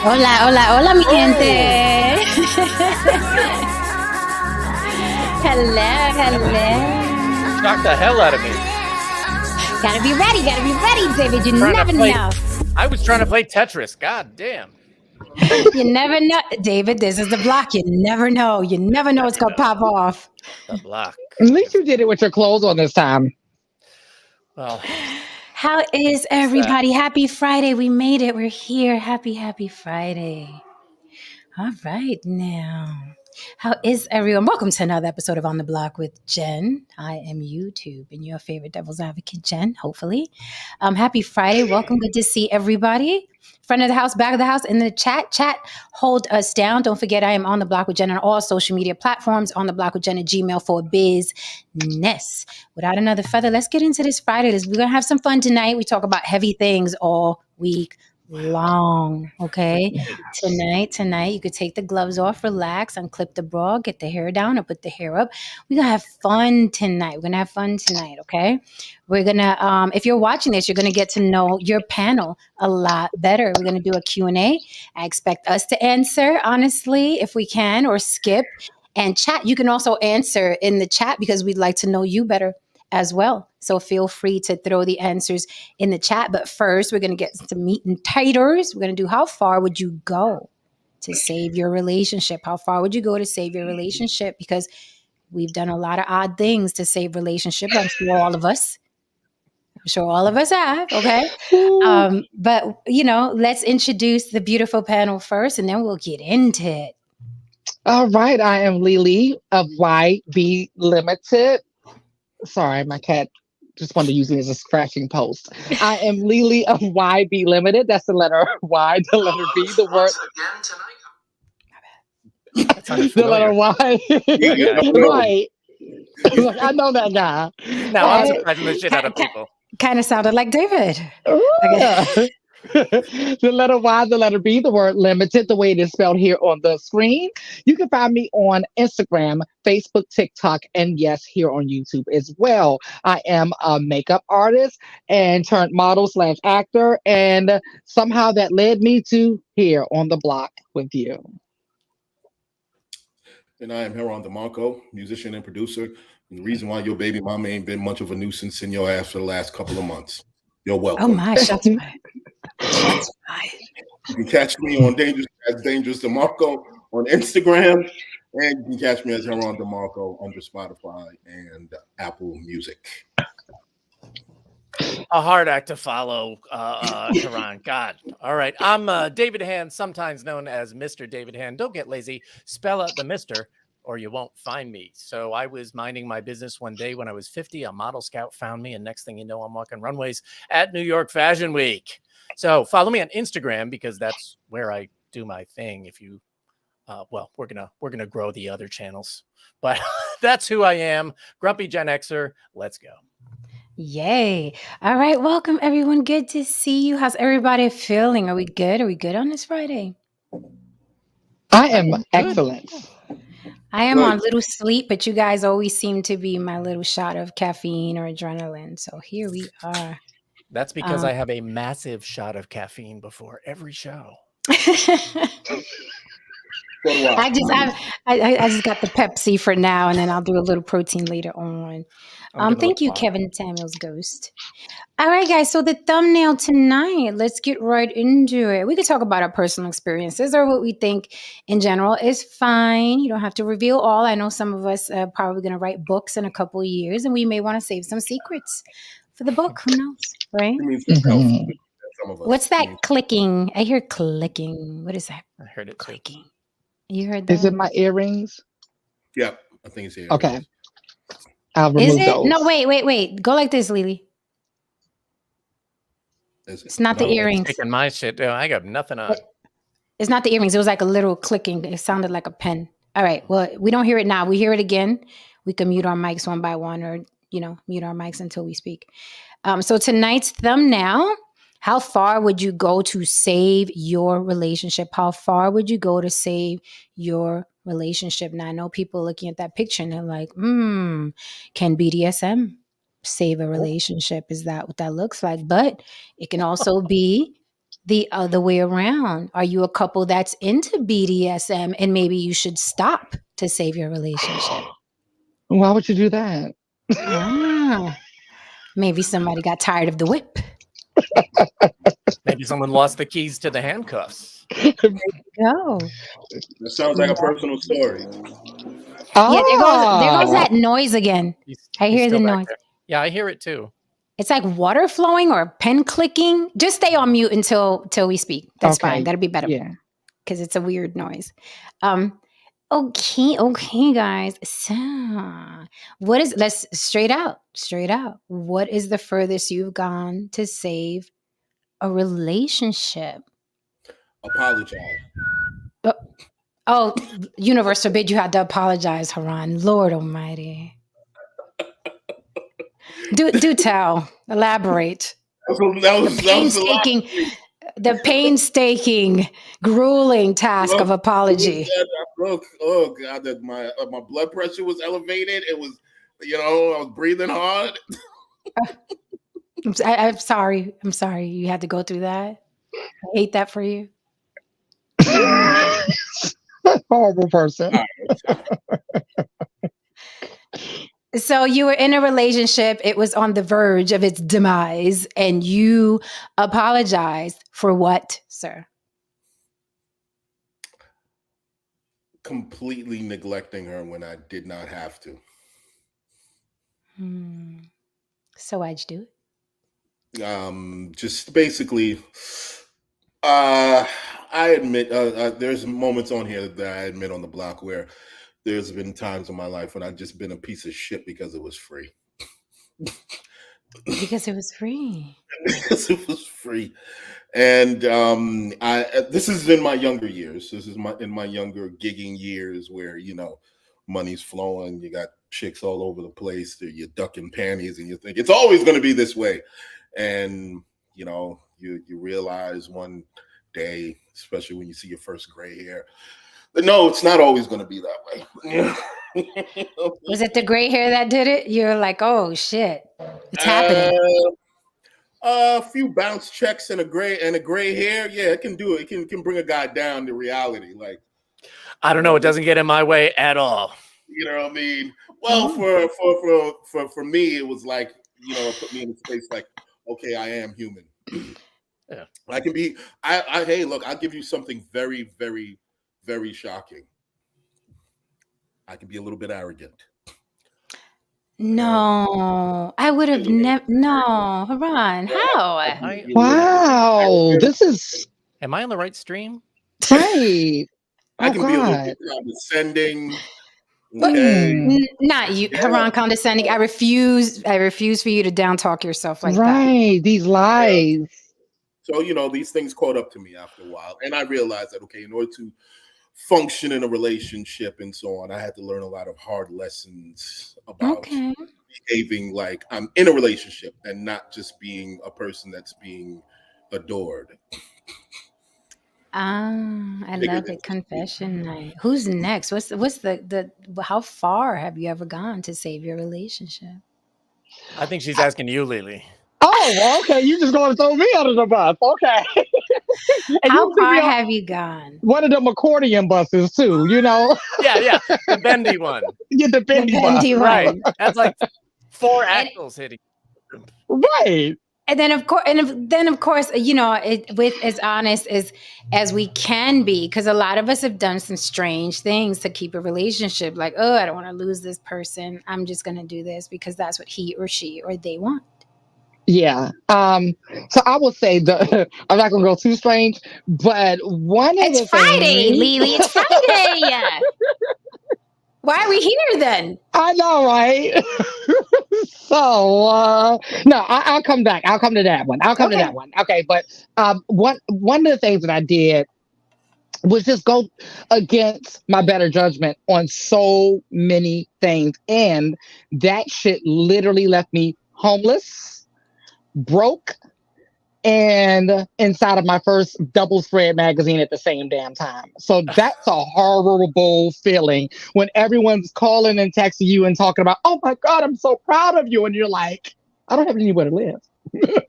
Hola, hola, hola, mi gente. Hello, hello. Shocked the hell out of me. Gotta be ready, David. You Trying to never play- know. I was trying to play Tetris. God damn. You never know. David, this is the block. You never know. You never know it's going to pop off. The block. At least you did it with your clothes on this time. Well, How is everybody? Happy Friday. We made it. We're here. Happy Friday. All right, now. How is everyone? Welcome to another episode of On the Block with Jen. I am YouTube and your favorite devil's advocate, Jen, hopefully. Happy Friday. Welcome. Good to see everybody. Front of the house, back of the house, in the chat. Chat, hold us down. Don't forget, I am On the Block with Jen on all social media platforms. On the Block with Jen at Gmail for business. Without another feather, let's get into this Friday. We're going to have some fun tonight. We talk about heavy things all week long. Okay. Tonight, you could take the gloves off, relax, unclip the bra, get the hair down, or put the hair up. We're gonna have fun tonight. Okay. We're gonna if you're watching this, you're gonna get to know your panel a lot better. We're gonna do a Q&A. I expect us to answer honestly if we can, or skip and chat. You can also answer in the chat because we'd like to know you better as well. So feel free to throw the answers in the chat. But first, we're going to get some meat and taters. We're going to do how far would you go to save your relationship? How far would you go to save your relationship? Because we've done a lot of odd things to save relationships. I'm sure all of us have. Okay. But, let's introduce the beautiful panel first, and then we'll get into it. All right, I am Lily of YB Limited. Sorry, my cat just wanted to use me as a scratching post. I am Lily of YB Limited. That's the letter Y, the letter B, the word. The letter Y. Right. Look, I know that guy. now I'm surprising the shit out of people. Kind of sounded like David. Okay. The letter Y, the letter B, the word limited, the way it is spelled here on the screen. You can find me on Instagram, Facebook, TikTok, and yes, here on YouTube as well. I am a makeup artist and turned model / actor, and somehow that led me to here on the block with you. And I am Heron DeMarco, musician and producer. And the reason why your baby mama ain't been much of a nuisance in your ass for the last couple of months. You're welcome. Oh my, shots fired. You can catch me on Dangerous DeMarco on Instagram, and you can catch me as Heron DeMarco under Spotify and Apple Music. A hard act to follow, Karan. God. All right. I'm David Hand, sometimes known as Mr. David Hand. Don't get lazy. Spell out the Mr., or you won't find me. So I was minding my business one day when I was 50. A model scout found me, and next thing you know, I'm walking runways at New York Fashion Week. So follow me on Instagram because that's where I do my thing. If you, we're gonna grow the other channels, but that's who I am. Grumpy Gen Xer. Let's go. Yay. All right. Welcome, everyone. Good to see you. How's everybody feeling? Are we good? Are we good on this Friday? I am excellent. I am on little sleep, but you guys always seem to be my little shot of caffeine or adrenaline. So here we are. That's because I have a massive shot of caffeine before every show. I just got the Pepsi for now, and then I'll do a little protein later on. Thank you, Kevin Samuels Ghost. All right, guys. So the thumbnail tonight, let's get right into it. We could talk about our personal experiences or what we think in general is fine. You don't have to reveal all. I know some of us are probably going to write books in a couple of years, and we may want to save some secrets for the book. Who knows, right? What's that clicking? I hear clicking. What is that? I heard it clicking. You heard that? Is it my earrings? Yeah, I think it's earrings. Okay. I'll remove those. No, wait. Go like this, Lily. It's not the earrings. Taking my shit. I got nothing on. It's not the earrings. It was like a little clicking. It sounded like a pen. All right. Well, we don't hear it now. We hear it again. We can mute our mics one by one, or mute our mics until we speak. So tonight's thumbnail. How far would you go to save your relationship? How far would you go to save your relationship? Now, I know people looking at that picture and they're like, can BDSM save a relationship? Is that what that looks like? But it can also be the other way around? Are you a couple that's into BDSM and maybe you should stop to save your relationship? Why would you do that? Ah, maybe somebody got tired of the whip. Maybe someone lost the keys to the handcuffs. Go. That sounds like a personal story. Yeah, there goes Oh, that noise again. I hear the still back noise. there. Yeah, I hear it too. It's like water flowing or pen clicking. Just stay on mute until we speak. That's Okay, fine. That'll be better yeah. because it's a weird noise. Okay, guys. So, what is? Let's straight out. What is the furthest you've gone to save a relationship? Apologize. Oh, universe forbid you had to apologize, Haran. Lord Almighty. Do tell. Elaborate. The painstaking, grueling task of apology. Oh God, that my blood pressure was elevated. It was, I was breathing hard. I'm sorry. You had to go through that. I hate that for you. Horrible person. So you were in a relationship. It was on the verge of its demise, and you apologized for what, sir? Completely neglecting her when I did not have to. So why'd you do it? Just basically, I admit there's moments on here that I admit on the block where there's been times in my life when I've just been a piece of shit because it was free. Because it was free. Because it was free. And this is in my younger years. This is in my younger gigging years where, money's flowing. You got chicks all over the place. You're ducking panties and you think it's always going to be this way. And, you realize one day, especially when you see your first gray hair, but no, it's not always going to be that way. Was it the gray hair that did it? You're like, oh shit, it's happening. A few bounce checks and a gray hair, yeah, it can do it. It can bring a guy down to reality. Like, I don't know, it doesn't get in my way at all. You know what I mean? Well, for me, it was like, it put me in a space like, okay, I am human. Yeah, I can be. Hey, look, I'll give you something very, very, very shocking. I can be a little bit arrogant. No, I would have never. No, Haran, how? Wow, this is. Am I on the right stream? Right. I can be a little bit condescending. Not you, Haran, condescending. I refuse for you to down talk yourself like that. Right, these lies. So, these things caught up to me after a while. And I realized that, okay, in order to function in a relationship and so on, I had to learn a lot of hard lessons about behaving like I'm in a relationship and not just being a person that's being adored. I love it. Confession night. Who's next? What's the how far have you ever gone to save your relationship? I think she's asking you, Lily. Oh, okay. You just going to throw me under the bus. Okay. How far have you gone? One of them accordion buses too, Yeah. The bendy one. Yeah, the bendy one. Right. That's like 4 axles hitting. Right. And then of course, with as honest as we can be, because a lot of us have done some strange things to keep a relationship. Like, oh, I don't want to lose this person. I'm just going to do this because that's what he or she or they want. Yeah. So I will say I'm not gonna go too strange, but one of the Friday, things... Lily. It's Friday. Why are we here then? I know, right? So no, I'll come back. I'll come to that one. To that one. Okay, but one of the things that I did was just go against my better judgment on so many things, and that shit literally left me homeless, broke, and inside of my first double spread magazine at the same damn time. So that's a horrible feeling when everyone's calling and texting you and talking about, oh my God, I'm so proud of you. And you're like, I don't have anywhere to live.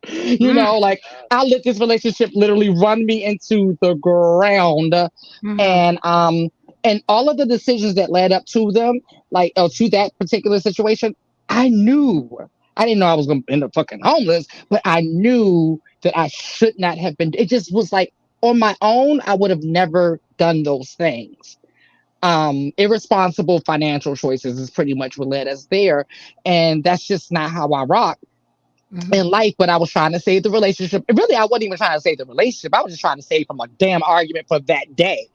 You know, like I let this relationship literally run me into the ground, Mhm. and all of the decisions that led up to them, like to that particular situation, I knew. I didn't know I was going to end up fucking homeless, but I knew that I should not have been. It just was like on my own, I would have never done those things. Irresponsible financial choices is pretty much what led us there, and that's just not how I rock Mhm. in life. But I was trying to save the relationship. And really, I wasn't even trying to save the relationship. I was just trying to save from a damn argument for that day.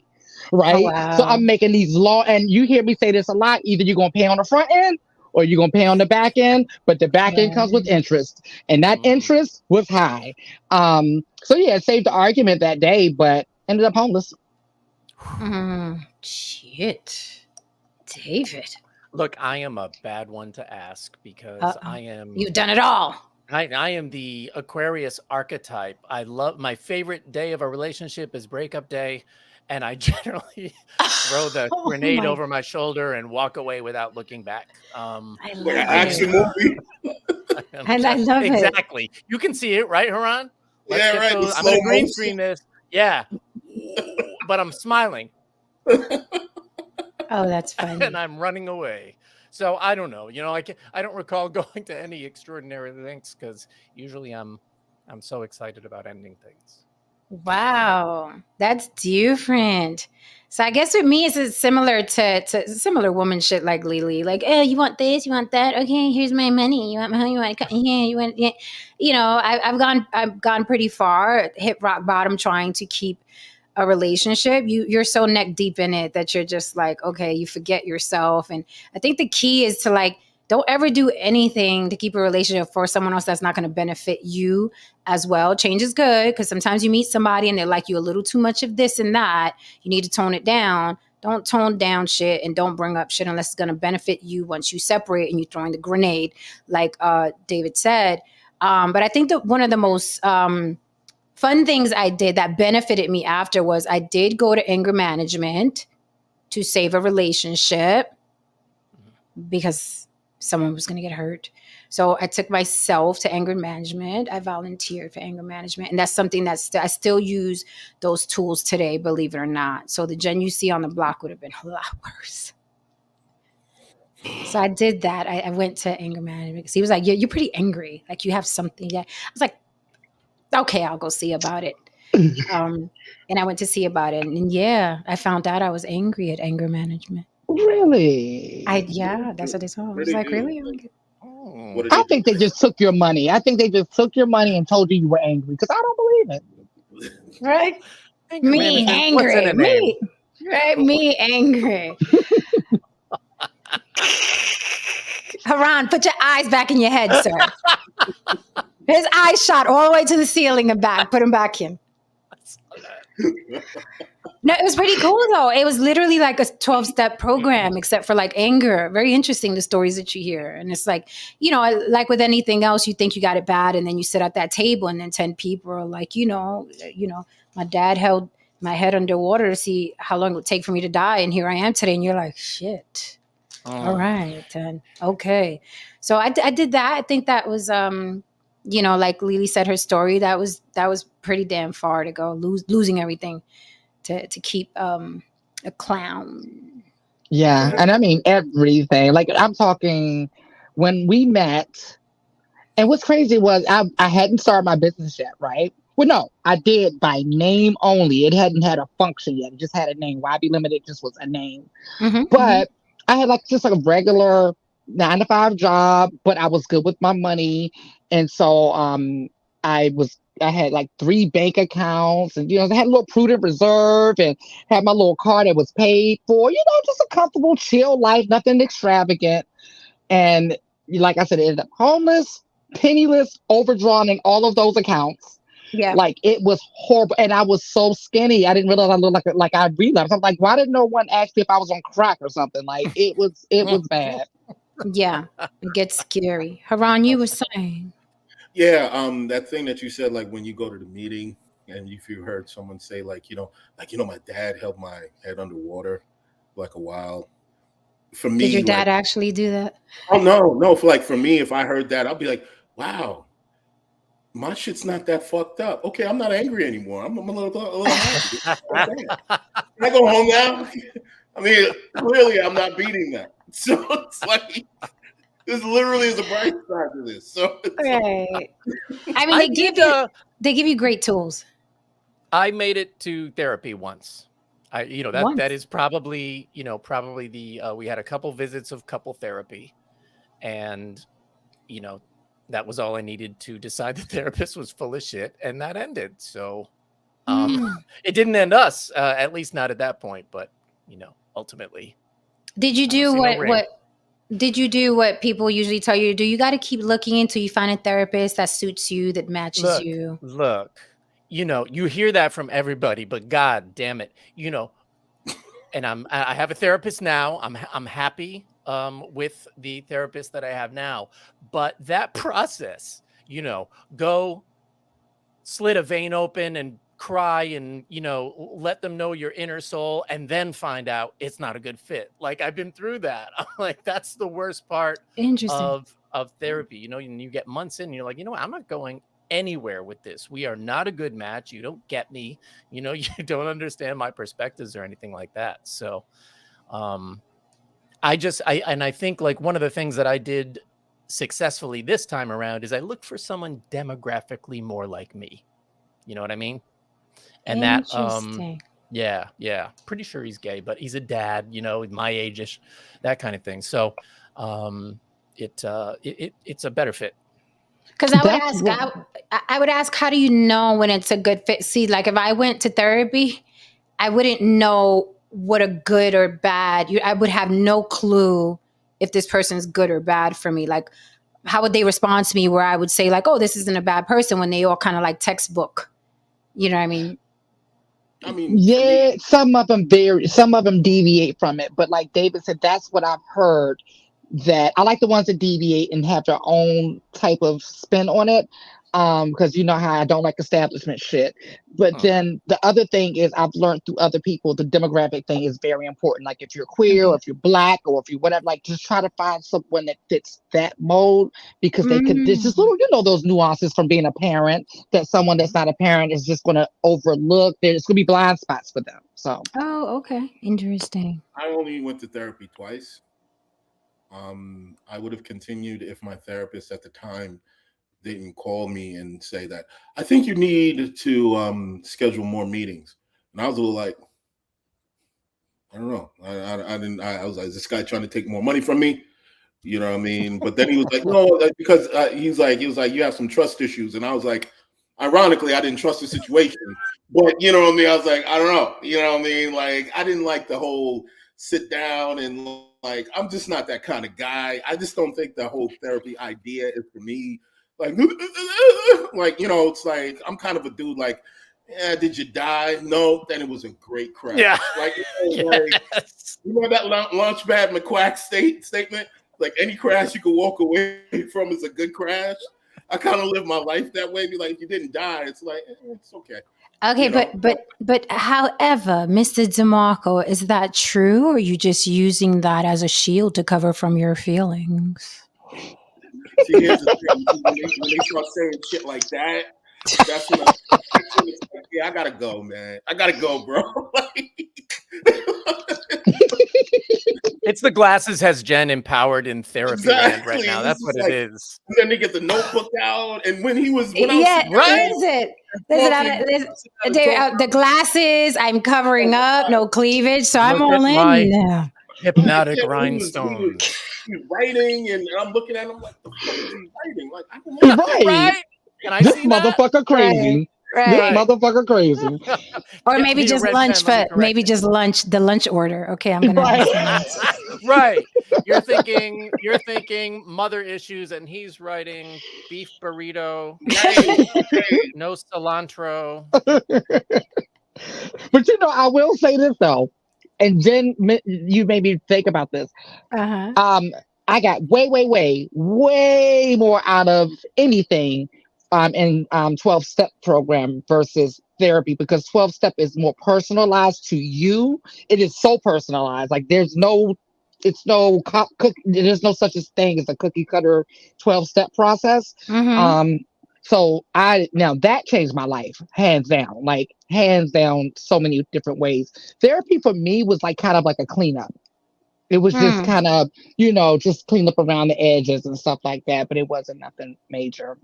Oh Right. So wow. I'm making these law, and you hear me say this a lot. Either you're gonna pay on the front end or you're gonna pay on the back end, but the back end comes with Right. interest. And that Mhm. interest was high. So yeah, it saved the argument that day, but ended up homeless. Shit, David. Look, I am a bad one to ask because Uh-oh. You've done it all. I am the Aquarius archetype. I love my favorite day of a relationship is breakup day, and I generally throw the Oh grenade my, over my shoulder and walk away without looking back. I Like an love I action it. movie. am I just love it. exactly. You can see it, right, Haran? Let's Yeah, get right. The those. I'm slow gonna green motion. screen this. Yeah, but I'm smiling Oh, that's and funny. I'm running away. So I don't know. I don't recall going to any extraordinary lengths because usually I'm so excited about ending things. Wow, that's different. So I guess with me, it's similar to similar woman shit like Lily. Like, oh, you want this, you want that. Okay, here's my money. You want my money? You want? Yeah, you want? Yeah. You know, I've gone pretty far, hit rock bottom, trying to keep a relationship. You're so neck deep in it that you're just like, okay, you forget yourself. And I think the key is to like, don't ever do anything to keep a relationship for someone else that's not going to benefit you as well. Change is good because sometimes you meet somebody and they're like you a little too much of this and that. You need to tone it down. Don't tone down shit and don't bring up shit unless it's going to benefit you once you separate and you're throwing the grenade, like David said. But I think that one of the most fun things I did that benefited me after was I did go to anger management to save a relationship because someone was going to get hurt. So I took myself to anger management. I volunteered for anger management. And that's something that I still use those tools today, believe it or not. So the Jen you see on the block would have been a lot worse. So I did that. I went to anger management because he was like, you're pretty angry. Like you have something. Yeah. I was like, okay, I'll go see about it. And I went to see about it. And yeah, I found out I was angry at anger management. Really? Yeah, that's what they saw. I What was did they like, do? really? Like, Oh. what did I they do? think they just took your money. I think they just took your money and told you were angry because I don't believe it. Right? Anger Me management. What's in angry. a name? Me. Right? Me angry. Haran, put your eyes back in your head, sir. His eyes shot all the way to the ceiling and back. Put them back in. I saw that. No, it was pretty cool though. It was literally like a 12-step program, except for like anger. Very interesting, the stories that you hear. And it's like, like with anything else, you think you got it bad, and then you sit at that table, and then 10 people are like, my dad held my head underwater to see how long it would take for me to die, and here I am today. And you're like, shit. All right, then. Okay. So I did that. I think that was like Lily said, her story, that was pretty damn far to go, losing everything to keep a clown. Yeah, and I mean everything. Like I'm talking when we met, and what's crazy was I hadn't started my business yet, right? Well, no, I did by name only. It hadn't had a function yet. It just had a name. YB Limited just was a name. Mm-hmm. But I had like just like a regular 9 to 5 job, but I was good with my money. And so I had like 3 bank accounts, and I had a little prudent reserve and had my little car that was paid for, just a comfortable, chill life, nothing extravagant. And like I said, it ended up homeless, penniless, overdrawn in all of those accounts. Yeah. Like it was horrible, and I was so skinny. I didn't realize I looked like I relapsed. I'm like, why didn't no one ask me if I was on crack or something? Like it was bad. Yeah. It gets scary. Haran, you were saying. Yeah, that thing that you said, like when you go to the meeting and if you heard someone say, my dad held my head underwater like a while. For Did your me, dad like, actually do that? oh no, for me, if I heard that, I'll be like, wow, my shit's not that fucked up. Okay, I'm not angry anymore. I'm a little happy. Okay. Can I go home now? I mean, clearly I'm not beating that. So it's like, this literally is a bright side to this. So it's Right. I mean, they give you great tools. I made it to therapy once. Once. That is probably the we had a couple visits of couple therapy, and that was all I needed to decide the therapist was full of shit, and that ended. So it didn't end us, at least not at that point, but ultimately. Did you do did you do what people usually tell you to do? You got to keep looking until you find a therapist that suits you, that matches you. Look, you hear that from everybody, but God damn it, and I have a therapist now. I'm happy with the therapist that I have now, but that process, go slit a vein open and cry and let them know your inner soul, and then find out it's not a good fit. Like, I've been through that. I'm like, that's the worst part of therapy. You get months in and you're like, I'm not going anywhere with this. We are not a good match. You don't get me. You don't understand my perspectives or anything like that. So I think, like, one of the things that I did successfully this time around is I looked for someone demographically more like me. You know what I mean? And that, yeah, pretty sure he's gay, but he's a dad, my age-ish, that kind of thing. So it's a better fit. Because I would ask, how do you know when it's a good fit? See, like, if I went to therapy, I wouldn't know what a good or bad. I would have no clue if this person's good or bad for me. Like, how would they respond to me? Where I would say, like, "Oh, this isn't a bad person," when they all kind of like textbook. You know what I mean? Yeah, some of them deviate from it, but like David said, that's what I've heard. That I like the ones that deviate and have their own type of spin on it. Because you know how I don't like establishment shit. But then the other thing is, I've learned through other people, the demographic thing is very important. Like, if you're queer or if you're black or if you whatever, like, just try to find someone that fits that mold, because they could, there's just little, those nuances from being a parent that someone that's not a parent is just going to overlook. There's going to be blind spots for them. So. Oh, okay. Interesting. I only went to therapy twice. I would have continued if my therapist at the time didn't call me and say that, I think you need to schedule more meetings. And I was a little like, I don't know. I was like, is this guy trying to take more money from me? You know what I mean? But then he was like, no, because he was like, you have some trust issues. And I was like, ironically, I didn't trust the situation. But you know what I mean? I was like, I don't know. You know what I mean? Like, I didn't like the whole sit down and like, I'm just not that kind of guy. I just don't think the whole therapy idea is for me. Like, it's like, I'm kind of a dude like, yeah, did you die? No, then it was a great crash. Yeah. Like, that Launchpad McQuack statement? Like, any crash you can walk away from is a good crash. I kind of live my life that way. Be like, if you didn't die, it's like, it's okay. Okay, but however, Mr. DeMarco, is that true, or are you just using that as a shield to cover from your feelings? See, here's the thing. When they start saying shit like that, that's when it's like, yeah, I gotta go, man. I gotta go, bro. It's the glasses has Jen empowered in therapy land right now. That's what it is. And then they get the notebook out, and when Is it? The glasses, I'm covering up, no cleavage, so I'm all in now. Hypnotic rhinestones. He's writing, and I'm looking at him like, the fuck is he writing? Like, I don't know. Right? Can I this see motherfucker that? Crazy. Right. This motherfucker crazy. Or maybe just lunch the lunch order. Okay, I'm gonna Right. You're thinking mother issues, and he's writing beef burrito, no cilantro. But I will say this though, and Jen, you made me think about this. I got way more out of anything in 12-step program versus therapy, because 12-step is more personalized to you. It is so personalized. Like, there's no such a thing as a cookie cutter 12-step process. So now that changed my life, hands down, like hands down, so many different ways. Therapy for me was like kind of like a cleanup. It was just Hmm. kind of, just clean up around the edges and stuff like that, but it wasn't nothing major.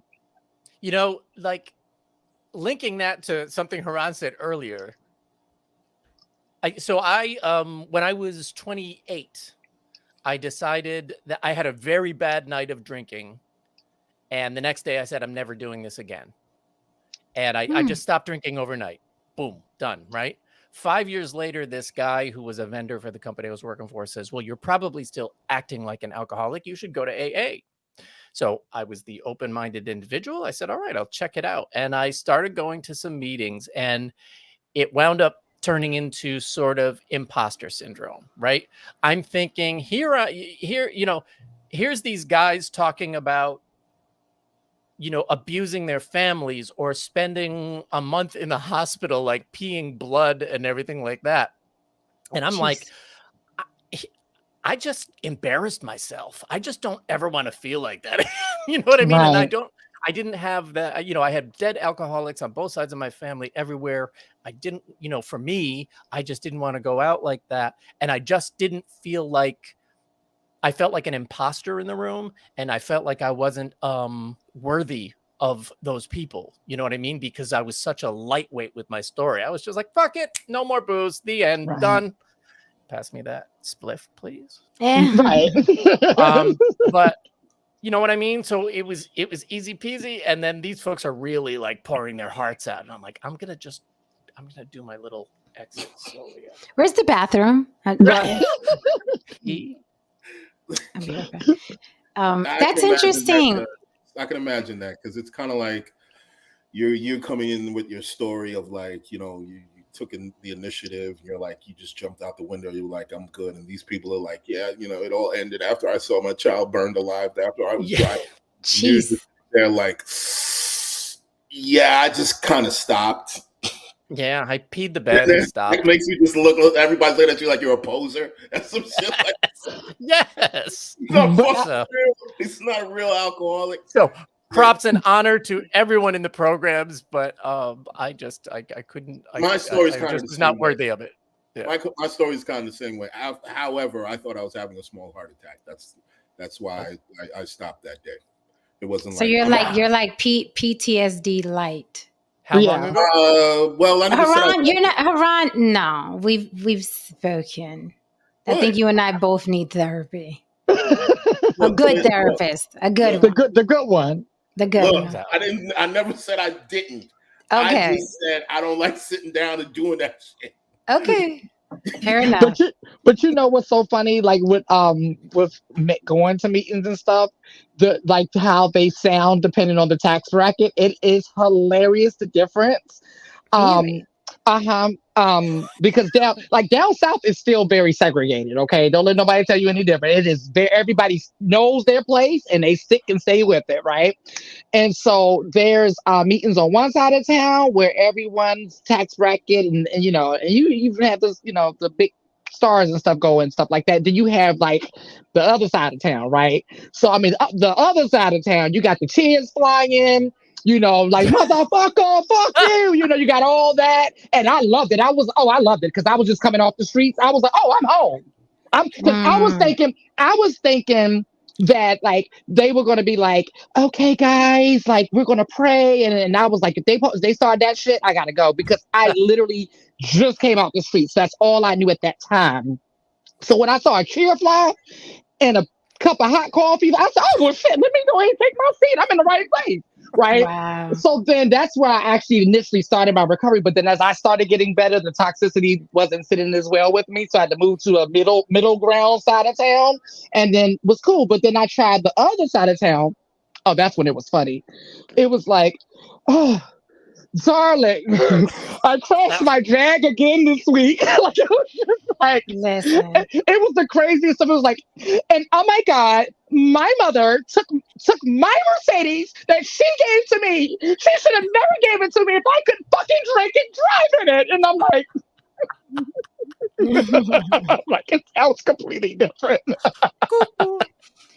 Like linking that to something Haran said earlier. When I was 28, I decided that I had a very bad night of drinking. And the next day I said, I'm never doing this again. And I just stopped drinking overnight. Boom, done, right? 5 years later, this guy who was a vendor for the company I was working for says, well, you're probably still acting like an alcoholic. You should go to AA. So I was the open-minded individual. I said, all right, I'll check it out. And I started going to some meetings, and it wound up turning into sort of imposter syndrome, right? I'm thinking here's these guys talking about, abusing their families or spending a month in the hospital, like peeing blood and everything like that. And I'm like, I just embarrassed myself. I just don't ever want to feel like that. You know what I mean? Right. And I didn't have that, I had dead alcoholics on both sides of my family everywhere. I didn't, for me, I just didn't want to go out like that. And I just didn't feel like, I felt like an imposter in the room, and I felt like I wasn't worthy of those people. You know what I mean? Because I was such a lightweight with my story. I was just like, fuck it. No more booze. The end. Right. Done. Pass me that spliff, please. Yeah. Right. But you know what I mean? So it was easy peasy. And then these folks are really like pouring their hearts out. And I'm like, I'm going to do my little exit slowly. Where's the bathroom? Right. I'll be right back. That's interesting. I can imagine that, because it's kind of like you're coming in with your story of like, you took in the initiative. You're like, you just jumped out the window. You were like, I'm good. And these people are like, yeah, it all ended after I saw my child burned alive, after I was driving. Jeez. They're like, yeah, I just kind of stopped. Yeah, I peed the bed and stopped. It makes you just look. Everybody's looking at you like you're a poser. That's some shit like that. Yes. It's not a real alcoholic. So props and honor to everyone in the programs, but I couldn't. My story's kind of was not worthy of it. Yeah. My story is kind of the same way. However, I thought I was having a small heart attack. That's why I stopped that day. It wasn't. So you're like PTSD light. How long ago? Well, Haran, you're not Haran. No, we've spoken. I think you and I both need therapy. A good therapist. A good one. The good one. The good Look, one. I never said I didn't. Okay. I just said I don't like sitting down and doing that shit. Okay. Fair enough. But you know what's so funny? Like with going to meetings and stuff, like how they sound depending on the tax bracket, it is hilarious, the difference. Really? Because down south is still very segregated. Okay, don't let nobody tell you any different. It is everybody knows their place and they stick and stay with it, right? And so there's meetings on one side of town where everyone's tax bracket and you even have this, the big stars and stuff go and stuff like that. Then you have like the other side of town, right? So I mean, the other side of town, you got the kids flying in. Like motherfucker, fuck you. You got all that, and I loved it. I loved it because I was just coming off the streets. I was like, oh, I'm home. I was thinking that like they were gonna be like, okay, guys, like we're gonna pray, and I was like, if they started that shit, I gotta go because I literally just came off the streets. That's all I knew at that time. So when I saw a cheer fly and a cup of hot coffee, I said, oh well, shit, let me go ahead and take my seat. I'm in the right place. Right. Wow. So then that's where I actually initially started my recovery. But then as I started getting better, the toxicity wasn't sitting as well with me. So I had to move to a middle ground side of town, and then was cool. But then I tried the other side of town. Oh, that's when it was funny. It was like, oh, darling, I crashed my Jag again this week. Like it was just like, listen. It was the craziest stuff. It was like, and oh my God, my mother took my Mercedes that she gave to me. She should have never gave it to me if I could fucking drink and drive in it. And I'm like, it sounds completely different.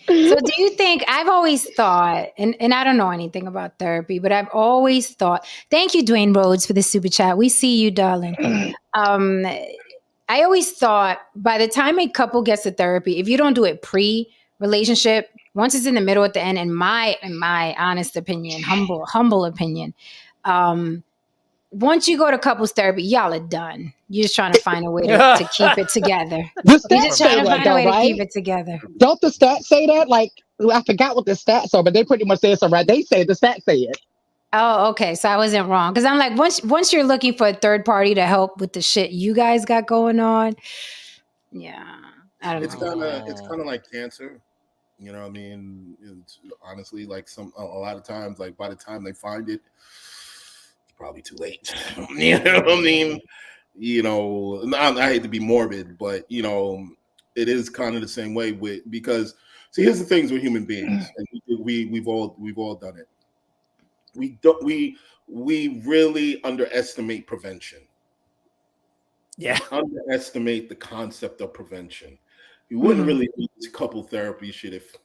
So do you think, I've always thought, and I don't know anything about therapy, but I've always thought, thank you, Dwayne Rhodes, for the super chat. We see you, darling. I always thought by the time a couple gets to therapy, if you don't do it pre-relationship, once it's in the middle at the end, in my honest opinion, humble opinion, once you go to couples therapy, y'all are done. You're just trying to find a way to keep it together. The You're stats just say trying to that find a though, way to keep right? it together. Don't the stats say that? Like, I forgot what the stats are, but they pretty much say it's all right. They say the stats say it. Oh, okay. So I wasn't wrong. Because I'm like, once you're looking for a third party to help with the shit you guys got going on, yeah, I don't It's know. kind of like cancer. You know what I mean? It's honestly like a lot of times, like by the time they find it, it's probably too late. You know what I mean? You know, I hate to be morbid, but you know, it is kind of the same way because see, here's the things with human beings, and we've all done it. We really underestimate prevention. Yeah. Underestimate the concept of prevention. You wouldn't really need this couple therapy shit if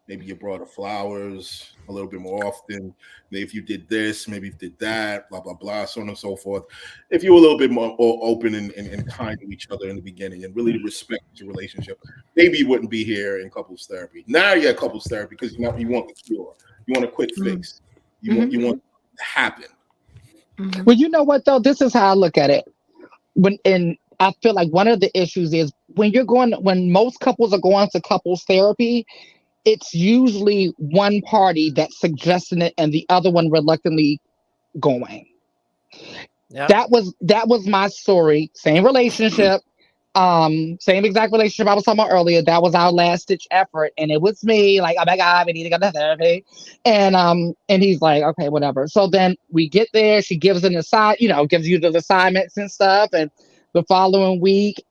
maybe you brought her flowers a little bit more often. Maybe if you did this, maybe if you did that, blah, blah, blah, so on and so forth. If you were a little bit more open and kind to each other in the beginning and really respect your relationship, maybe you wouldn't be here in couples therapy. Now you're at couples therapy because you want the cure. You want a quick fix. You want it to happen. Well, you know what though? This is how I look at it. I feel like one of the issues is when most couples are going to couples therapy, it's usually one party that's suggesting it and the other one reluctantly going. Yeah. That was my story. Same relationship, same exact relationship I was talking about earlier. That was our last ditch effort, and it was me like, oh my god, we need to go to therapy, and he's like, okay, whatever. So then we get there. She gives gives you the assignments and stuff, and the following week,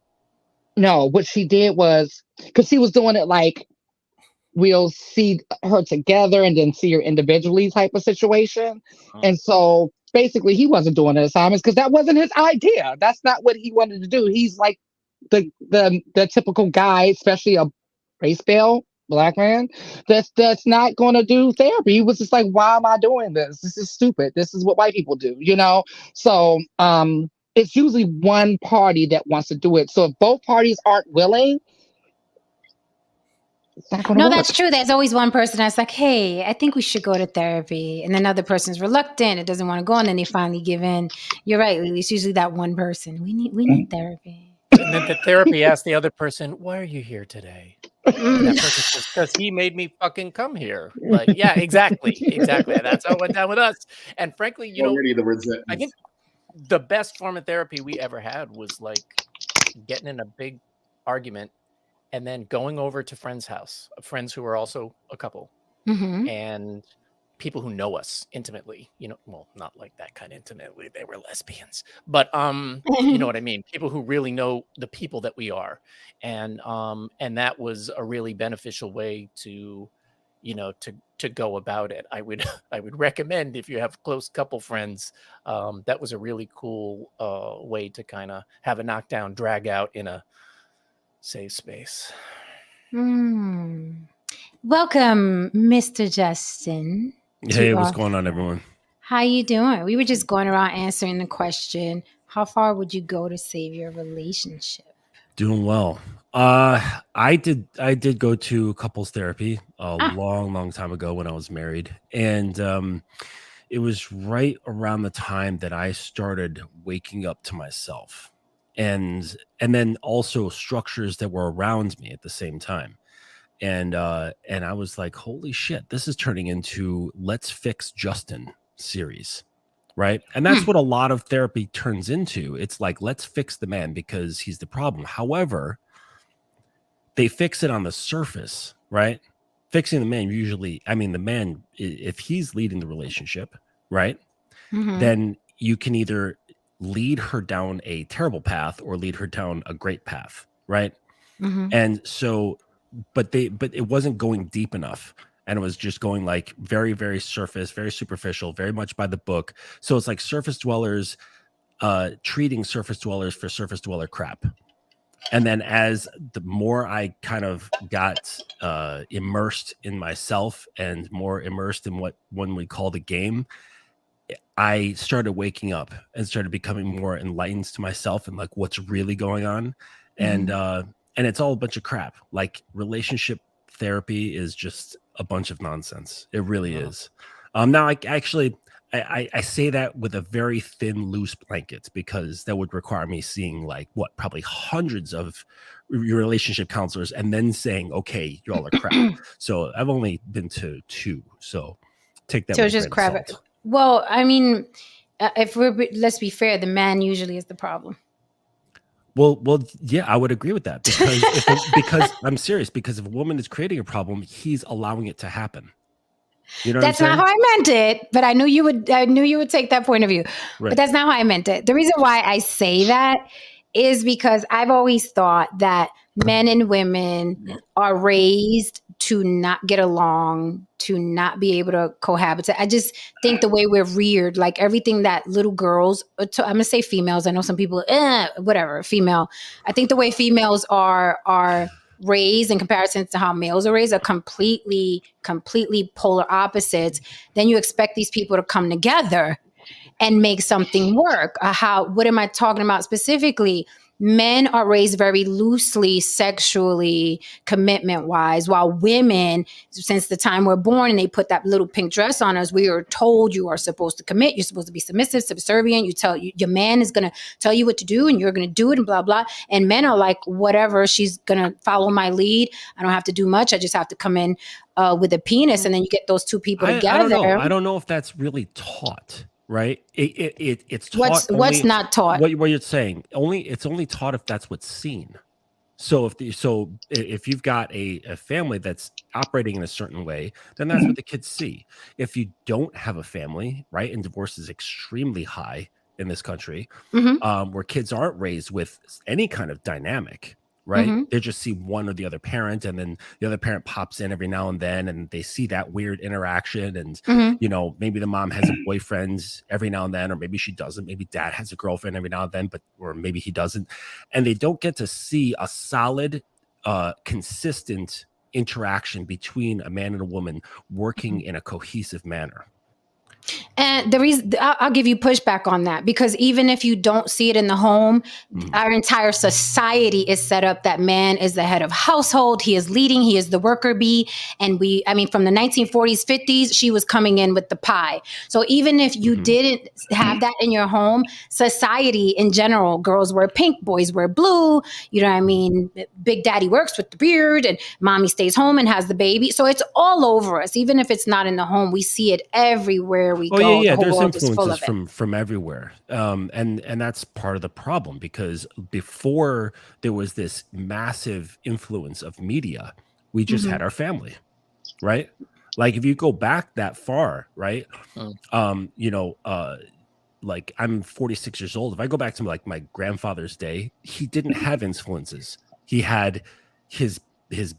no, what she did was because she was doing it like we'll see her together and then see her individually type of situation. And so basically he wasn't doing the assignments because that wasn't his idea. That's not what he wanted to do. He's like the typical guy, especially a race bale black man, that's not going to do therapy. He was just like, why am I doing this? This is stupid. This is what white people do, So it's usually one party that wants to do it. So if both parties aren't willing, it's not going to No, work. that's true. There's always one person that's like, hey, I think we should go to therapy. And then another person's reluctant. It doesn't want to go. And then they finally give in. You're right. It's usually that one person. We need therapy. And then the therapy asks the other person, why are you here today? And that person says, because he made me fucking come here. Like, yeah, exactly. That's how it went down with us. And frankly, I think the best form of therapy we ever had was like getting in a big argument and then going over to friends' house, friends who are also a couple, and people who know us intimately, well, not like that kind of intimately. They were lesbians, but you know what I mean? People who really know the people that we are. And that was a really beneficial way to go about it. I would recommend if you have close couple friends, that was a really cool way to kind of have a knockdown drag out in a safe space. Welcome, Mr. Justin. Hey, what's going on, everyone? How you doing? We were just going around answering the question, how far would you go to save your relationship? Doing well. I did go to couples therapy a long time ago when I was married. And it was right around the time that I started waking up to myself. And then also structures that were around me at the same time. And I was like, holy shit, this is turning into Let's Fix Justin series, right? And that's what a lot of therapy turns into. It's like, let's fix the man because he's the problem. However, they fix it on the surface, right? Fixing the man usually, the man, if he's leading the relationship, right? Then you can either lead her down a terrible path or lead her down a great path, right? And so, but it wasn't going deep enough, and it was just going like very, very surface, very superficial, very much by the book. So it's like surface dwellers treating surface dwellers for surface dweller crap. And then as the more I kind of got immersed in myself and more immersed in what one would call the game, I started waking up and started becoming more enlightened to myself and like what's really going on. And it's all a bunch of crap. Like relationship therapy is just a bunch of nonsense. It really is. Now I say that with a very thin, loose blanket because that would require me seeing like probably hundreds of relationship counselors and then saying, okay, you're all a crap. So I've only been to 2. So take that. So with it's a just grain of crap. salt. Well, I mean, let's be fair, the man usually is the problem. Well, yeah, I would agree with that because because I'm serious. Because if a woman is creating a problem, he's allowing it to happen. You know, that's not how I meant it, but I knew you would take that point of view. Right. But that's not how I meant it. The reason why I say that is because I've always thought that men and women are raised to not get along, to not be able to cohabitate. I just think the way we're reared, like everything that little girls, I'm going to say females. I know some people, whatever, female. I think the way females are raised in comparison to how males are raised are completely polar opposites. Then you expect these people to come together and make something work. What am I talking about specifically? Men are raised very loosely sexually, commitment-wise, while women, since the time we're born and they put that little pink dress on us, we are told you are supposed to commit, you're supposed to be submissive, subservient, your man is going to tell you what to do and you're going to do it and blah, blah. And men are like, whatever, she's going to follow my lead. I don't have to do much. I just have to come in with a penis. And then you get those two people together. I don't know if that's really taught. Right. It's taught. What's not taught? What you're saying it's only taught if that's what's seen. So if you've got a family that's operating in a certain way, then that's what the kids see. If you don't have a family, right, and divorce is extremely high in this country, where kids aren't raised with any kind of dynamic. Right. They just see one or the other parent, and then the other parent pops in every now and then, and they see that weird interaction. And, maybe the mom has a boyfriend every now and then, or maybe she doesn't. Maybe dad has a girlfriend every now and then, or maybe he doesn't. And they don't get to see a solid, consistent interaction between a man and a woman working in a cohesive manner. And the reason I'll give you pushback on that, because even if you don't see it in the home, our entire society is set up that man is the head of household. He is leading. He is the worker bee. And from the 1940s, 50s, she was coming in with the pie. So even if you didn't have that in your home, society in general, girls wear pink, boys wear blue. You know what I mean? Big daddy works with the beard and mommy stays home and has the baby. So it's all over us. Even if it's not in the home, we see it everywhere we go. Yeah. There's influences from everywhere. And that's part of the problem, because before there was this massive influence of media, we just had our family, right? Like if you go back that far, right? Like I'm 46 years old. If I go back to like my grandfather's day, he didn't have influences. He had his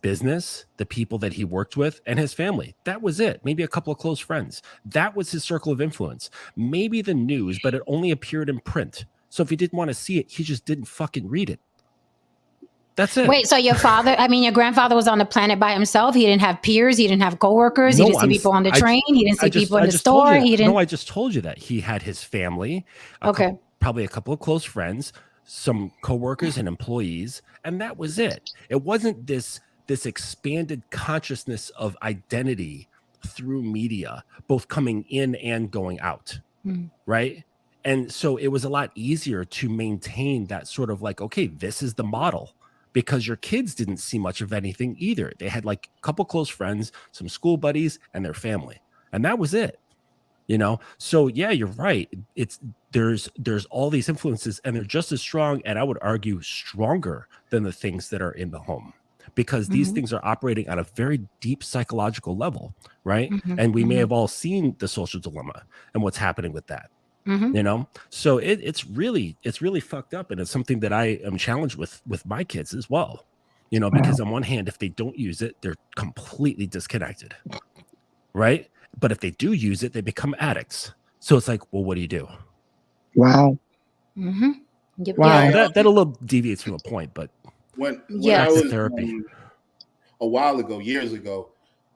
business, the people that he worked with, and his family. That was it. Maybe a couple of close friends. That was his circle of influence. Maybe the news, but it only appeared in print. So if he didn't want to see it, he just didn't fucking read it. That's it. Wait, so your grandfather was on the planet by himself? He didn't have peers? He didn't have coworkers? He didn't see people on the train? He didn't see people in the store? No, I just told you that. He had his family, probably a couple of close friends, some coworkers and employees, and that was it. It wasn't this expanded consciousness of identity through media, both coming in and going out, right? And so it was a lot easier to maintain that sort of like, okay, this is the model, because your kids didn't see much of anything either. They had like a couple close friends, some school buddies, and their family, and that was it. So yeah, you're right. There's all these influences, and they're just as strong, and I would argue stronger than the things that are in the home, because these things are operating on a very deep psychological level, right? And we may have all seen The Social Dilemma and what's happening with that. So it's really fucked up, and it's something that I am challenged with my kids as well. Because on one hand, if they don't use it, they're completely disconnected, right? But if they do use it, they become addicts. So it's like, well, what do you do? Wow. Wow. That a little deviates from a point, but when Yes. I was Therapy. a while ago, years ago,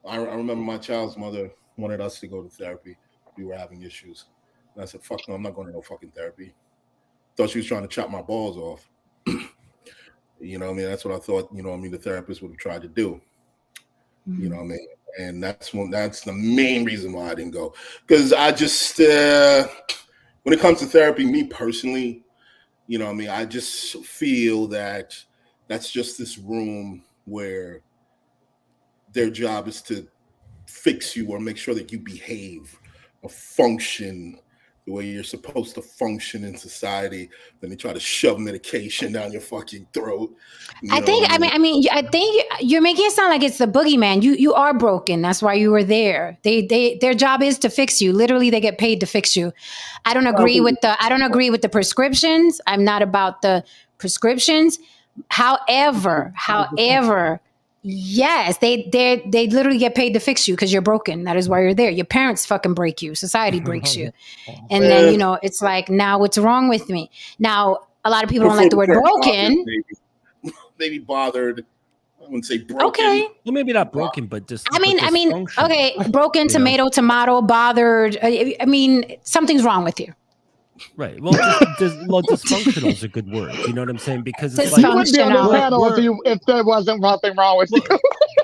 I remember my child's mother wanted us to go to therapy. We were having issues. And I said, fuck no, I'm not going to no fucking therapy. Thought she was trying to chop my balls off. You know what I mean? That's what I thought, you know what I mean, the therapist would have tried to do. You know what I mean? And that's the main reason why I didn't go. Because I just, when it comes to therapy, me personally, you know what I mean, I just feel that that's just this room where their job is to fix you or make sure that you behave or function the way you're supposed to function in society. Then they try to shove medication down your fucking throat. You I know think. what I think you're making it sound like it's the boogeyman. You are broken. That's why you were there. Their job is to fix you. Literally, they get paid to fix you. I don't agree with the prescriptions. I'm not about the prescriptions. However, yes, they literally get paid to fix you because you're broken. That is why you're there. Your parents fucking break you. Society breaks you. And then, it's like, now what's wrong with me? Now, a lot of people don't like the word broken. Maybe bothered. I wouldn't say broken. Okay. Well, maybe not broken, but just. I mean, dysfunctional. okay, broken, tomato, bothered. I mean, something's wrong with you. Right. Well, dysfunctional is a good word. You know what I'm saying? Because it's You wouldn't be on this panel we're- if there wasn't something wrong with you.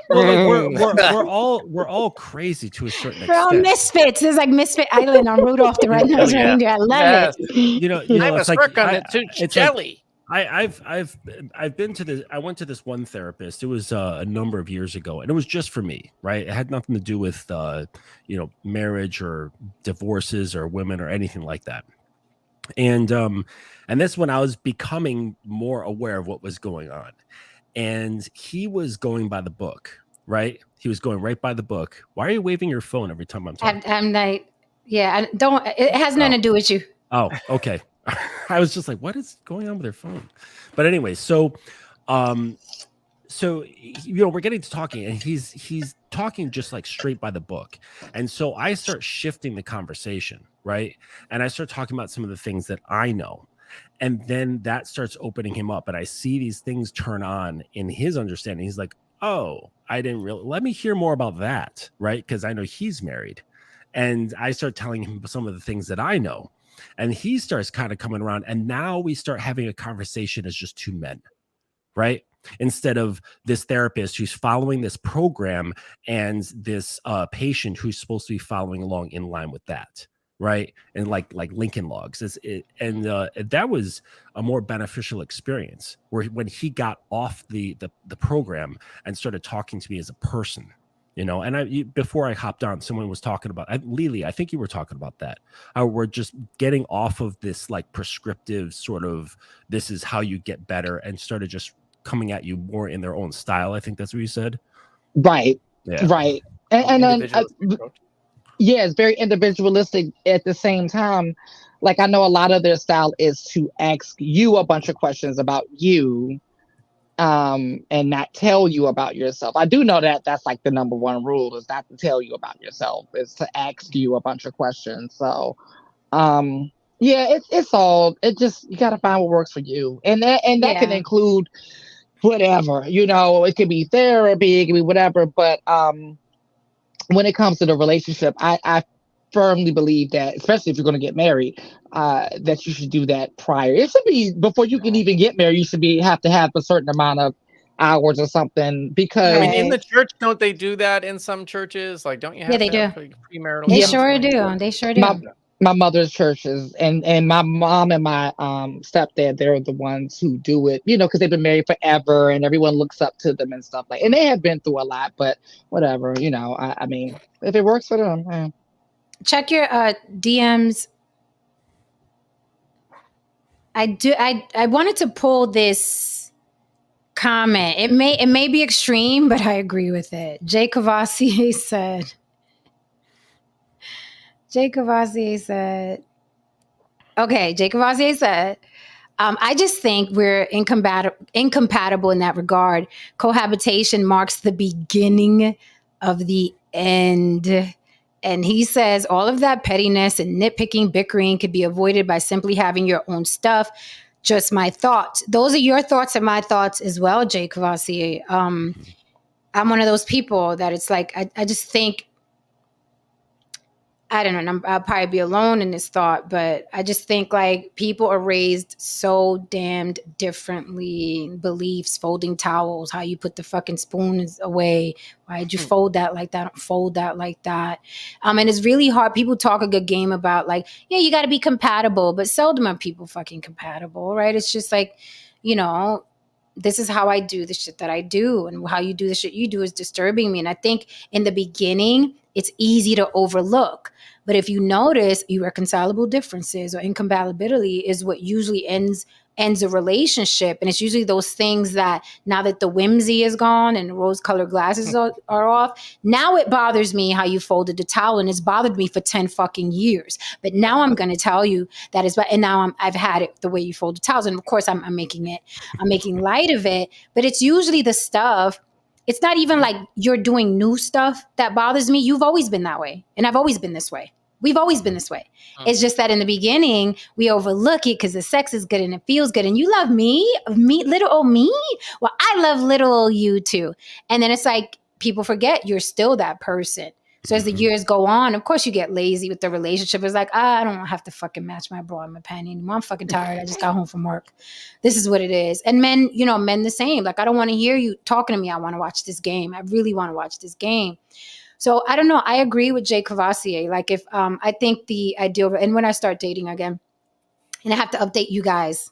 well, like, we're all crazy to a certain We're all extent. misfits. There's like Misfit Island on Rudolph the Red-Nosed Reindeer. I love it. You know, I it's must like work on it too. it's Jelly. I've been to this. I went to this one therapist. It was a number of years ago, and it was just for me, right? It had nothing to do with marriage or divorces or women or anything like that. And that's when I was becoming more aware of what was going on. And he was going by the book, right? He was going right by the book. Why are you waving your phone every time I'm talking? I'm like, yeah, it has nothing to do with you. Oh, okay. I was just like, what is going on with their phone? But anyway, so we're getting to talking, and he's talking just like straight by the book. And so I start shifting the conversation, right? And I start talking about some of the things that I know. And then that starts opening him up, and I see these things turn on in his understanding. He's like, oh, I didn't really, let me hear more about that, right? Because I know he's married. And I start telling him some of the things that I know. And he starts kind of coming around, and now we start having a conversation as just two men, right? Instead of this therapist who's following this program and this patient who's supposed to be following along in line with that, right? And like Lincoln Logs, that was a more beneficial experience where when he got off the program and started talking to me as a person. And before I hopped on, someone was talking about Lily. I think you were talking about that. We're just getting off of this like prescriptive sort of this is how you get better, and started just coming at you more in their own style. I think that's what you said. Right. Yeah. Right. And then it's very individualistic at the same time. Like, I know a lot of their style is to ask you a bunch of questions about you. And not tell you about yourself. I do know that that's like the number one rule, is not to tell you about yourself, is to ask you a bunch of questions. So, it's you got to find what works for you. And that can include whatever, it could be therapy, it could be whatever. But, when it comes to the relationship, I firmly believe that, especially if you're going to get married, that you should do that prior. It should be before you can even get married. You should have to have a certain amount of hours or something. Because in the church, don't they do that in some churches? Like, don't you have they to have do. premarital? They sure do. They sure do. My mother's churches and my mom and my stepdad, they're the ones who do it, because they've been married forever and everyone looks up to them and stuff and they have been through a lot, but whatever, I mean, if it works for them. Check your DMs. I wanted to pull this comment. It may be extreme, but I agree with it. Jay Cavassier said, I just think we're incompatible in that regard. Cohabitation marks the beginning of the end. And he says all of that pettiness and nitpicking, bickering could be avoided by simply having your own stuff. just my thoughts. Those are your thoughts and my thoughts as well, Jay Cavassier. I'm one of those people that it's like, I just think, I don't know, I'll probably be alone in this thought, but I just think like people are raised so damned differently. Beliefs, folding towels, how you put the fucking spoons away. Why'd you fold that like that? Don't fold that like that. And it's really hard. People talk a good game about like, yeah, you got to be compatible, but seldom are people fucking compatible, right? It's just like, you know, this is how I do the shit that I do, and how you do the shit you do is disturbing me. And I think in the beginning, it's easy to overlook. But if you notice, irreconcilable differences or incompatibility is what usually ends a relationship. And it's usually those things that now that the whimsy is gone and rose-colored glasses are off, now it bothers me how you folded the towel, and it's bothered me for 10 fucking years. But now I'm going to tell you that is, and now I've had it the way you fold the towels. And of course I'm making light of it, but it's usually the stuff. It's not even like you're doing new stuff that bothers me. You've always been that way. And I've always been this way. We've always been this way. It's just that in the beginning, we overlook it because the sex is good and it feels good. And you love me, little old me. Well, I love little old you too. And then it's like people forget you're still that person. So as the years go on, of course you get lazy with the relationship. It's like, I don't have to fucking match my bra and my panty anymore. I'm fucking tired. I just got home from work. This is what it is. And men, men the same. Like, I don't want to hear you talking to me. I want to watch this game. I really want to watch this game. So I don't know. I agree with Jay Cavassier. Like if I think the ideal, and when I start dating again, and I have to update you guys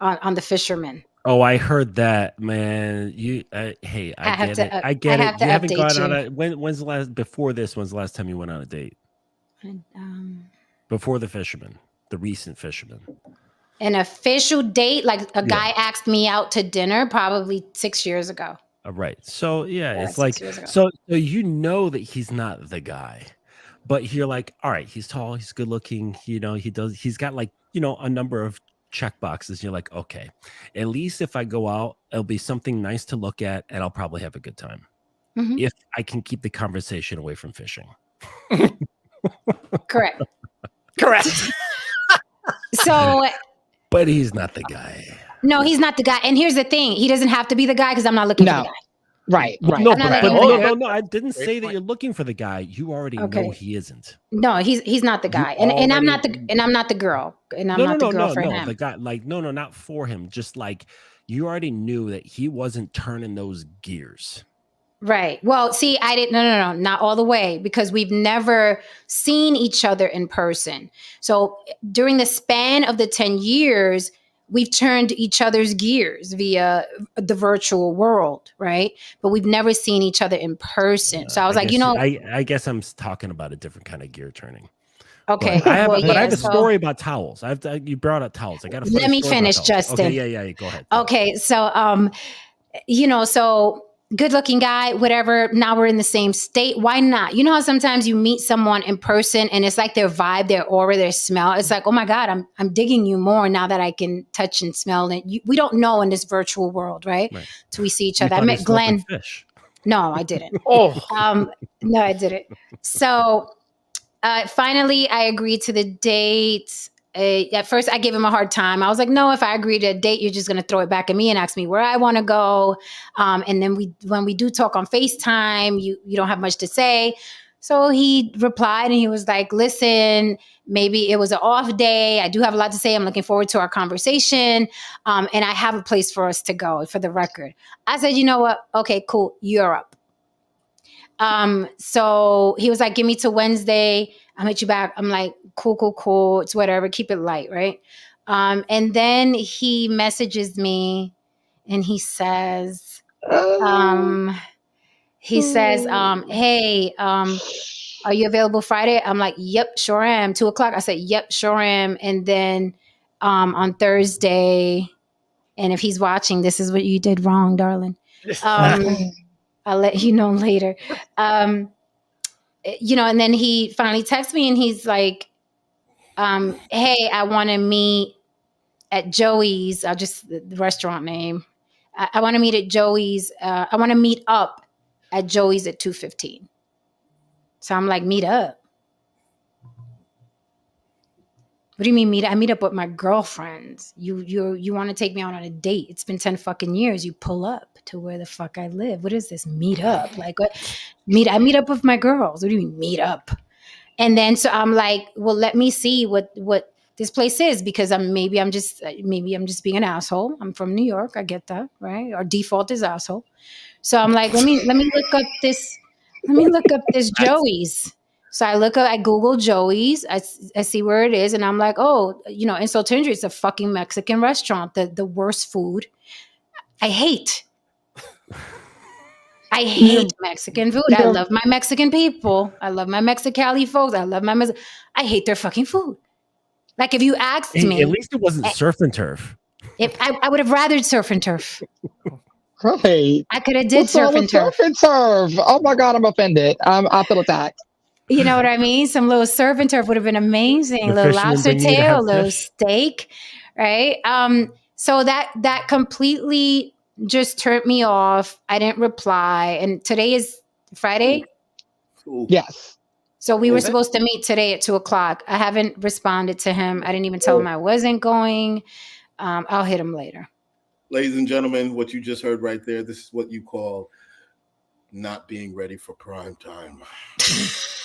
on the fisherman. Oh, I heard that, man. Hey, I get it. I get it. You haven't gone on a when's the last before this? When's the last time you went on a date? Before the fisherman, the recent fisherman. An official date, like a guy asked me out to dinner, probably 6 years ago. Right. So it's like so you know that he's not the guy, but you're like, all right, he's tall, he's good looking, he's got like a number of check boxes. You're like, okay, at least if I go out, it'll be something nice to look at, and I'll probably have a good time if I can keep the conversation away from fishing. Correct. So, but he's not the guy. No, he's not the guy. And here's the thing. He doesn't have to be the guy because I'm not looking for the guy. Right. No, no. I didn't say that you're looking for the guy. You already know he isn't. No, he's not the guy. And I'm not the girl. And I'm not the girl for him. The guy, like, no, not for him. Just like you already knew that he wasn't turning those gears. Right. Well, see, I didn't. No, not all the way, because we've never seen each other in person. So during the span of the 10 years, we've turned each other's gears via the virtual world, right? But we've never seen each other in person. So I was I guess I'm talking about a different kind of gear turning. Okay. But I have a story about towels. You brought up towels. I got to let me finish, Justin. Okay, yeah, go ahead. Okay, so so good looking guy, whatever. Now we're in the same state. Why not? You know how sometimes you meet someone in person and it's like their vibe, their aura, their smell. It's like, oh my God, I'm digging you more now that I can touch and smell it. We don't know in this virtual world, right? So we see each other. I met Glenn. Like fish. No, I didn't. No, I didn't. So finally, I agreed to the date. At first, I gave him a hard time. I was like, no, if I agree to a date, you're just going to throw it back at me and ask me where I want to go. And then when we do talk on FaceTime, you don't have much to say. So he replied and he was like, listen, maybe it was an off day. I do have a lot to say. I'm looking forward to our conversation. And I have a place for us to go, for the record. I said, you know what? Okay, cool. Europe. So he was like, give me till Wednesday. I'll hit you back. I'm like, cool. It's whatever. Keep it light. Right. And then he messages me and he says, hey, are you available Friday? I'm like, yep, sure am. 2:00. I said, yep, sure am. And then, on Thursday, and if he's watching, this is what you did wrong, darling. I'll let you know later. And then he finally texts me and he's like, hey, I want to meet at Joey's. Just the restaurant name. I want to meet at Joey's. I want to meet up at Joey's at 2:15. So I'm like, meet up. What do you mean meet? I meet up with my girlfriends. You want to take me out on a date? It's been 10 fucking years. You pull up to where the fuck I live. What is this meet up? Like what? I meet up with my girls. What do you mean meet up? And then so I'm like, well, let me see what this place is, because maybe I'm just being an asshole. I'm from New York. I get that, right? Our default is asshole. So I'm like, let me look up this. Let me look up this Joey's. So I Google Joey's. I see where it is, and I'm like, oh, in Saltindra, it's a fucking Mexican restaurant. The worst food. I hate Mexican food. I love my Mexican people. I love my Mexicali folks. I hate their fucking food. Like if you asked me, at least it wasn't surf and turf. If I would have rathered surf and turf. Right. I could have did surf and turf. Surf and turf. Oh my God, I'm offended. I feel attacked. You know what I mean? Some little surf and turf would have been amazing. A little lobster tail, a little steak, right? So that completely just turned me off. I didn't reply. And today is Friday? Ooh. Yes. So we were supposed to meet today at 2:00. I haven't responded to him. I didn't even tell him I wasn't going. I'll hit him later. Ladies and gentlemen, what you just heard right there, this is what you call not being ready for prime time.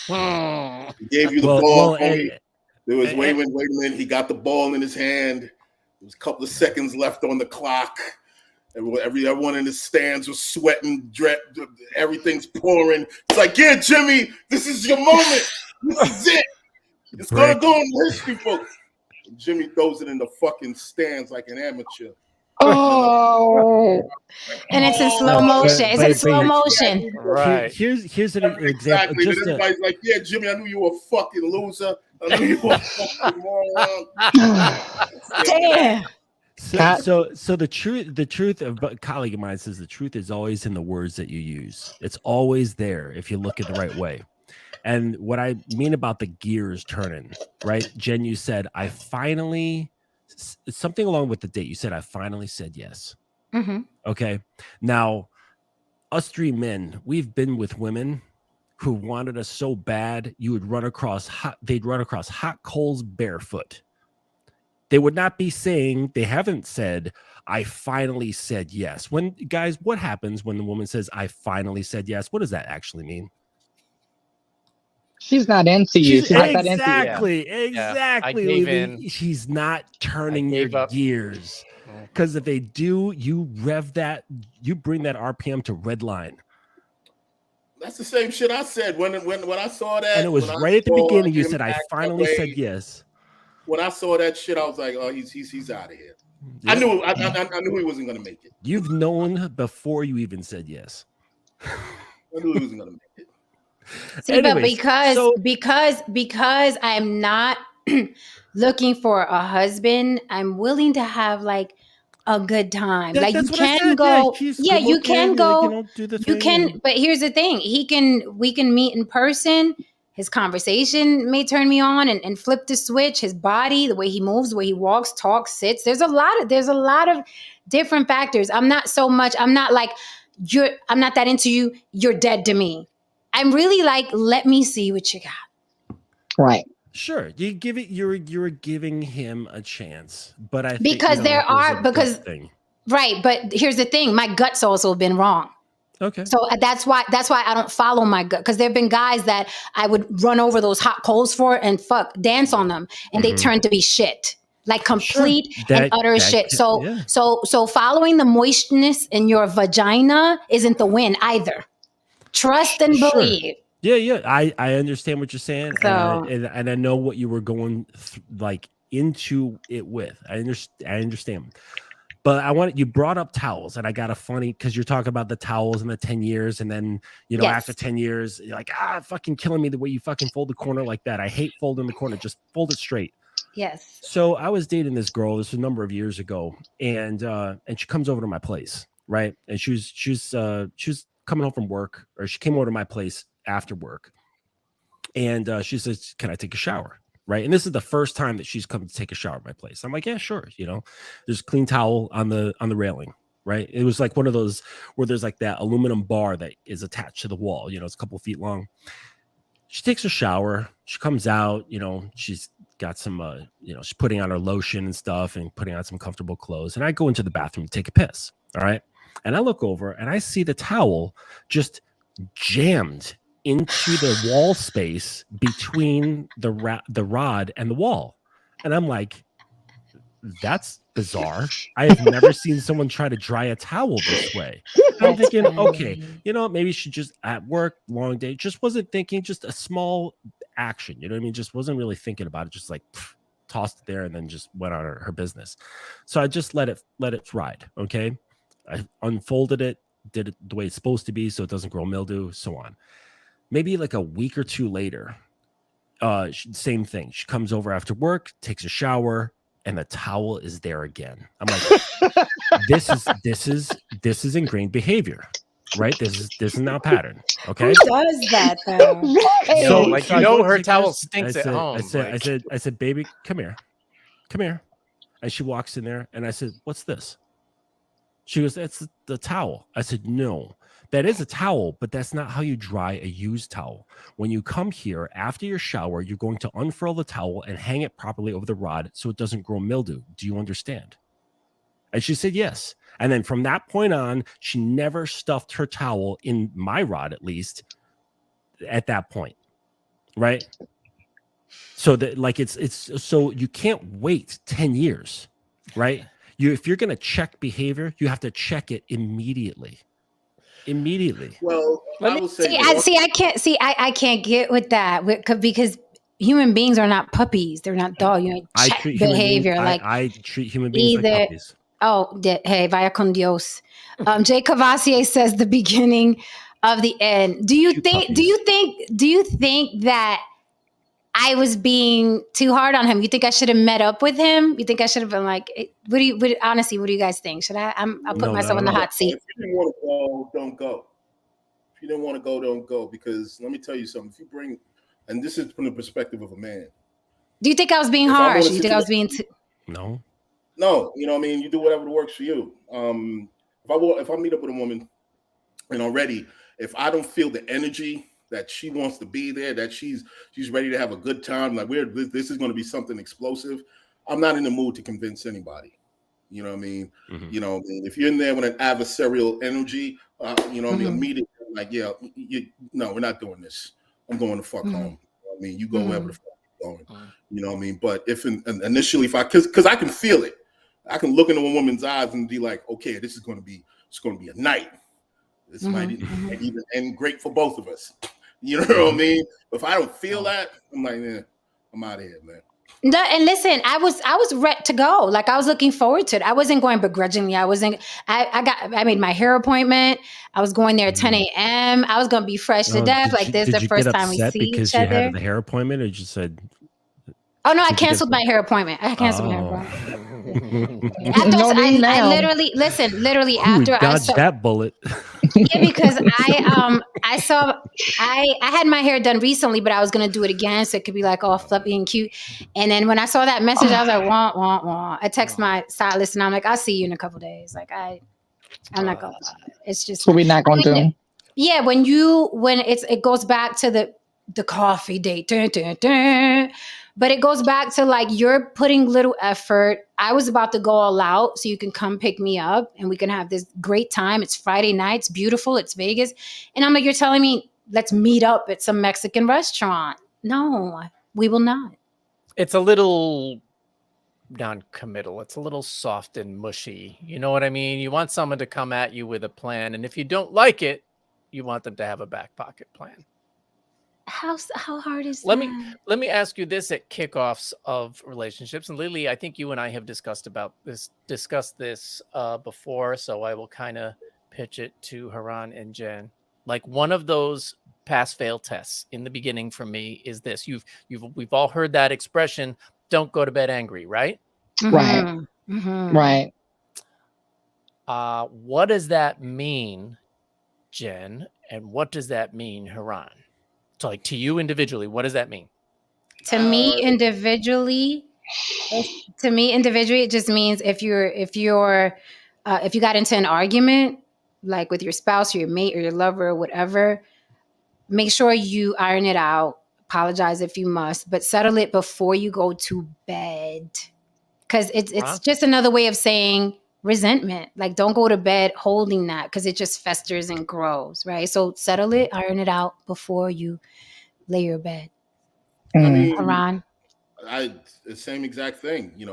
He gave you the ball. There was wait a minute. He got the ball in his hand. There was a couple of seconds left on the clock. Everyone in the stands was sweating. Everything's pouring. It's like, yeah, Jimmy, this is your moment. This is it. It's gonna go in history books. And Jimmy throws it in the fucking stands like an amateur. Oh, and it's in slow motion. It's in slow motion. Right. Here's an example. Exactly. Everybody's like, yeah, Jimmy, I knew you were a fucking loser. I knew you were a fucking moron. Damn. So the truth of a colleague of mine says the truth is always in the words that you use. It's always there if you look at the right way. And what I mean about the gears turning, right? Jen, you said, I finally, something along with the date. You said, I finally said yes. Mm-hmm. Okay. Now, us three men, we've been with women who wanted us so bad, they'd run across hot coals barefoot. They would not be saying, they haven't said, I finally said yes. Guys, what happens when the woman says, I finally said yes? What does that actually mean? She's not into you. She's not that into you. Exactly. She's not turning your gears. Because if they do, you bring that RPM to red line. That's the same shit I said when I saw that. And it was right at the beginning. You said, I finally said yes. When I saw that shit, I was like, "Oh, he's out of here." Yep. I knew he wasn't gonna make it. You've known before you even said yes. I knew he wasn't gonna make it. See, anyways, but because I'm not looking for a husband, I'm willing to have like a good time. Like you can go, yeah, you can go. You can, but here's the thing: we can meet in person. His conversation may turn me on and flip the switch. His body, the way he moves, the way he walks, talks, sits. There's a lot of different factors. I'm not that into you. You're dead to me. I'm really like, let me see what you got. Right. Sure. You're giving him a chance. But I think right. But here's the thing. My gut's also been wrong. Okay. So that's why I don't follow my gut, because there have been guys that I would run over those hot coals for and dance on them, and they turn to be shit, like complete and utter shit. So following the moistness in your vagina isn't the win either. Trust and believe. Yeah. I understand what you're saying, and I know what you were going into it with. I understand. But you brought up towels, and I got a funny, because you're talking about the towels and the 10 years. And then, after 10 years, you're like, fucking killing me the way you fucking fold the corner like that. I hate folding the corner. Just fold it straight. Yes. So I was dating this girl. This was a number of years ago. And she comes over to my place. Right. And she was coming home from work, or she came over to my place after work. And she says, can I take a shower? Right. And this is the first time that she's come to take a shower at my place. I'm like, yeah, sure. There's a clean towel on the railing. Right. It was like one of those where there's like that aluminum bar that is attached to the wall. It's a couple of feet long. She takes a shower. She comes out, she's got some, she's putting on her lotion and stuff and putting on some comfortable clothes. And I go into the bathroom to take a piss. All right. And I look over and I see the towel just jammed into the wall space between the rod and the wall. And I'm like, that's bizarre. I have never seen someone try to dry a towel this way. I'm thinking, okay, maybe she just at work, long day, just wasn't thinking, just a small action. You know what I mean? Just wasn't really thinking about it. Just like tossed it there and then just went on her business. So I just let it ride. Okay. I unfolded it, did it the way it's supposed to be so it doesn't grow mildew, so on. Maybe like a week or two later, same thing. She comes over after work, takes a shower, and the towel is there again. I'm like, this is ingrained behavior, right? This is now a pattern. Okay. Who does that though? So, I her take towel this- stinks I at said, home. I said, baby, come here. And she walks in there, and I said, what's this? She goes, that's the towel. I said, no, that is a towel, but that's not how you dry a used towel. When you come here after your shower, you're going to unfurl the towel and hang it properly over the rod so it doesn't grow mildew. Do you understand? And she said, yes. And then from that point on, she never stuffed her towel in my rod, at least at that point. Right. So that like, it's so you can't wait 10 years, right? If you're going to check behavior, you have to check it immediately. Well, I will say I can't get with that because human beings are not puppies. They're not dogs. You know, I check treat human behavior beings, like I treat human beings like puppies. Hey, vaya con Dios. Jay Cavassier says the beginning of the end. Do you think that I was being too hard on him? You think I should have met up with him? You think I should have been like, honestly, what do you guys think? Should I? I'll put myself in the hot seat. If you didn't want to go, don't go. If you didn't want to go, don't go. Because let me tell you something. If you bring, and this is from the perspective of a man. Do you think I was being harsh? You think I was being too? No. You know what I mean? You do whatever works for you. If I meet up with a woman and already, if I don't feel the energy that she wants to be there, that she's ready to have a good time, like this is going to be something explosive, I'm not in the mood to convince anybody. You know what I mean? Mm-hmm. You know what I mean? If you're in there with an adversarial energy, you know what I mean? Immediately, like, no, we're not doing this. I'm going to fuck home. You know what I mean? You go wherever the fuck you're going. You know what I mean? But if initially, because I can feel it, I can look into a woman's eyes and be like, okay, it's going to be a night. This might even end great for both of us. You know what I mean? If I don't feel that, I'm like, I'm out of here, man. No, and listen, I was ready to go. Like I was looking forward to it. I wasn't going begrudgingly. I made my hair appointment. I was going there at 10 a.m. I was going to be fresh to death. Like this is the first time we see because each you other. had the hair appointment, or you just said? Oh no, I canceled my hair appointment. I canceled my hair appointment. Literally after I saw that bullet. Yeah, because I had my hair done recently, but I was gonna do it again, so it could be like all fluffy and cute. And then when I saw that message, I was like, wah, wah, wah. I text my stylist and I'm like, I'll see you in a couple days. Like I'm not gonna. It's just what we're not gonna do. Yeah, when it goes back to the coffee date, dun, dun, dun. But it goes back to like you're putting little effort. I was about to go all out so you can come pick me up and we can have this great time. It's Friday night. It's beautiful. It's Vegas. And I'm like, you're telling me let's meet up at some Mexican restaurant. No, we will not. It's a little non-committal. It's a little soft and mushy. You know what I mean? You want someone to come at you with a plan. And if you don't like it, you want them to have a back pocket plan. How hard is Let that? me ask you this at kickoffs of relationships. And Lily, I think you and I have discussed this before. So I will kind of pitch it to Haran and Jen. Like one of those pass-fail tests in the beginning for me is this. We've all heard that expression, don't go to bed angry, right? Right. Mm-hmm. Right. What does that mean, Jen? And what does that mean, Haran? So like to you individually, what does that mean? To me individually, it just means if you got into an argument, like with your spouse or your mate or your lover or whatever, make sure you iron it out, apologize if you must, but settle it before you go to bed. Because it's just another way of saying resentment. Like, don't go to bed holding that because it just festers and grows, right? So settle it, iron it out before you lay your bed. I mean, Haran? the same exact thing, and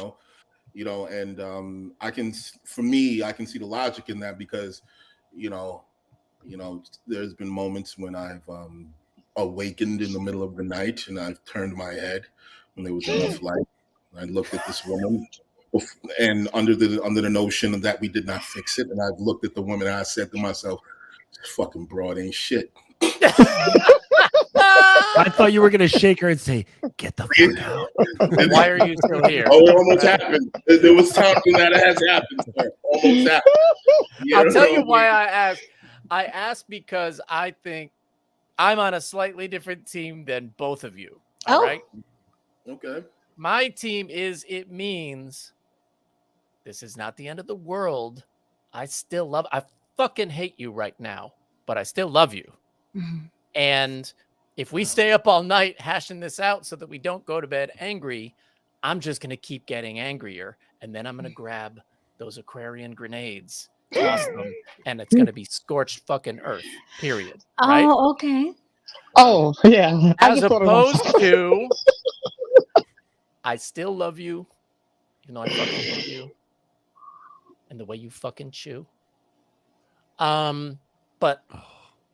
I can see the logic in that because, there's been moments when I've awakened in the middle of the night and I've turned my head when there was enough light. I looked at this woman, and under the notion that we did not fix it, and I've looked at the woman and I said to myself, "This fucking broad ain't shit." I thought you were gonna shake her and say, "Get the fuck out." Why are you still here? Oh, it almost happened. There was times when that has happened, sir. Almost happened. I'll tell you why I asked. I asked because I think I'm on a slightly different team than both of you. All right. Okay. My team is, it means this is not the end of the world. I fucking hate you right now, but I still love you. Mm-hmm. And if we stay up all night hashing this out so that we don't go to bed angry, I'm just going to keep getting angrier. And then I'm going to grab those Aquarian grenades, toss them, and it's going to be scorched fucking earth, period. Right? Oh, okay. Oh, yeah. As opposed to, I still love you, even though I fucking hate you, and the way you fucking chew. But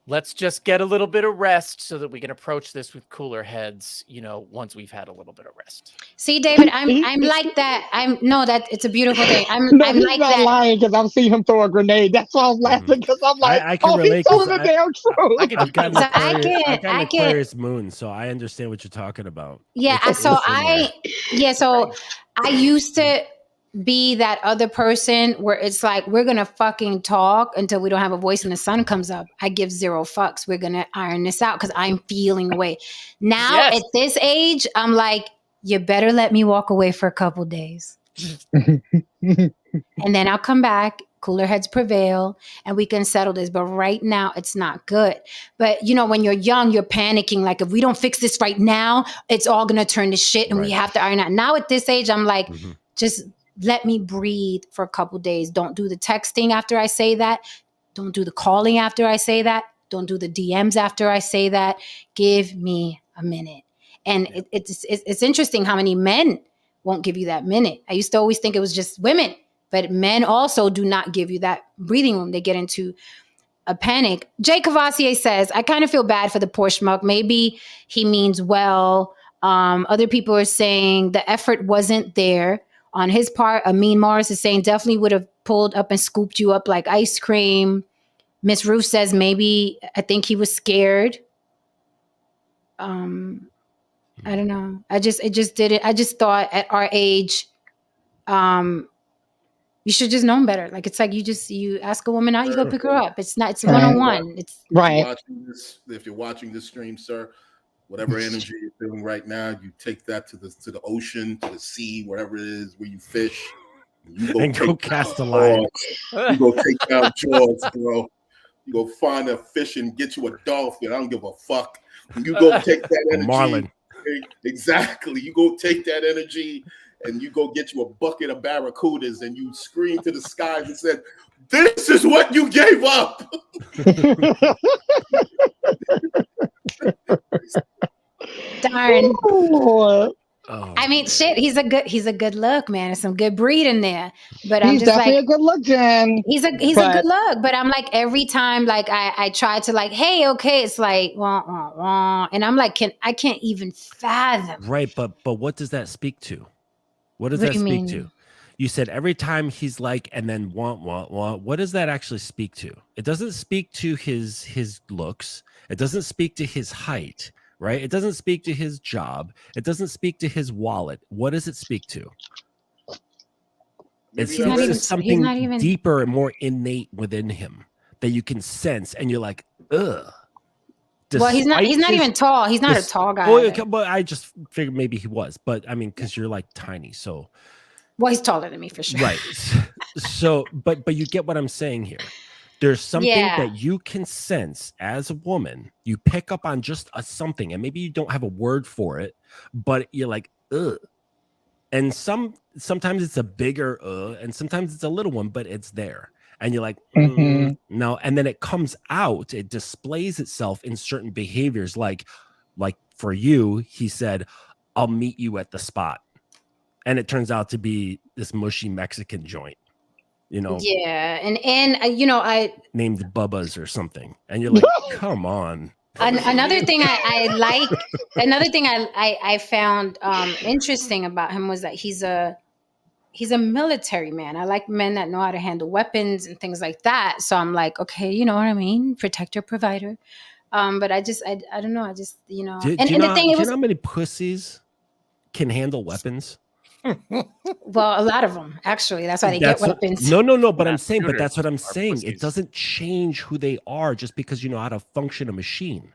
let's just get a little bit of rest so that we can approach this with cooler heads, once we've had a little bit of rest. See, David, I'm like that. That it's a beautiful thing. I'm he's like not that. lying because I've seen him throw a grenade. That's why I was laughing because I'm like, I can relate he's telling the damn truth. I've got an So I Aquarius, can- Aquarius moon, so I understand what you're talking about. Yeah, so I used to be that other person where it's like, we're gonna fucking talk until we don't have a voice and the sun comes up. I give zero fucks. We're gonna iron this out because I'm feeling away. Now Yes. at this age, I'm like, you better let me walk away for a couple days. And then I'll come back, cooler heads prevail, and we can settle this. But right now, it's not good. But, when you're young, you're panicking. Like, if we don't fix this right now, it's all going to turn to shit and we have to iron out. Now at this age, I'm like, just let me breathe for a couple days. Don't do the texting after I say that. Don't do the calling after I say that. Don't do the DMs after I say that. Give me a minute. And it's interesting how many men won't give you that minute. I used to always think it was just women, but men also do not give you that breathing room. They get into a panic. Jay Cavassier says, I kind of feel bad for the poor schmuck. Maybe he means well. Other people are saying the effort wasn't there on his part. Amin Morris is saying definitely would have pulled up and scooped you up like ice cream. Miss Ruth says I think he was scared. I don't know. It just didn't. I just thought at our age, you should just know better. Like, it's like you ask a woman out, you go pick her up. It's one-on-one. It's right. If you're watching this stream, sir, whatever energy you're feeling right now, you take that to the ocean, to the sea, wherever it is where you fish. You go cast a line. You go take down Jaws, bro. You go find a fish and get you a dolphin. I don't give a fuck. You go take that energy. Marlin. Exactly. You go take that energy and you go get you a bucket of barracudas and you scream to the skies and said, "This is what you gave up." darn. Oh, I mean, shit. He's a good look, man. There's some good breed in there. But I'm He's just definitely like, a good look, Jen. he's a good look. But I'm like, every time, like I try to like, hey, okay, it's like, wah, wah, wah. And I'm like, I can't even fathom. right, but what does that speak to? What does What that do you speak mean? to? You said every time he's like, and then want. What does that actually speak to? It doesn't speak to his looks. It doesn't speak to his height, right? It doesn't speak to his job. It doesn't speak to his wallet. What does it speak to? It He's speaks not to even- something deeper and more innate within him that you can sense, and you're like, ugh. Well, he's not Despite his- even tall. He's not a This- tall guy. Oh, either. okay, but I just figured maybe he was. But I mean, because you're like tiny, so Well, he's taller than me for sure. right. So, but you get what I'm saying here. There's something Yeah. that you can sense as a woman. You pick up on just a something, and maybe you don't have a word for it, but you're like, ugh. And sometimes it's a bigger and sometimes it's a little one, but it's there. And you're like, no. And then it comes out, it displays itself in certain behaviors. Like for you, he said, I'll meet you at the spot. And it turns out to be this mushy Mexican joint, you know. Yeah. And you know, I named Bubba's or something. And you're like, come on. Another thing I like, another thing I found interesting about him was that he's a military man. I like men that know how to handle weapons and things like that. So I'm like, okay, you know what I mean? Protector, provider. But I don't know. I just, you know, Do you know how many pussies can handle weapons? Well, a lot of them, actually. That's why they get weapons. No. But I'm saying, but that's what I'm saying. It doesn't change who they are just because you know how to function a machine.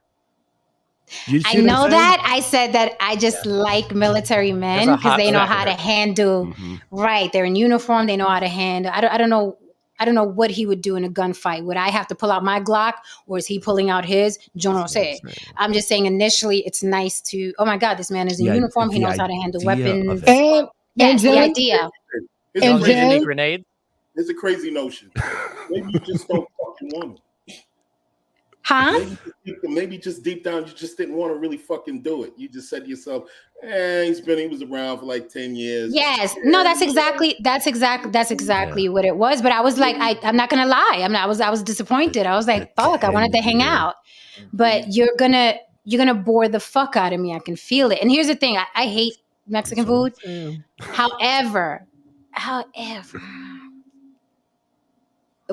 I know that. I said that I just like military men because they know how to handle. Right, they're in uniform. They know how to handle. I don't know. I don't know what he would do in a gunfight. Would I have to pull out my Glock, or is he pulling out his? Yo no sé. I'm just saying. Initially, it's nice to. Oh my God, this man is in uniform. He knows how to handle weapons. Yes, the idea. And Jen, grenade. It's a crazy notion. Maybe you just don't fucking want it. Huh? Maybe just deep down, you just didn't want to really fucking do it. You just said to yourself, he was around for like 10 years. Yes. No, that's exactly what it was. But I was like, I'm not gonna lie. I was disappointed. I was like, fuck, I wanted to hang out. But you're gonna bore the fuck out of me. I can feel it. And here's the thing, I hate Mexican food. However,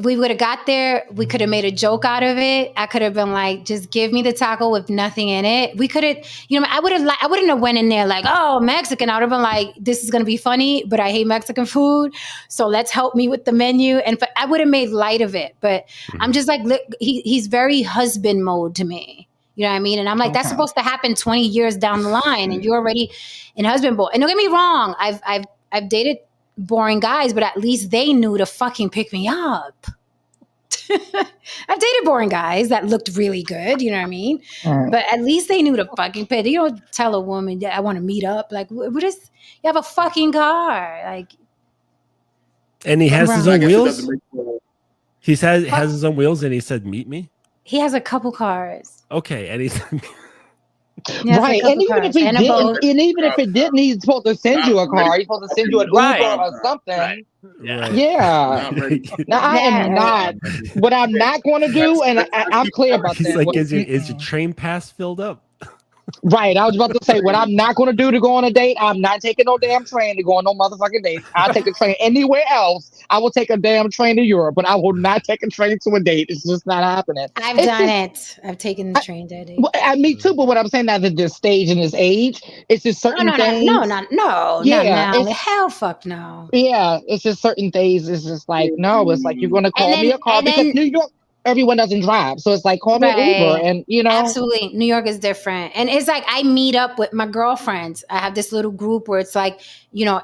we would have got there. We could have made a joke out of it. I could have been like, just give me the taco with nothing in it. We could have, I wouldn't have went in there like, oh, Mexican. I would have been like, this is going to be funny, but I hate Mexican food. So let's help me with the menu. And I would have made light of it. But I'm just like, look, he's very husband mode to me. You know what I mean? And I'm like, that's supposed to happen 20 years down the line. And you're already in husband mode. And don't get me wrong. I've dated boring guys, but at least they knew to fucking pick me up. I've dated boring guys that looked really good, you know what I mean? But at least they knew to fucking pick. You don't tell a woman that I want to meet up. Like, you have a fucking car. Like, and he has his own wheels. He has his own wheels, and he said, "Meet me." He has a couple cars. Okay, and he said. Right, and even if it didn't, he's supposed to send you a car. He's supposed to send you an Uber or something. Right. Yeah. Now I am not. What I'm not going to do, and I'm clear about that. He's like, is your train pass filled up? Right. I was about to say, what I'm not going to do to go on a date, I'm not taking no damn train to go on no motherfucking date. I'll take a train anywhere else. I will take a damn train to Europe, but I will not take a train to a date. It's just not happening. I've done it. I've taken the train to a date. Me too, but what I'm saying now at this stage in this age, it's just certain things. No, now. Hell fuck no. Yeah, it's just certain days. It's just like, no, it's like you're going to call me a car because New York, everyone doesn't drive. So it's like, call me an Uber and, Absolutely. New York is different. And it's like, I meet up with my girlfriends. I have this little group where it's like,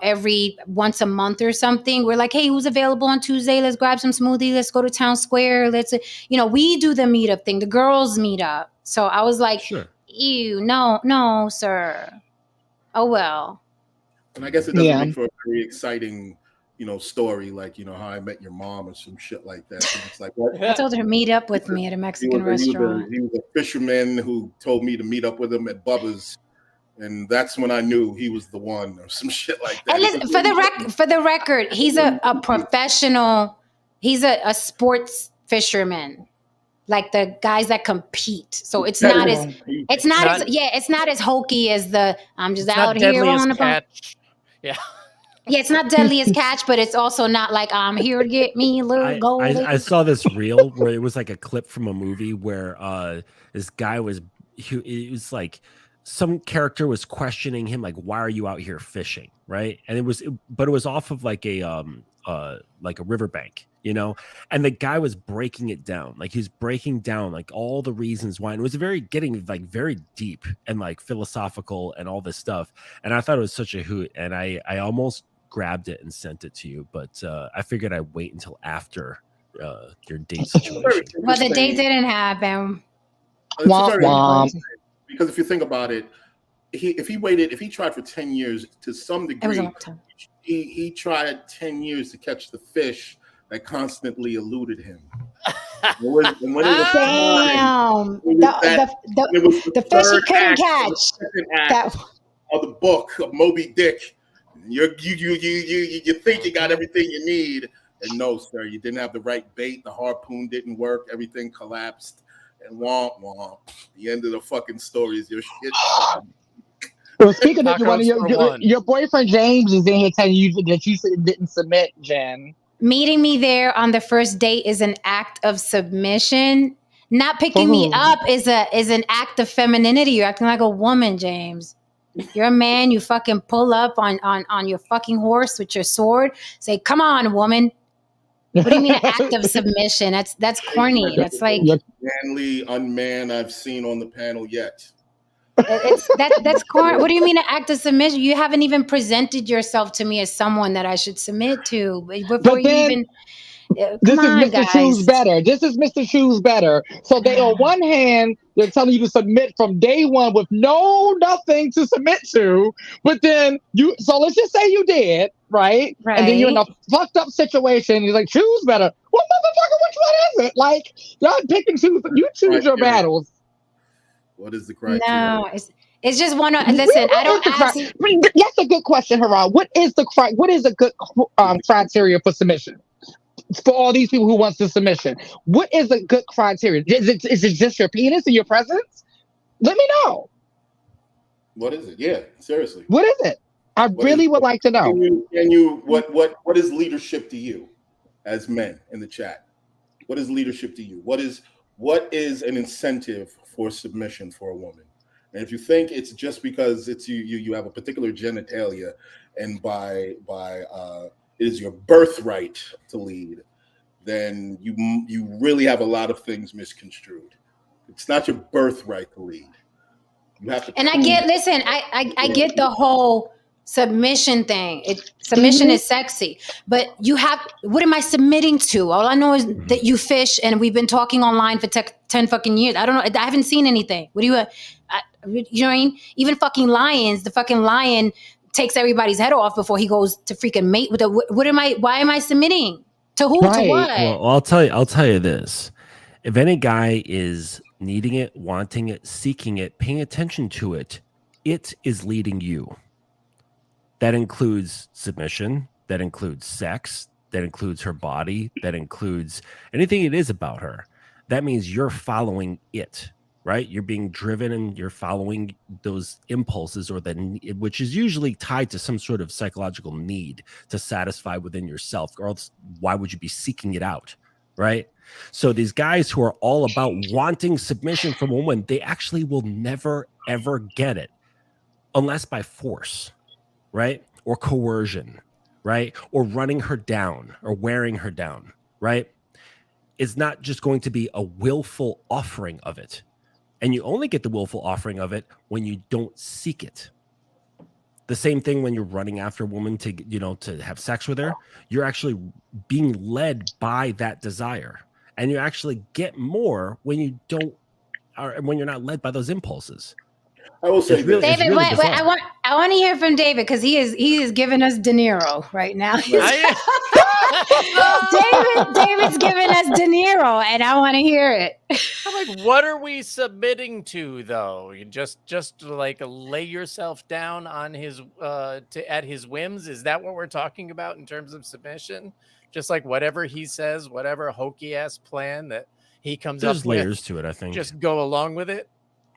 every once a month or something. We're like, hey, who's available on Tuesday? Let's grab some smoothie. Let's go to Town Square. We do the meetup thing. The girls meet up. So I was like, ew, no, sir. Oh, well. And I guess it doesn't make for a very exciting story like How I Met Your Mom or some shit like that. And it's like, what? I told her to meet up with me at a Mexican restaurant. He was a fisherman who told me to meet up with him at Bubba's, and that's when I knew he was the one or some shit like that. And listen, for the record, he's a professional. He's a sports fisherman, like the guys that compete. So it's not as hokey as the I'm just out here on the catch. Yeah. Yeah, it's not deadly as catch, but it's also not like I'm here to get me a little goal. I saw this reel where it was like a clip from a movie where this guy it was like some character was questioning him, like, why are you out here fishing? Right. And it was off of like a riverbank, and the guy was breaking it down. Like he's breaking down like all the reasons why. And it was getting like very deep and like philosophical and all this stuff. And I thought it was such a hoot. And I almost grabbed it and sent it to you, but I figured I'd wait until after date situation. Well, the date didn't happen. It's a Womp very womp. interesting thing, because if you think about it, if he tried for 10 years, to some It was a degree, long time. he tried 10 years to catch the fish that constantly eluded him. And when it was time, Damn. it was that- it was The fish he third couldn't act of catch. the second act That of the book of Moby Dick. You think you got everything you need, and no, sir, you didn't have the right bait. The harpoon didn't work. Everything collapsed, and womp womp. The end of the fucking story is your shit. Well, speaking of Tacos for one. your boyfriend James is in here telling you that you didn't submit, Jen. Meeting me there on the first date is an act of submission. Not picking me who? up is an act of femininity. You're acting like a woman, James. You're a man. You fucking pull up on your fucking horse with your sword. Say, "Come on, woman." What do you mean an act of submission? That's corny. That's like Manly unman I've seen on the panel yet. that's corny. What do you mean an act of submission? You haven't even presented yourself to me as someone that I should submit to before But you then- even. This Come on, is Mr. guys. Choose Better. This is Mr. Choose Better. So they, on one hand, they're telling you to submit from day one with nothing to submit to. But then so let's just say you did, right? And then you're in a fucked up situation. You're like, choose better. Well, motherfucker, which one is it? Like, y'all pick and choose. You choose your battles. What is the criteria? No, it's just one. Listen, I don't ask. That's a good question, Haran. What is a good criteria for submission? For all these people who wants the submission, what is a good criteria? Is it just your penis and your presence? Let me know. What is it? Yeah, seriously. What is it? I really would like to know. Can you what is leadership to you as men in the chat? What is leadership to you? What is an incentive for submission for a woman? And if you think it's just because it's you have a particular genitalia, and by it is your birthright to lead, then you really have a lot of things misconstrued. It's not your birthright to lead. You have to. And I get. Listen, I get the whole submission thing. Submission is sexy, but you have. What am I submitting to? All I know is that you fish, and we've been talking online for 10 fucking years. I don't know. I haven't seen anything. What do you? You know what I mean? Even fucking lions. The fucking lion takes everybody's head off before he goes to freaking mate with what am I? Why am I submitting to who? Right. To what? Well, I'll tell you this. If any guy is needing it, wanting it, seeking it, paying attention to it, it is leading you. That includes submission, that includes sex, that includes her body, that includes anything it is about her. That means you're following it, right? You're being driven and you're following those impulses, which is usually tied to some sort of psychological need to satisfy within yourself, or else why would you be seeking it out, right? So these guys who are all about wanting submission from a woman, they actually will never, ever get it unless by force, right? Or coercion, right? Or running her down or wearing her down, right? It's not just going to be a willful offering of it. And you only get the willful offering of it when you don't seek it. The same thing when you're running after a woman to have sex with her, you're actually being led by that desire. And you actually get more when you don't, or when you're not led by those impulses. I will say this. David, really wait, I want to hear from David because he is giving us De Niro right now. David's giving us De Niro, and I want to hear it. I'm like, what are we submitting to, though? You just like lay yourself down on his at his whims. Is that what we're talking about in terms of submission? Just like whatever he says, whatever hokey ass plan that he comes up with. There's layers to it, I think. Just go along with it.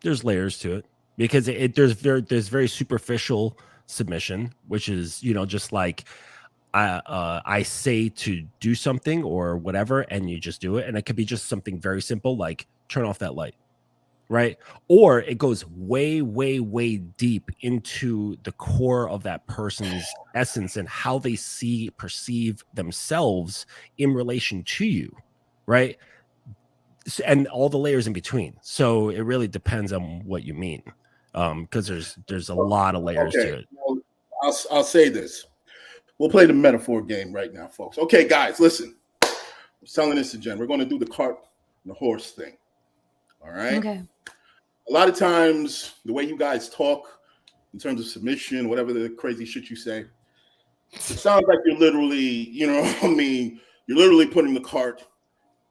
There's layers to it because there's very superficial submission, which is just like I say to do something or whatever, and you just do it, and it could be just something very simple like turn off that light, right? Or it goes way, way, way deep into the core of that person's essence and how they perceive themselves in relation to you, right? And all the layers in between. So it really depends on what you mean, because there's a lot of layers to it. Well, I'll say this. We'll play the metaphor game right now, folks. Okay, guys, listen. selling this to Jen. We're going to do the cart and the horse thing. All right. Okay. A lot of times, the way you guys talk in terms of submission, whatever the crazy shit you say, it sounds like you're literally, you know what I mean? You're literally putting the cart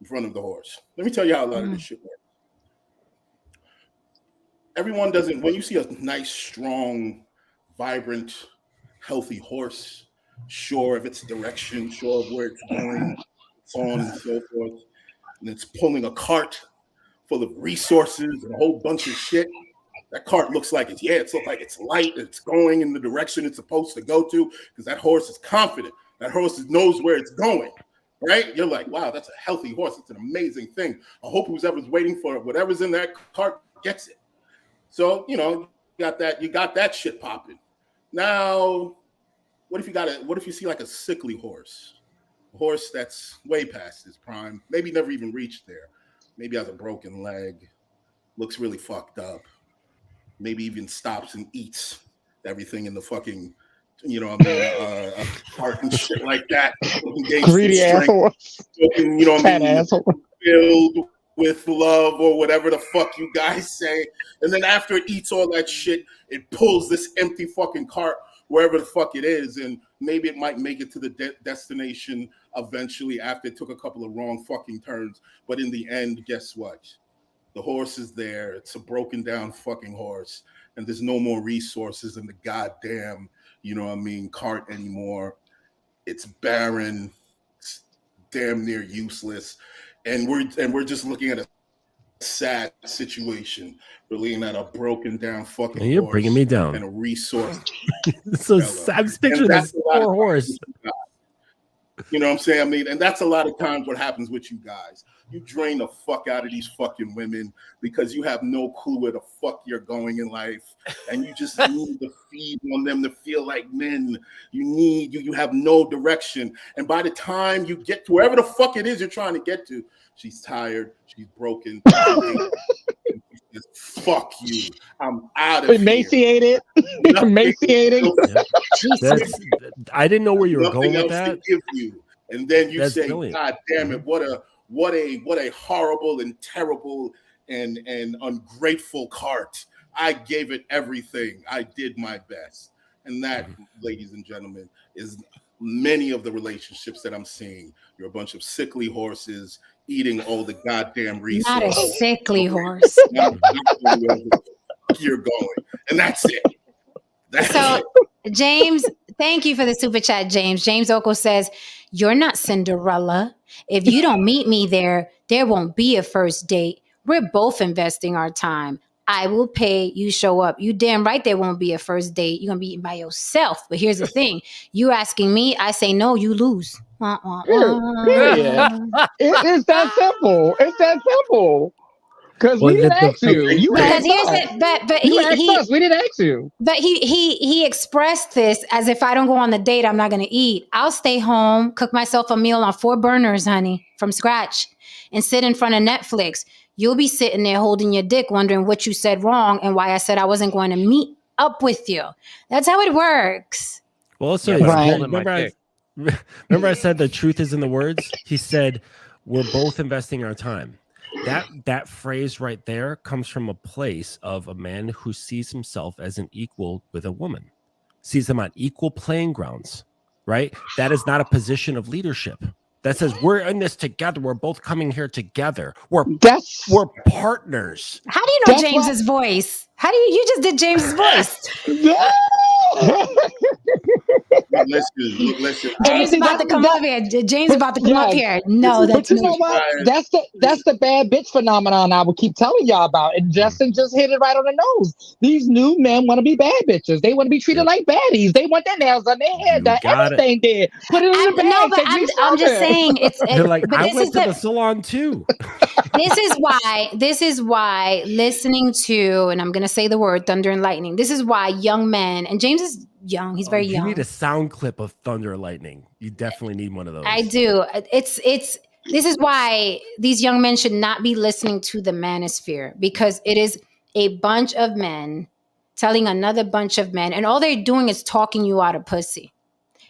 in front of the horse. Let me tell you how a lot of this shit works. Everyone doesn't, when you see a nice, strong, vibrant, healthy horse, sure of its direction, sure of where it's going, so on and so forth, and it's pulling a cart full of resources and a whole bunch of shit. That cart looks like it looks like it's light, it's going in the direction it's supposed to go to, because that horse is confident. That horse knows where it's going, right? You're like, wow, that's a healthy horse. It's an amazing thing. I hope whoever's waiting for it, whatever's in that cart gets it. So, you know, you got that shit popping. Now, what if you see like a sickly horse? A horse that's way past his prime, maybe never even reached there. Maybe has a broken leg, looks really fucked up. Maybe even stops and eats everything in the fucking, you know what I mean, cart and shit like that. Greedy asshole. You know what I mean? Asshole. Filled with love or whatever the fuck you guys say. And then after it eats all that shit, it pulls this empty fucking cart wherever the fuck it is. And maybe it might make it to the destination eventually after it took a couple of wrong fucking turns. But in the end, guess what? The horse is there. It's a broken down fucking horse. And there's no more resources in the goddamn, you know what I mean, cart anymore. It's barren. It's damn near useless. And we're just looking at a sad situation. We're looking at a broken down fucking And you're horse bringing me down. and a resource. So I'm picturing this poor horse. You know what I'm saying? I mean, and that's a lot of times what happens with you guys. You drain the fuck out of these fucking women because you have no clue where the fuck you're going in life. And you just need to feed on them to feel like men. You have no direction. And by the time you get to wherever the fuck it is you're trying to get to, she's tired, she's broken. Fuck you. I'm out of Emaciated. Emaciated. Yeah. I didn't know where you were Nothing going with else that. to give you. And then you say, brilliant. God damn it, what a horrible and terrible and ungrateful cart. I gave it everything. I did my best. And that, ladies and gentlemen, is many of the relationships that I'm seeing. You're a bunch of sickly horses eating all the goddamn resources. Not a sickly horse. You're going. And that's it. So, James, thank you for the super chat, James. James Oko says, "You're not Cinderella. If you don't meet me there won't be a first date. We're both investing our time. I will pay, you show up. You damn right there won't be a first date. You're going to be eating by yourself. But here's the thing. You asking me, I say no, you lose." Period. It's that simple. It's that simple. Because we didn't ask you. You Because asked here's us. it, but You asked he us. We didn't ask you. But he expressed this as if I don't go on the date, I'm not going to eat. I'll stay home, cook myself a meal on 4 burners, honey, from scratch, and sit in front of Netflix. You'll be sitting there holding your dick, wondering what you said wrong and why I said I wasn't going to meet up with you. That's how it works. Well, also, Yeah, but I'm Right. holding my dick. remember I said the truth is in the words? He said, we're both investing our time. That phrase right there comes from a place of a man who sees himself as an equal with a woman, sees them on equal playing grounds, right? That is not a position of leadership. That says we're in this together. We're both coming here together. We're partners. How do you know That's James's voice? How do you just did James's voice? Listen. James about to come up here. James about to come up here. No, But that's you know me. what? That's the bad bitch phenomenon I will keep telling y'all about. And Justin just hit it right on the nose. These new men want to be bad bitches. They want to be treated like baddies. They want their nails on their head. Everything did. Put it in the bag. No, but I'm just saying They're like, but I this went is to the the salon too. this is why listening to, and I'm going to say the word thunder and lightning. This is why young men, and James is young. He's very You young. need a sound clip of thunder and lightning. You definitely need one of those. I do. This is why these young men should not be listening to the manosphere, because it is a bunch of men telling another bunch of men, and all they're doing is talking you out of pussy.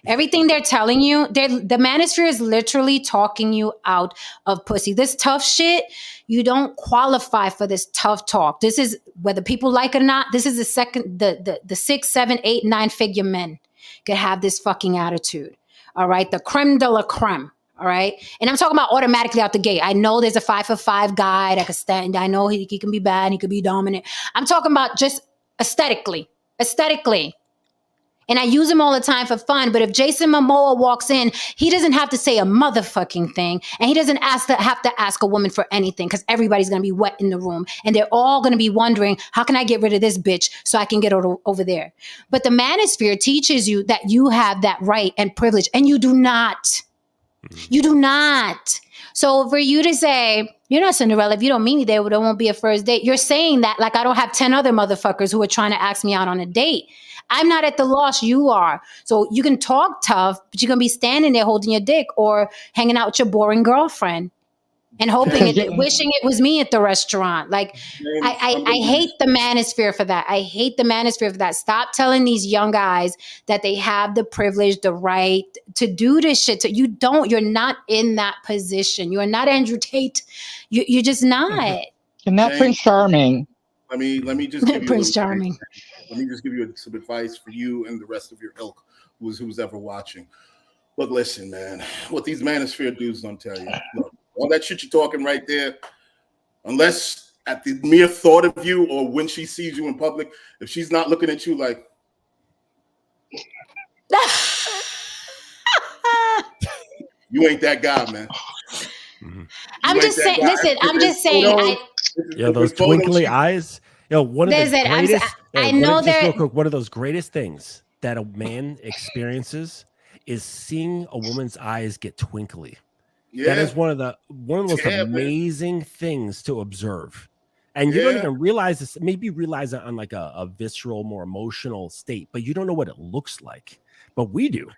Everything they're telling you, the manosphere is literally talking you out of pussy. This tough shit, you don't qualify for this tough talk. This is, whether people like it or not, this is the 6, 7, 8, 9 figure men could have this fucking attitude. All right. The creme de la creme. All right. And I'm talking about automatically out the gate. I know there's a 5 for 5 guy that can stand. I know he can be bad. He could be dominant. I'm talking about just aesthetically. And I use him all the time for fun. But if Jason Momoa walks in, he doesn't have to say a motherfucking thing. And he doesn't have to ask a woman for anything, because everybody's going to be wet in the room. And they're all going to be wondering, how can I get rid of this bitch so I can get over there? But the manosphere teaches you that you have that right and privilege, and you do not. You do not. So for you to say, you're not Cinderella if you don't meet me there, won't be a first date. You're saying that like I don't have 10 other motherfuckers who are trying to ask me out on a date. I'm not at the loss, you are. So you can talk tough, but you're going to be standing there holding your dick or hanging out with your boring girlfriend and hoping wishing it was me at the restaurant. Like, I hate the manosphere for that. I hate the manosphere for that. Stop telling these young guys that they have the privilege, the right to do this shit. So you're not in that position. You are not Andrew Tate. You're just not. And not Prince Charming. Let me just give you Prince Charming. Let me just give you some advice for you and the rest of your ilk who's ever watching. Look, listen, man. What these manosphere dudes don't tell you. Look, all that shit you're talking right there, unless at the mere thought of you or when she sees you in public, if she's not looking at you like, you ain't that guy, man. I'm just saying, listen, I'm just saying. Those twinkly eyes. One of the greatest. I know one of those greatest things that a man experiences is seeing a woman's eyes get twinkly. Yeah. That is one of the most amazing things to observe. And you don't even realize this, maybe realize it on like a visceral, more emotional state, but you don't know what it looks like. But we do.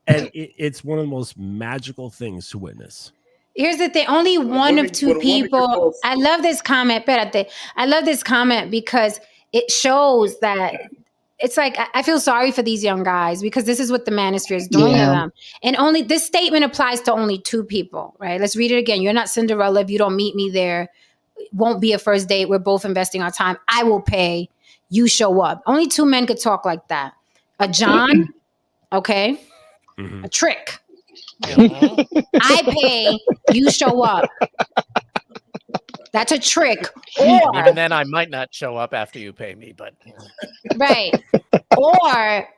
And it's one of the most magical things to witness. Here's the thing. Only one of two people. I love this comment, Perate. I love this comment because it shows that it's like, I feel sorry for these young guys because this is what the manosphere is doing to them. And only this statement applies to only two people, right? Let's read it again. You're not Cinderella if you don't meet me there. It won't be a first date. We're both investing our time. I will pay. You show up. Only two men could talk like that. A John, okay? Mm-hmm. A Trick. I pay, you show up. That's a trick. Or, even then, I might not show up after you pay me, but right.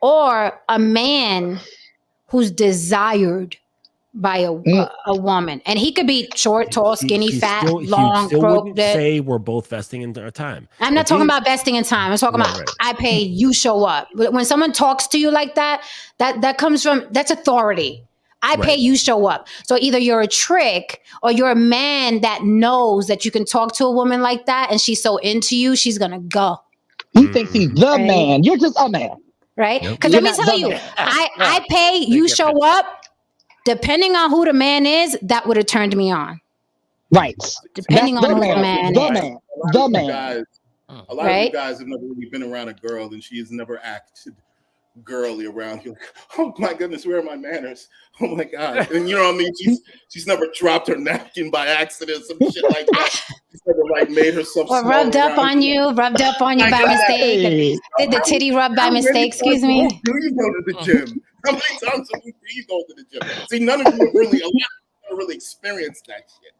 Or a man who's desired by a woman, and he could be short, tall, skinny, fat, long, broke. Say we're both vesting in our time. I'm not talking about vesting in time. I'm talking about I pay, you show up. When someone talks to you like that, that comes from, that's authority. I pay, you show up. So either you're a trick or you're a man that knows that you can talk to a woman like that and she's so into you, she's going to go. You think he's the man. You're just a man. Right? Because let me tell you, I pay, you show up. Depending on who the man is, that would have turned me on. Right. Depending on who the man is. The man. A lot of you guys have never really been around a girl and she has never acted girly around you. Oh my goodness, where are my manners? Oh my God. And you know what I mean? She's never dropped her napkin by accident, some shit like that. She's never like made herself rubbed up on you by mistake. Did the titty rub by mistake? Excuse me. Do you go to the gym? How many times do you go to the gym? See, none of you have really experienced that shit.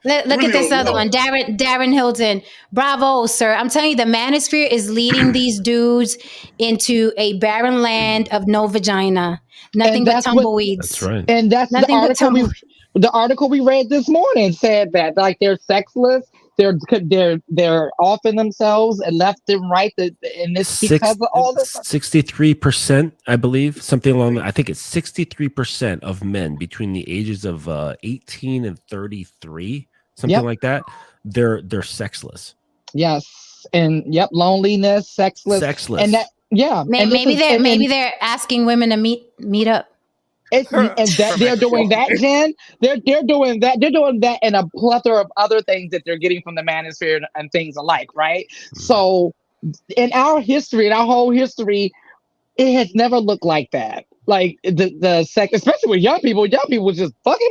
Look at this other one, Darren Hilton. Bravo, sir. I'm telling you, the manosphere is leading these dudes into a barren land of no vagina. Nothing but tumbleweeds. That's right. And that's the article we read this morning said that like they're sexless. They're off in themselves and left and right, and it's because of all this. 63%, I believe, something along. I think it's 63% of men between the ages of 18 and 33, something like that. They're sexless. Yes, and loneliness, sexless, and that maybe they're asking women to meet up. And that they're doing that, Jen. They're doing that. They're doing that and a plethora of other things that they're getting from the manosphere and things alike, right? Mm-hmm. So, in our history, in our whole history, it has never looked like that. Like the sex, especially with young people was just fucking.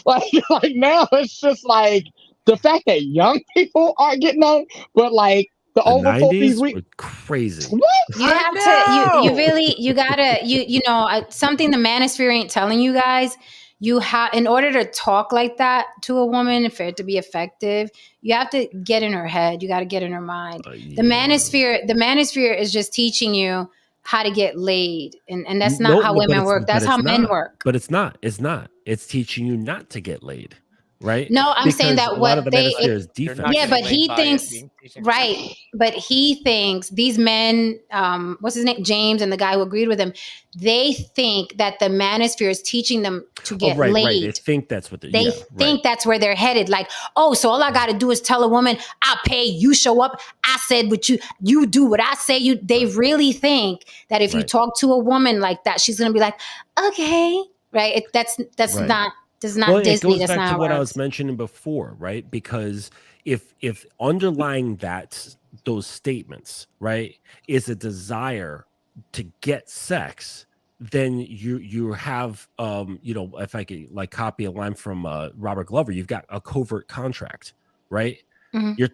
Like now it's just like the fact that young people aren't getting on, but like the The over 40s, 90s we were crazy. what? You I have to you know. really you gotta you know something the manosphere ain't telling you guys. You have in order to talk like that to a woman for it to be effective, you have to get in her head. You got to get in her mind. Yeah. The manosphere is just teaching you how to get laid, and that's not No, how no, but women work. but That's how it's men not. work. But it's not. It's not. It's teaching you not to get laid, right? No, I'm saying Because that a lot of what the they manosphere is You're not defense. yeah, getting but laid he by it thinks being teaching. right. But he thinks these men, what's his name, James, and the guy who agreed with him, they think that the manosphere is teaching them to Oh, get right, right. They laid. think that's what. They Yeah, think right. that's where they're headed. Like, oh, so all I got to do is tell a woman, I'll pay. You show up. I said what you do what I say. They Right. really think that if you Right. talk to a woman like that, she's gonna be like, okay, right? That's Right. not. That's Well, not it Disney. goes That's back not to how it what I works. was mentioning before, right? Because if underlying those statements, right, is a desire to get sex, then you have if I could like copy a line from Robert Glover, you've got a covert contract, right? Mhm.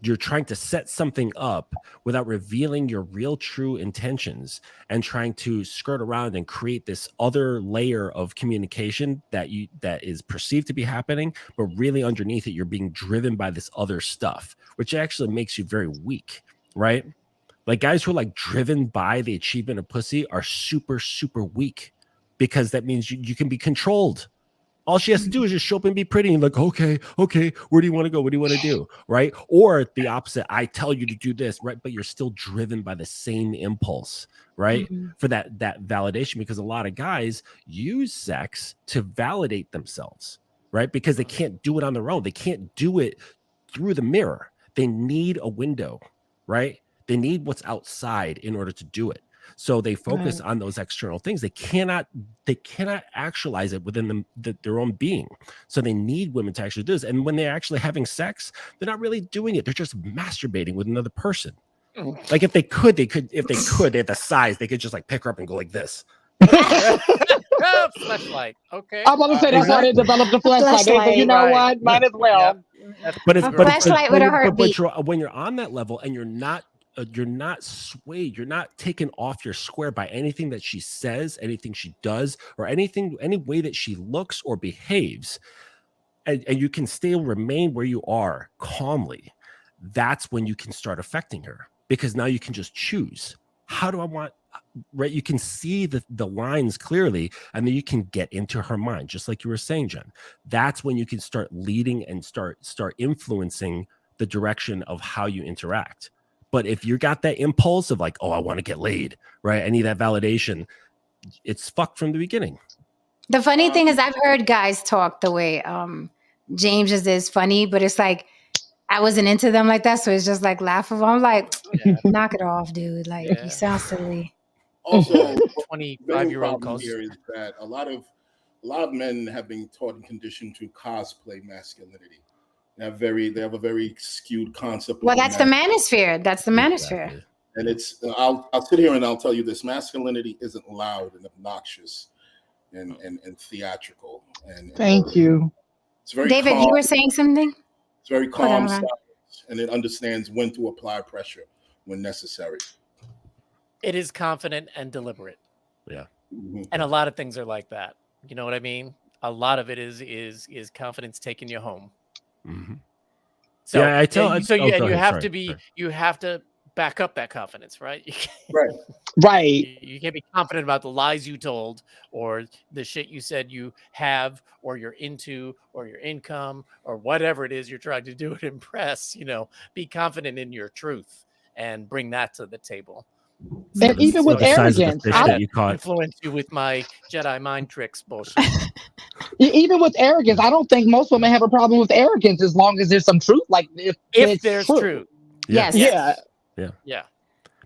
You're trying to set something up without revealing your real true intentions and trying to skirt around and create this other layer of communication that is perceived to be happening, but really underneath it you're being driven by this other stuff, which actually makes you very weak, right? Like guys who are like driven by the achievement of pussy are super super weak, because that means you can be controlled. All she has to do is just show up and be pretty and like, okay, where do you want to go? What do you want to do? Right? Or the opposite, I tell you to do this, right? But you're still driven by the same impulse, right? Mhm. For that validation, because a lot of guys use sex to validate themselves, right? Because they can't do it on their own. They can't do it through the mirror. They need a window, right? They need what's outside in order to do it. So they focus on those external things. They cannot actualize it within their own being. So they need women to actually do this. And when they're actually having sex, they're not really doing it. They're just masturbating with another person. Like if they could, they had the size, they could just like pick her up and go like this. Oh, fleshlight. Okay. I'm about to say that's how they developed the flashlight. They said, you know Right. what? Might as well. Yep. That's But it's A but flashlight with a heartbeat. when you're on that level and you're not swayed, you're not taken off your square by anything that she says, anything she does, or any way that she looks or behaves, and you can still remain where you are calmly. That's when you can start affecting her, because now you can just choose, how do I want, right? You can see the lines clearly, and then you can get into her mind, just like you were saying, Jen. That's when you can start leading and start influencing the direction of how you interact. But if you got that impulse of like, oh, I want to get laid, right? I need that validation. It's fucked from the beginning. The funny thing is, I've heard guys talk the way James is funny, but it's like I wasn't into them like that, so it's just like laughable. I'm like, knock it off, dude. Like you sound silly. Also, 25-year-old problem here is that a lot of men have been taught and conditioned to cosplay masculinity. They have a very skewed concept. Well, that's the manosphere. That's the manosphere. Exactly. And it's I'll sit here and I'll tell you this: masculinity isn't loud and obnoxious and theatrical. And Thank you. It's very David, calm. you were saying something? It's very calm, Hold on. silent, and it understands when to apply pressure when necessary. It is confident and deliberate. Yeah. Mm-hmm. And a lot of things are like that. You know what I mean? A lot of it is confidence taking you home. Mm-hmm. So yeah, I tell. so you, go and you ahead, have sorry, to be sorry. you have to back up that confidence, right? Right. You can't be confident about the lies you told or the shit you said you have or you're into or your income or whatever it is you're trying to do to impress. Be confident in your truth and bring that to the table. And even with the size of the arrogance, fish that you caught. Influence you with my Jedi mind tricks bullshit. even with arrogance, I don't think most women have a problem with arrogance as long as there's some truth. Like if it's there's true. truth. Yes. Yeah.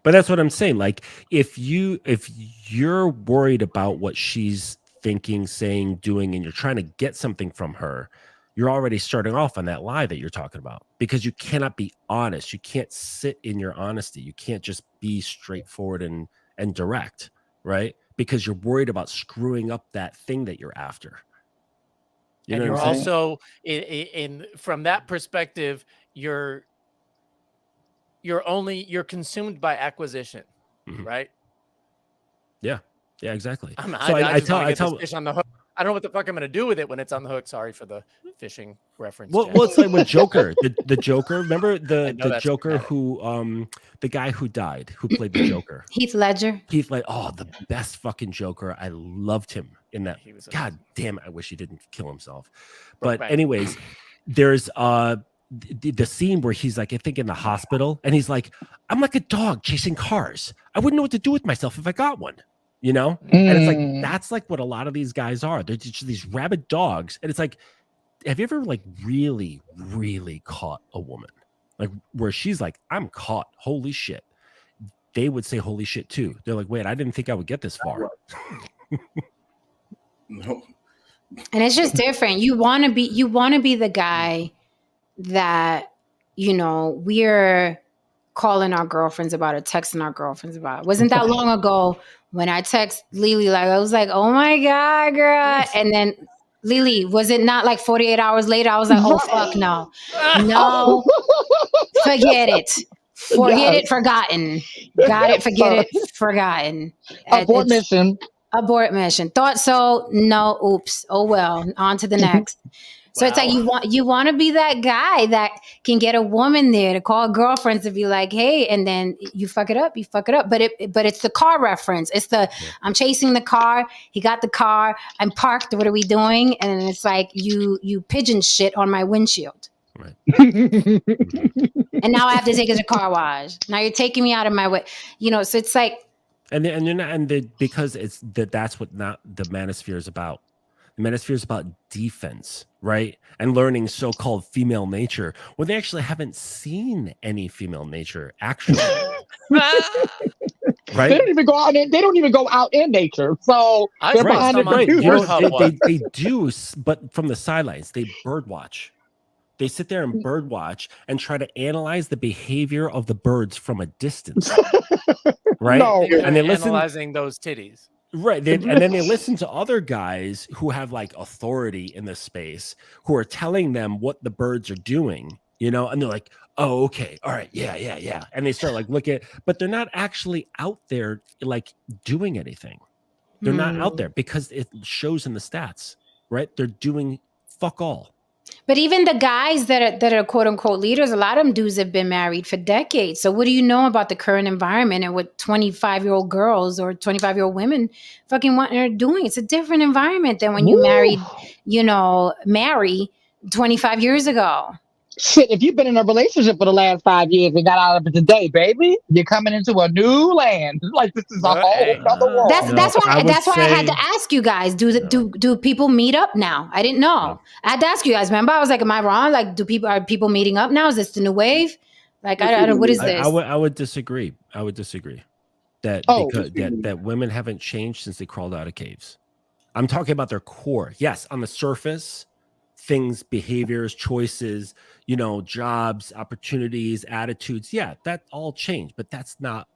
But that's what I'm saying. Like if you're worried about what she's thinking, saying, doing, and you're trying to get something from her, you're already starting off on that lie that you're talking about, because you cannot be honest. You can't sit in your honesty. You can't just be straightforward and direct, right? because you're worried about screwing up that thing that you're after. You and know you're what I'm saying? also in from that perspective, you're consumed by acquisition, Mhm. right? Yeah, exactly. I So just want to I get tell this fish on the hook. I don't know what the fuck I'm going to do with it when it's on the hook. Sorry for the fishing reference. well, Jack. well, it's like with Joker, the Joker. Remember I the know that's Joker dramatic. who the guy who died, who played the Joker. Heath Ledger. Heath Ledger, the best fucking Joker. I loved him in that. He was God amazing. damn it, I wish he didn't kill himself. Brokeback. But anyways, there's the scene where he's like, I think in the hospital, and he's like, I'm like a dog chasing cars. I wouldn't know what to do with myself if I got one, you know? And it's like, that's like what a lot of these guys are. They're just these rabid dogs. And it's like, have you ever like really, really caught a woman? Like where she's like, I'm caught. Holy shit. They would say holy shit too. They're like, wait, I didn't think I would get this far. No. And it's just different. You want to be the guy that, you know, we're calling our girlfriends about or texting our girlfriends about. It wasn't that long ago when I text Lily, like, I was like, oh my God, girl. And then Lily, was it not like 48 hours later? I was like, oh, fuck no. No, forget it. Forget it, forgotten. Got it, forget it, forgotten. Abort mission. Abort mission. Thought so. No, oops. Oh well. On to the next. So it's like you want to be that guy that can get a woman there to call girlfriends to be like, hey, and then you fuck it up. But it's the car reference. It's the I'm chasing the car. He got the car. I'm parked. What are we doing? And it's like you pigeon shit on my windshield. Right. And now I have to take it to car wash. Now you're taking me out of my way. You know, so it's like, because it's that's what not the manosphere is about. The manosphere is about defense, right? And learning so-called female nature when they actually haven't seen any female nature actually. Right? They don't even go out. They don't even go out in nature. So they're behind the Right. computer. They do, but from the sidelines, they bird watch. They sit there and bird watch and try to analyze the behavior of the birds from a distance. Right? No. And they analyzing those titties. Right. And then they listen to other guys who have like authority in this space who are telling them what the birds are doing, you know, and they're like, oh, okay. All right. Yeah. And they start like looking at, but they're not actually out there like doing anything. They're not out there because it shows in the stats, right? They're doing fuck all. But even the guys that are quote unquote leaders, a lot of them dudes have been married for decades. So what do you know about the current environment and what 25-year-old girls or 25-year-old women fucking are doing? It's a different environment than when you married, you know, Mary 25 years ago. Shit, if you've been in a relationship for the last 5 years and got out of it today, baby, you're coming into a new land. Like this is a whole other world. That's why I had to ask you guys. Do people meet up now? I didn't know. No. I had to ask you guys. Remember, I was like, am I wrong? Like, are people meeting up now? Is this the new wave? Like, I don't. What is this? I would disagree. That that women haven't changed since they crawled out of caves. I'm talking about their core. Yes, on the surface, things, behaviors, choices, you know, jobs, opportunities, attitudes. Yeah, that all changed, but that's not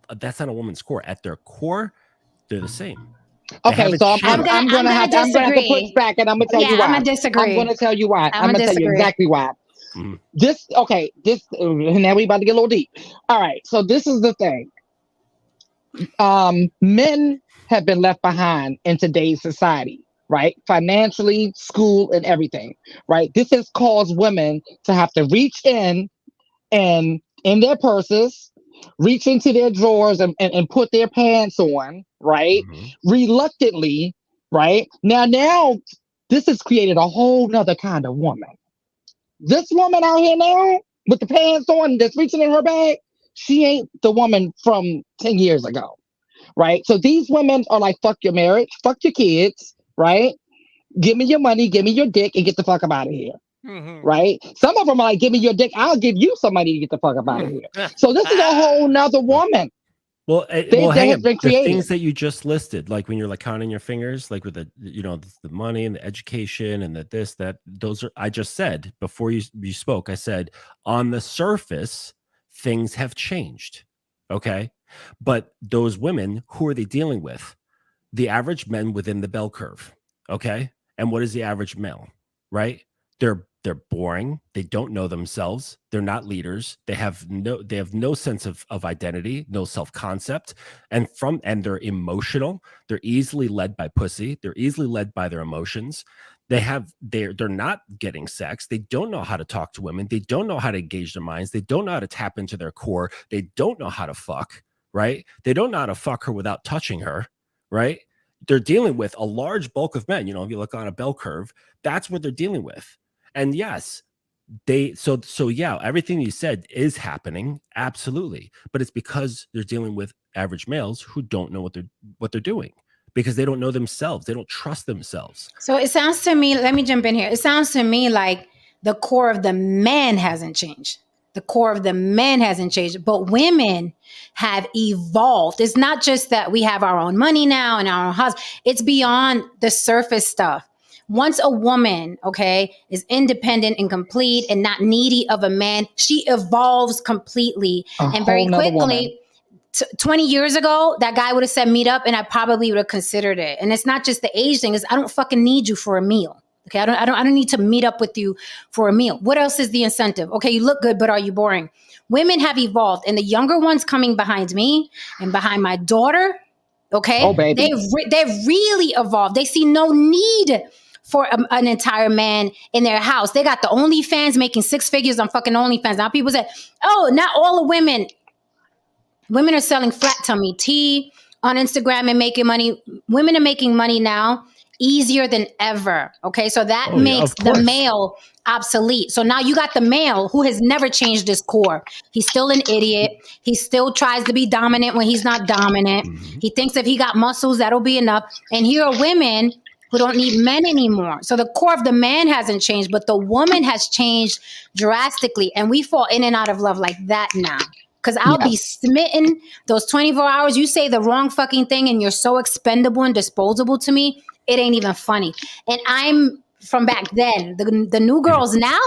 a woman's core. At their core, they're the same. Okay, so I'm gonna have to push back, and I'm gonna tell you why. I'm gonna disagree. I'm gonna tell you why. I'm gonna tell you exactly why. Mm-hmm. This now we about to get a little deep. All right, so this is the thing. Men have been left behind in today's society, right? Financially, school, and everything, right? This has caused women to have to reach in and in their purses, reach into their drawers and put their pants on, right? Mm-hmm. Reluctantly, right? Now this has created a whole nother kind of woman. This woman out here now with the pants on that's reaching in her bag, she ain't the woman from 10 years ago, right? So these women are like, fuck your marriage, fuck your kids, right? Give me your money, give me your dick, and get the fuck up out of here. Mm-hmm. Right? Some of them are like, give me your dick, I'll give you some money to get the fuck up out of here. So this is a whole nother woman. Well, the things that you just listed, like when you're like counting your fingers, like with the, you know, the money and the education and those are, I just said before you spoke, I said on the surface, things have changed. Okay. But those women, who are they dealing with? the average men within the bell curve. Okay. And what is the average male? Right? They're boring. They don't know themselves. They're not leaders. They have no sense of identity, no self-concept. And they're emotional. They're easily led by pussy. They're easily led by their emotions. They're not getting sex. They don't know how to talk to women. They don't know how to engage their minds. They don't know how to tap into their core. They don't know how to fuck, right? They don't know how to fuck her without touching her, right? They're dealing with a large bulk of men. You know, if you look on a bell curve, that's what they're dealing with. And yes, yeah, everything you said is happening, absolutely. But it's because they're dealing with average males who don't know what they're doing, because they don't know themselves. They don't trust themselves. So it sounds to me, let me jump in here. It sounds to me like the core of the man hasn't changed. The core of the men hasn't changed, but women have evolved. It's not just that we have our own money now and our own house. It's beyond the surface stuff. Once a woman, okay, is independent and complete and not needy of a man, she evolves completely. And very quickly, 20 years ago, that guy would have said meet up and I probably would have considered it. And it's not just the age thing, it's I don't fucking need you for a meal. Okay, I don't need to meet up with you for a meal. What else is the incentive? Okay, you look good, but are you boring? Women have evolved, and the younger ones coming behind me and behind my daughter, okay, they've really evolved. They see no need for an entire man in their house. They got the OnlyFans making 6 figures on fucking OnlyFans. Now people say, oh, not all the women. Women are selling flat tummy tea on Instagram and making money. Women are making money now easier than ever. Okay. So that makes the male obsolete. So now you got the male who has never changed his core. He's still an idiot. He still tries to be dominant when he's not dominant. Mm-hmm. He thinks if he got muscles, that'll be enough. And here are women who don't need men anymore. So the core of the man hasn't changed, but the woman has changed drastically. And we fall in and out of love like that now. Because I'll be smitten those 24 hours. You say the wrong fucking thing and you're so expendable and disposable to me. It ain't even funny. And I'm from back then. The new girls now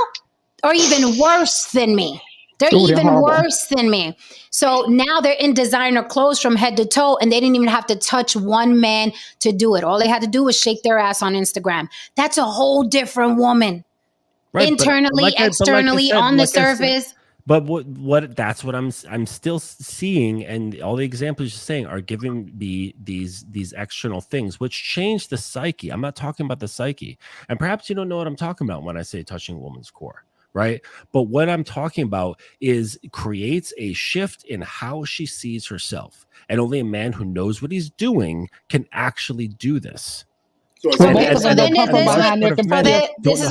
are even worse than me. They're even worse than me. So now they're in designer clothes from head to toe, and they didn't even have to touch one man to do it. All they had to do was shake their ass on Instagram. That's a whole different woman. Right, internally, externally, on the surface. But what that's what I'm still seeing, and all the examples you're saying are giving me these external things which change the psyche. I'm not talking about the psyche, and perhaps you don't know what I'm talking about when I say touching a woman's core, right? But what I'm talking about is creates a shift in how she sees herself, and only a man who knows what he's doing can actually do this. This is what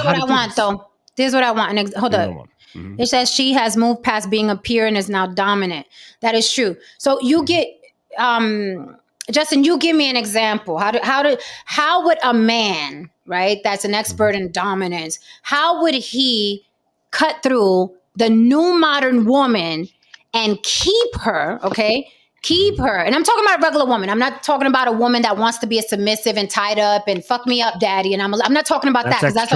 I want, though. This is what I want. Hold up. Mm-hmm. It says she has moved past being a peer and is now dominant. That is true. So you get, Justin, you give me an example. How would a man, right, that's an expert in dominance, how would he cut through the new modern woman and keep her, okay? Keep her. And I'm talking about a regular woman. I'm not talking about a woman that wants to be a submissive and tied up and fuck me up, daddy. And I'm not talking about that. That's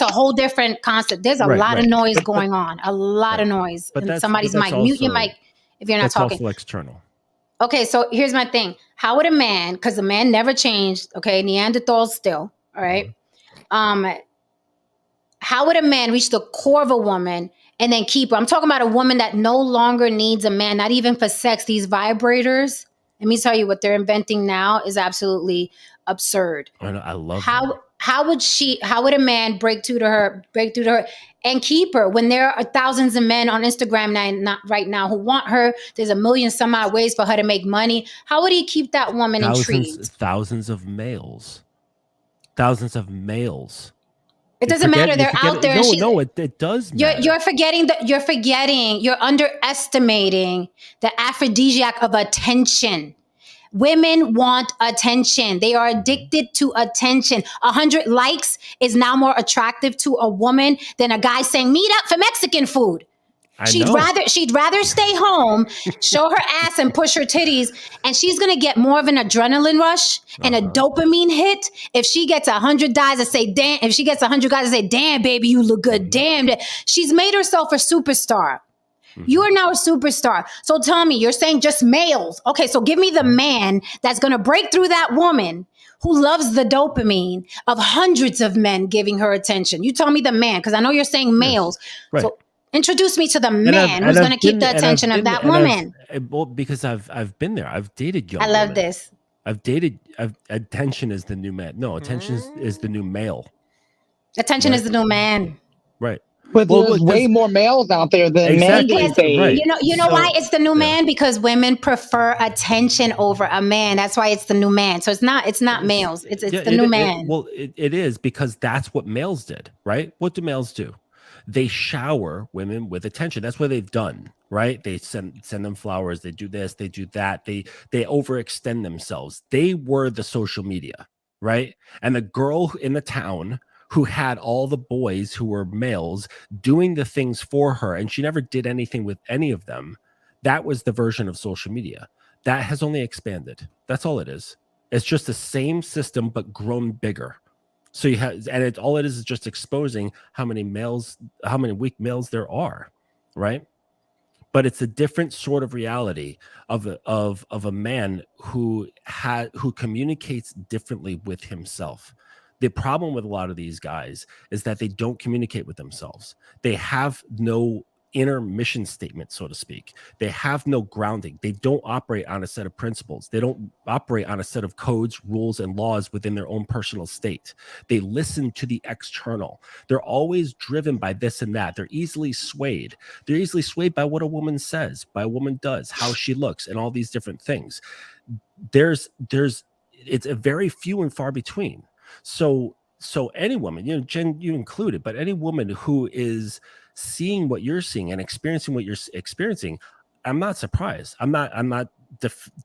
a whole different concept. There's a lot of noise going on. A lot of noise. But somebody's mic. Mute your mic if you're not talking. That's also external. Okay, so here's my thing. How would a man, because the man never changed, okay, Neanderthals still, all right? How would a man reach the core of a woman and then keep her? I'm talking about a woman that no longer needs a man, not even for sex. These vibrators, let me tell you, what they're inventing now is absolutely absurd. I love how would a man break through to her and keep her when there are thousands of men on Instagram right now who want her? There's a million some odd ways for her to make money. How would he keep that woman intrigued? Thousands of males. It doesn't matter. They're out there. It does matter. You're underestimating the aphrodisiac of attention. Women want attention. They are addicted to attention. 100 likes is now more attractive to a woman than a guy saying, meet up for Mexican food. She'd rather stay home, show her ass and push her titties, and she's gonna get more of an adrenaline rush and a dopamine hit if she gets 100 guys that say, damn, damn, baby, you look good, damn. She's made herself a superstar. You are now a superstar. So tell me, you're saying just males. Okay, so give me the man that's going to break through that woman who loves the dopamine of hundreds of men giving her attention. You tell me the man, because I know you're saying males. Right. So introduce me to the And man who's going to keep the and I've attention of been- that and woman. well, because I've been there. I've dated young I love women. this. Attention is the new man. No, attention is the new male. Attention Right. is the new man. Right. But Well, there's because- way more males out there than men Exactly. these days. Right. You know So- why it's the new yeah. man? Because women prefer attention over a man. That's why it's the new man. So it's not males. It's Yeah, the new man. It is because that's what males did, right? What do males do? They shower women with attention. That's what they've done, right? They send them flowers. They do this. They do that. They overextend themselves. They were the social media, right? And the girl in the town who had all the boys who were males doing the things for her, and she never did anything with any of them. That was the version of social media. That has only expanded. That's all it is. It's just the same system, but grown bigger. So you have, and all it is just exposing how many weak males there are, right? But it's a different sort of reality of a man who communicates differently with himself. The problem with a lot of these guys is that they don't communicate with themselves. They have no inner mission statement, so to speak. They have no grounding. They don't operate on a set of principles. They don't operate on a set of codes, rules, and laws within their own personal state. They listen to the external. They're always driven by this and that. They're easily swayed. They're easily swayed by what a woman says, by a woman does, how she looks, and all these different things. It's a very few and far between. So any woman, Jen, you included, but any woman who is seeing what you're seeing and experiencing what you're experiencing, I'm not surprised. I'm not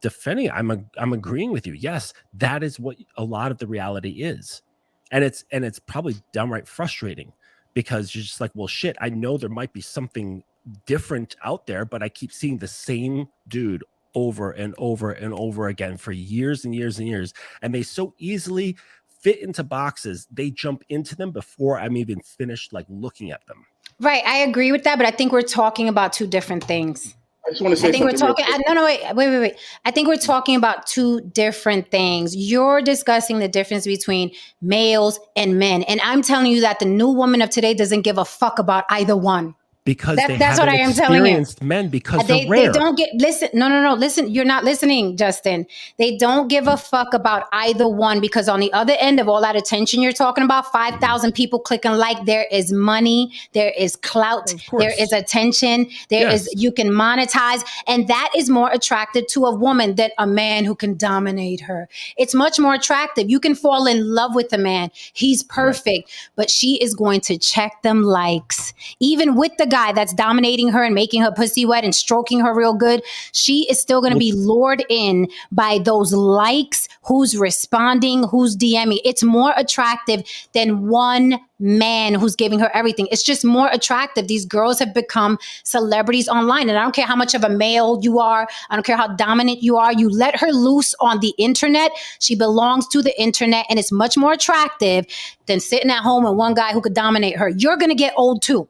defending it. I'm agreeing with you. Yes, that is what a lot of the reality is, and it's probably downright frustrating because you're just like, well, shit. I know there might be something different out there, but I keep seeing the same dude over and over and over again for years and years and years, and they so easily fit into boxes. They jump into them before I'm even finished looking at them. Right. I agree with that, but I think we're talking about two different things. I just want to say I think we're something talking. real quick. Wait. I think we're talking about two different things. You're discussing the difference between males and men. And I'm telling you that the new woman of today doesn't give a fuck about either one. Because That's what I am telling you. experienced men because they're rare. They don't listen. No. Listen, you're not listening, Justin. They don't give a fuck about either one because on the other end of all that attention you're talking about, 5,000 people clicking like, there is money, there is clout, Of course. there is attention, Yes. you can monetize. And that is more attractive to a woman than a man who can dominate her. It's much more attractive. You can fall in love with a man. He's perfect, but she is going to check them likes. Even with the guy that's dominating her and making her pussy wet and stroking her real good, she is still going to be lured in by those likes, who's responding, who's DMing. It's more attractive than one man who's giving her everything. It's just more attractive. These girls have become celebrities online. And I don't care how much of a male you are. I don't care how dominant you are. You let her loose on the internet. She belongs to the internet, and it's much more attractive than sitting at home with one guy who could dominate her. You're going to get old too.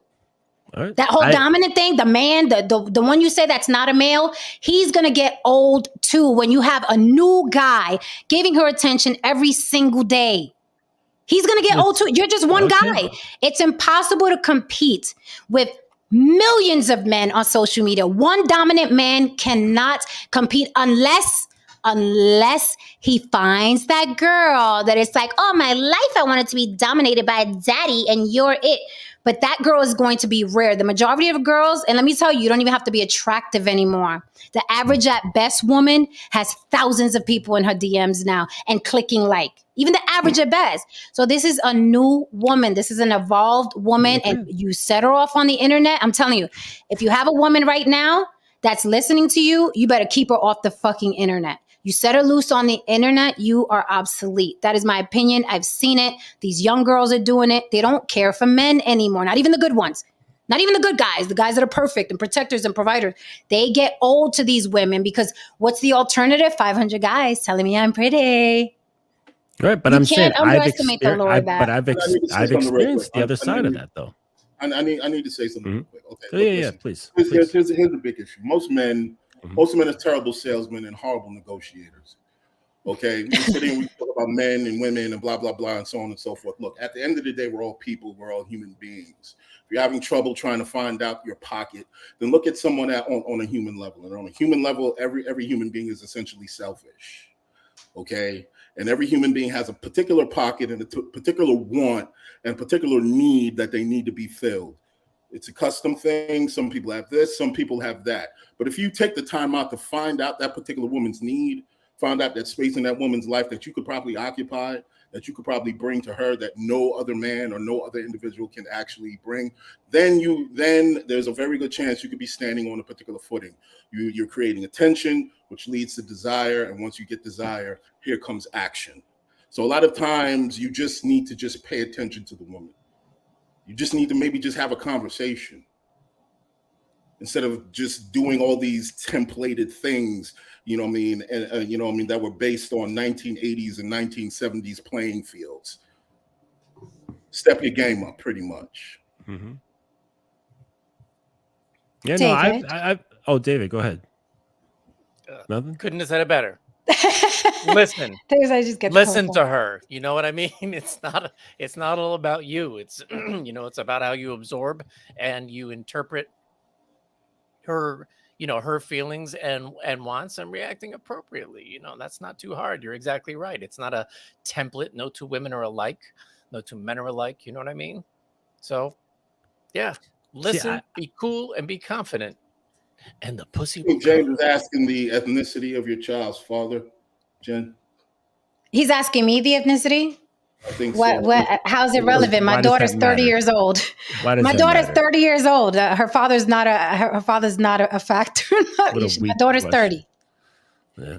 All right. That whole dominant thing, the man, the one you say that's not a male, he's going to get old too when you have a new guy giving her attention every single day. He's going to get old too. You're just one guy. It's impossible to compete with millions of men on social media. One dominant man cannot compete unless he finds that girl that is like, oh, my life, I wanted to be dominated by a daddy and you're it. But that girl is going to be rare. The majority of girls, and let me tell you, you don't even have to be attractive anymore. The average at best woman has thousands of people in her DMs now and clicking like. Even the average at best. So this is a new woman. This is an evolved woman. And you set her off on the internet. I'm telling you, if you have a woman right now that's listening to you, you better keep her off the fucking internet. You set her loose on the internet, you are obsolete. That is my opinion. I've seen it. These young girls are doing it. They don't care for men anymore. Not even the good ones. Not even the good guys, the guys that are perfect and protectors and providers. They get old to these women because what's the alternative? 500 guys telling me I'm pretty. Right, but You I'm saying can't underestimate the Lord that. I've experienced the other side of that though. I need to say something real quick. Okay, Oh, look, yeah, listen. please. Here's the big issue. Most men are terrible salesmen and horrible negotiators. Okay, we can sit here and we talk about men and women and blah blah blah and so on and so forth. Look, at the end of the day, we're all people. We're all human beings. If you're having trouble trying to find out your pocket, then look at someone on a human level. And on a human level, every human being is essentially selfish. Okay, and every human being has a particular pocket and a particular want and particular need that they need to be filled. It's a custom thing. Some people have this, some people have that. But if you take the time out to find out that particular woman's need, find out that space in that woman's life that you could probably occupy, that you could probably bring to her that no other man or no other individual can actually bring, then there's a very good chance you could be standing on a particular footing. You're creating attention, which leads to desire. And once you get desire, here comes action. So a lot of times you just need to just pay attention to the woman. You just need to maybe just have a conversation instead of just doing all these templated things, you know what I mean? And you know what I mean, that were based on 1980s and 1970s playing fields. Step your game up pretty much. Mm-hmm. Yeah, David? no, oh, David, go ahead. Nothing? Couldn't have said it better. Listen, I just get listen to her. You know what I mean? It's not all about you. It's it's about how you absorb and you interpret her, her feelings and wants and reacting appropriately. That's not too hard. You're exactly right. It's not a template. No two women are alike. No two men are alike. You know what I mean? So, yeah, listen, be cool, and be confident. And the pussy will James is asking the ethnicity of your child's father, Jen. He's asking me the ethnicity? I think what, so. what? How's it relevant? My daughter's 30 years old. My daughter's 30 years old. Her father's not a factor. My daughter's 30. Yeah.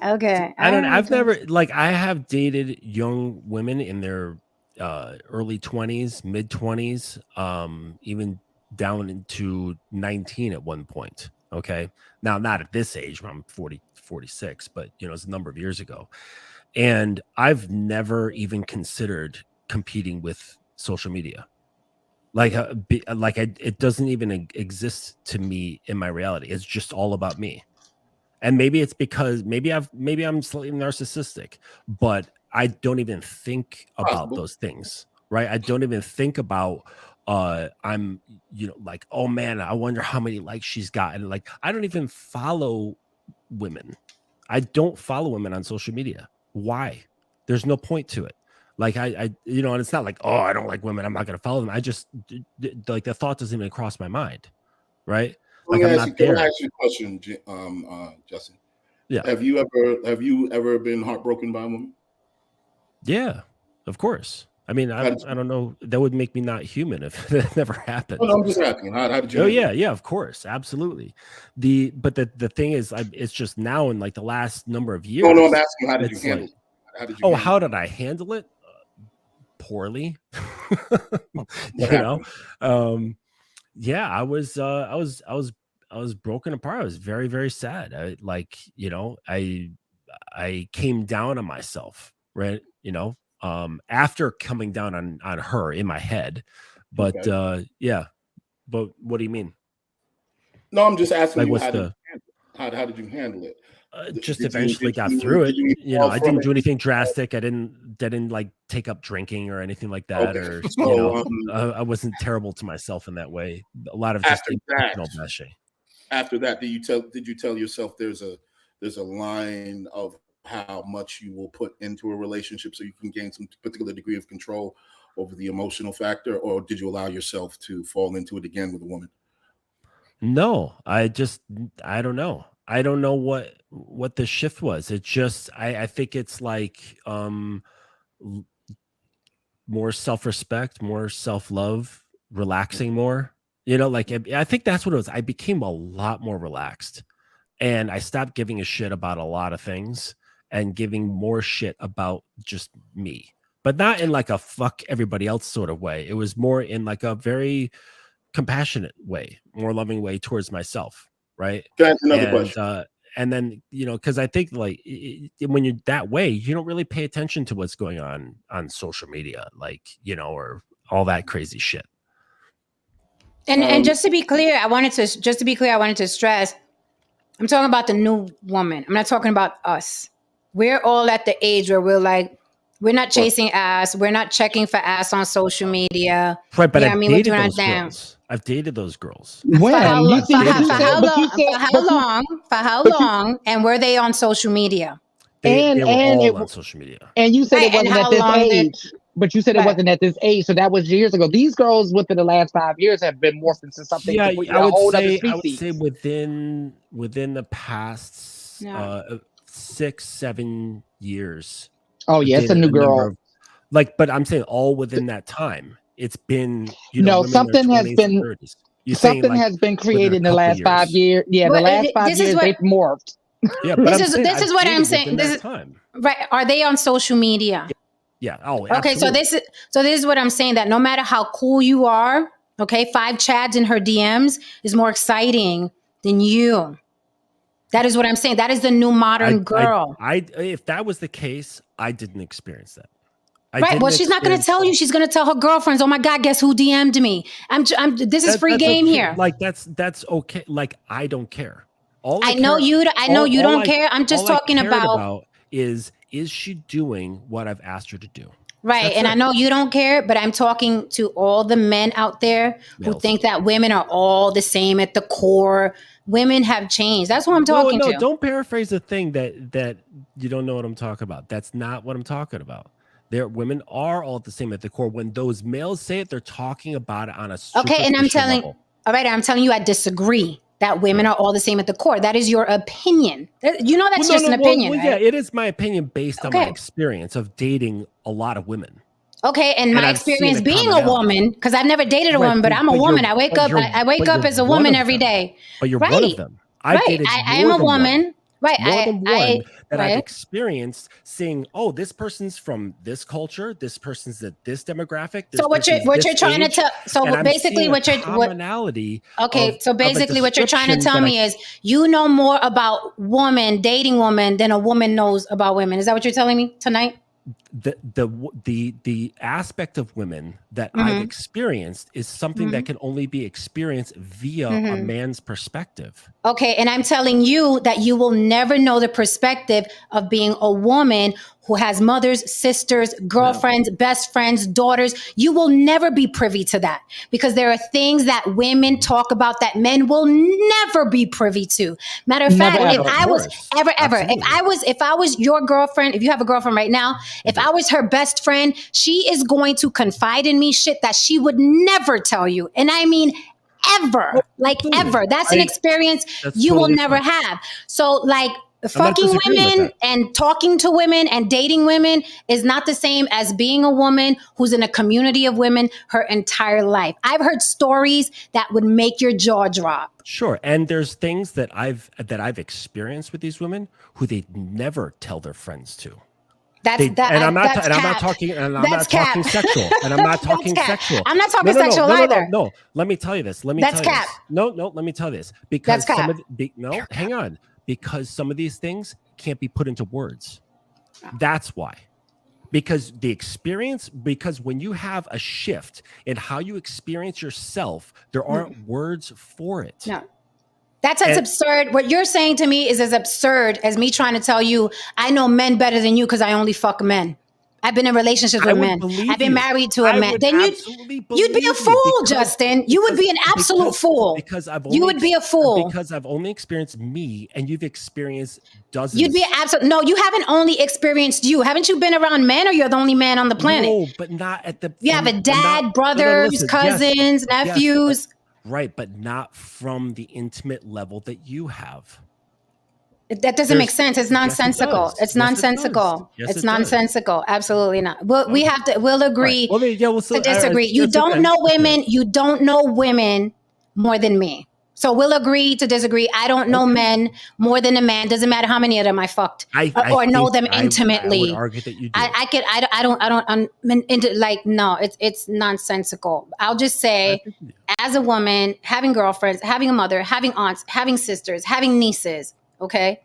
Okay. I've never I have dated young women in their early 20s, mid 20s, even down into 19 at one point. Okay. Now, not at this age, I'm 40, 46, but it's a number of years ago. And I've never even considered competing with social media. It doesn't even exist to me in my reality. It's just all about me. And maybe it's because maybe I'm slightly narcissistic, but I don't even think about those things, right? I don't even think about I'm oh man, I wonder how many likes she's gotten. I don't even follow women. I don't follow women on social media. Why? There's no point to it. And it's not I don't like women, I'm not going to follow them. I just the thought doesn't even cross my mind, right? Can I ask you a question, Justin? Yeah. Have you ever been heartbroken by a woman? Yeah, of course. I mean, I don't know. That would make me not human if that never happened. No, I'm just asking. How did you? Oh yeah, of course, absolutely. But the thing is, it's just now in the last number of years. No, I'm asking how did you handle it? How did I handle it? Poorly. Yeah, I was broken apart. I was very, very sad. I came down on myself, right? After coming down on her in my head. But yeah. But what do you mean? No, I'm just asking you how did you handle it? Just eventually got through it. I didn't do anything drastic. I didn't take up drinking or anything like that. Okay. Or I wasn't terrible to myself in that way. A lot of just emotional meshing. After that, did you tell yourself there's a line of how much you will put into a relationship so you can gain some particular degree of control over the emotional factor, or did you allow yourself to fall into it again with a woman? No, I don't know. I don't know what the shift was. It's just I think it's more self-respect, more self-love, relaxing more. I think that's what it was. I became a lot more relaxed, and I stopped giving a shit about a lot of things and giving more shit about just me, but not in a fuck everybody else sort of way. It was more in a very compassionate way, more loving way towards myself. Right. That's another question. And then, because I think when you're that way, you don't really pay attention to what's going on social media, or all that crazy shit. And just to be clear, I wanted to stress, I'm talking about the new woman. I'm not talking about us. We're all at the age where we're like, we're not chasing ass. We're not checking for ass on social media. Right, but You know what I I've mean? We're dated doing our those thing. girls. I've dated those girls. When you see, For but how, you for said, how but you long? said, For how but you, long? For how but you, long? And were they on social media? They were and all on social media. and you said Right. it And wasn't at how this long did? age. But you said it Right. wasn't at this age, so that was years ago. These girls within the last 5 years have been morphed into something Yeah, completely a whole other species. within the past Yeah. 6-7 years. Oh I've yeah, it's a dated new a number girl. of, like, but I'm saying all within that time. It's been, No, women in their something has 20s and been 30s. You're saying something like has been within created a in the couple last 5 years. years. Yeah, the Well, last 5 this is years what they've morphed. Yeah, but I'm saying this I've is what I'm dated saying. within This that is time. right. Are they on social media? Yeah. Oh, Okay, so absolutely. this is what I'm saying, that no matter how cool you are, okay, 5 Chads in her DMs is more exciting than you. That is what I'm saying. That is the new modern girl. If that was the case, I didn't experience that. Right. Well, she's not going to tell you. She's going to tell her girlfriends, "Oh my God, guess who DM'd me?" This is free That's game okay. here. Like that's okay. Like I don't care. All I know you don't care. I'm just all I talking cared about is she doing what I've asked her to do? right. That's And it. I know you don't care, but I'm talking to all the men out there who Males. think that women are all the same at the core. Women have changed. That's what I'm talking No, to. don't paraphrase the thing that you don't know what I'm talking about. That's not what I'm talking about. Women are all the same at the core. When those males say it, they're talking about it on a Okay, and superficial level. all right, I'm telling you, I disagree that women are all the same at the core. That is your opinion. You know, that's just an opinion, right? Yeah, it is my opinion based on my Okay. experience of dating a lot of women. Okay, and And my I've seen experience the being a commonality. woman, because I've never dated a Right, woman, but I'm a but woman. you're- I wake but up. you're- I wake but up you're as a one woman of every them. day. But you're one of them. I've Right. dated I more am a than one. woman. Right. More than one that I've right. experienced seeing, oh, this person's from this culture, this person's this demographic. So what you're trying to tell? So basically, what you're commonality. Okay, so of a basically, what you're trying to description tell that me is you know more about dating woman, than a woman knows about women. Is that what you're telling me tonight? the aspect of women that I've experienced is something that can only be experienced via a man's perspective. Okay, and I'm telling you that you will never know the perspective of being a woman who has mothers, sisters, girlfriends, best friends, daughters. You will never be privy to that, because there are things that women talk about that men will never be privy to. Matter of fact, Never, if ever. I was ever, Absolutely. if I was your girlfriend, if you have a girlfriend right now, if I was her best friend, she is going to confide in me shit that she would never tell you. And I mean, ever, like ever. That's an experience you will totally never fine. have. So like, not fucking disagreeing with women that. and talking to women and dating women is not the same as being a woman who's in a community of women her entire life. I've heard stories that would make your jaw drop. Sure, and there's things that I've experienced with these women who they never tell their friends to. I'm not talking sexual. And I'm not talking sexual. I'm not talking sexual either. No, let me tell you this. Let me That's tell you cap. this. No, let me tell you this. Because That's some cap. of the, hang on. Because some of these things can't be put into words. That's why. Because when you have a shift in how you experience yourself, there aren't words for it. No. That's as absurd. What you're saying to me is as absurd as me trying to tell you I know men better than you because I only fuck men. I've been in relationships with men. I've been married to a man. Then you'd be a fool, Justin. You would be an absolute fool. You would be a fool. Because I've only experienced me and you've experienced dozens. You'd be absolute. No, you haven't only experienced you. Haven't you been around men, or you're the only man on the planet? No, but not at the. You have a dad, brothers, cousins, nephews. Right, but not from the intimate level that you have. That doesn't make sense. It's nonsensical. Yes, It's nonsensical. It's nonsensical. Absolutely not. We'll agree to disagree. You don't know women. You don't know women more than me. So we'll agree to disagree. I don't know men more than a man. Doesn't matter how many of them I fucked or know them intimately. I would argue that you do. No, it's nonsensical. I'll just say, as a woman, having girlfriends, having a mother, having aunts, having sisters, having nieces, okay?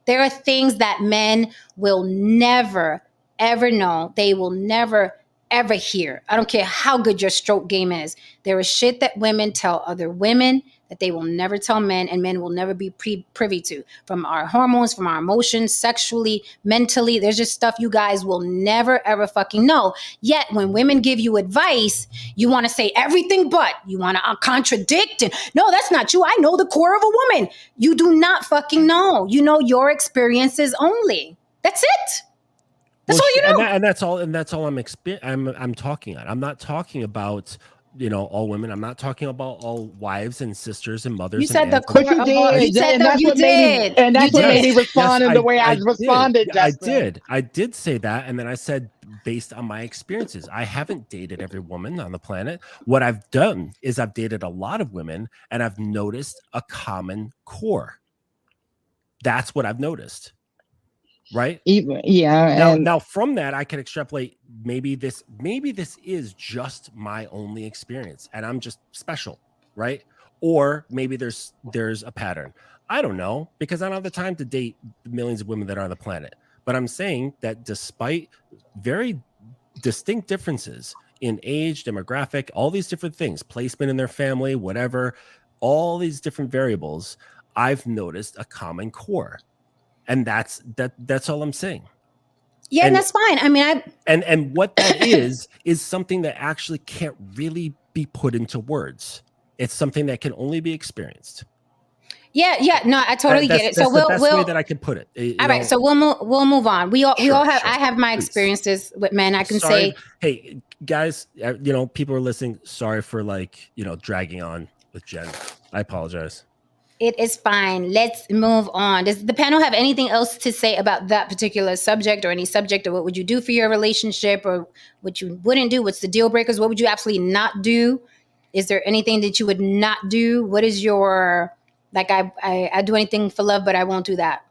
There are things that men will never, ever know. They will never, ever hear. I don't care how good your stroke game is. There is shit that women tell other women that they will never tell men, and men will never be privy to. From our hormones, from our emotions, sexually, mentally, there's just stuff you guys will never ever fucking know. Yet when women give you advice, you want to say everything but. You want to contradict and no, that's not you. I know the core of a woman. You do not fucking know. You know your experiences only. That's it. That's all you know. And that's all. And that's all I'm talking on. I'm not talking about all women. I'm not talking about all wives and sisters and mothers. You said the But you did. You said And that's you what made me, did. and that's You what made did. me respond in the way I did. responded. I Justin. did say that, and then I said based on my experiences. I haven't dated every woman on the planet. What I've done is I've dated a lot of women, and I've noticed a common core. That's what I've noticed. Right. Yeah. Now from that, I can extrapolate. Maybe this is just my only experience, and I'm just special, right? Or maybe there's a pattern. I don't know, because I don't have the time to date the millions of women that are on the planet. But I'm saying that despite very distinct differences in age, demographic, all these different things, placement in their family, whatever, all these different variables, I've noticed a common core. And that's all I'm saying. Yeah, and that's fine. I mean, and what that is something that actually can't really be put into words. It's something that can only be experienced. Yeah. No, I totally get it. So the best way that I could put it. All right. So we'll move on. We all have. Sure. I have my experiences with men. I can say, hey guys, people are listening. Sorry for dragging on with Jen. I apologize. It is fine. Let's move on. Does the panel have anything else to say about that particular subject, or any subject, or what would you do for your relationship, or what you wouldn't do? What's the deal breakers? What would you absolutely not do? Is there anything that you would not do? What is your, I do anything for love, but I won't do that.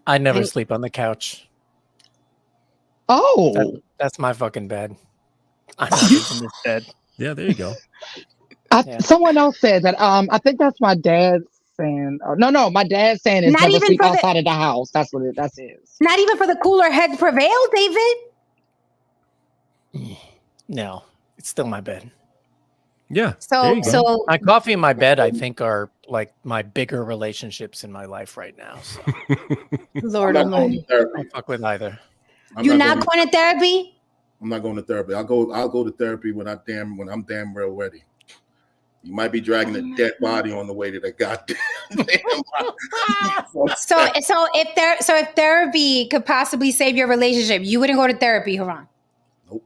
I never sleep on the couch. Oh. That's my fucking bed. I'm not in this bed. Yeah, there you go. Someone else said that. I think that's my dad saying. No, my dad saying is not never even sleep outside of the house. That's what it. That's it. Not even for the cooler heads prevail, David. No, it's still my bed. Yeah. So my coffee and my bed, I think, are like my bigger relationships in my life right now. So. Lord Almighty, I don't fuck with either. You're not going to therapy? I'm not going to therapy. I'll go to therapy when I'm damn real ready. You might be dragging a dead body on the way to the goddamn. So if therapy could possibly save your relationship, you wouldn't go to therapy, Haran? Nope.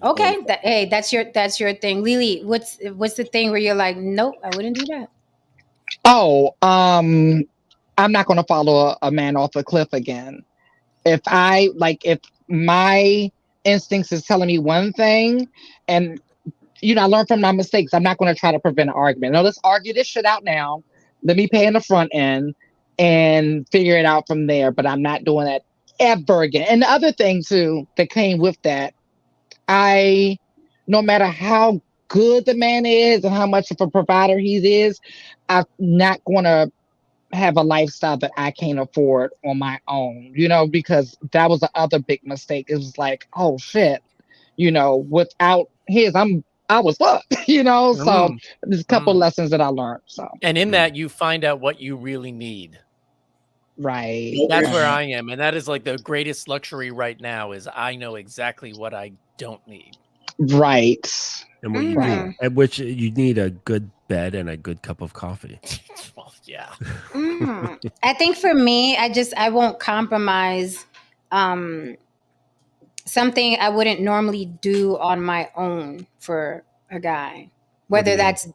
Okay. That's your thing. Lily, what's the thing where you're like, nope, I wouldn't do that? Oh, I'm not going to follow a man off a cliff again. If my instincts is telling me one thing, and I learn from my mistakes. I'm not going to try to prevent an argument. No, let's argue this shit out now. Let me pay in the front end and figure it out from there. But I'm not doing that ever again. And the other thing too that came with that, no matter how good the man is and how much of a provider he is, I'm not going to have a lifestyle that I can't afford on my own, because that was the other big mistake. It was like, oh shit, without his, I was fucked, so there's a couple lessons that I learned. So, and in that you find out what you really need. Right. That's where I am. And that is like the greatest luxury right now is I know exactly what I don't need. Right. And what you do, at which you need a good bed and a good cup of coffee. Well, yeah. I think for me, I won't compromise something I wouldn't normally do on my own for a guy, whether that's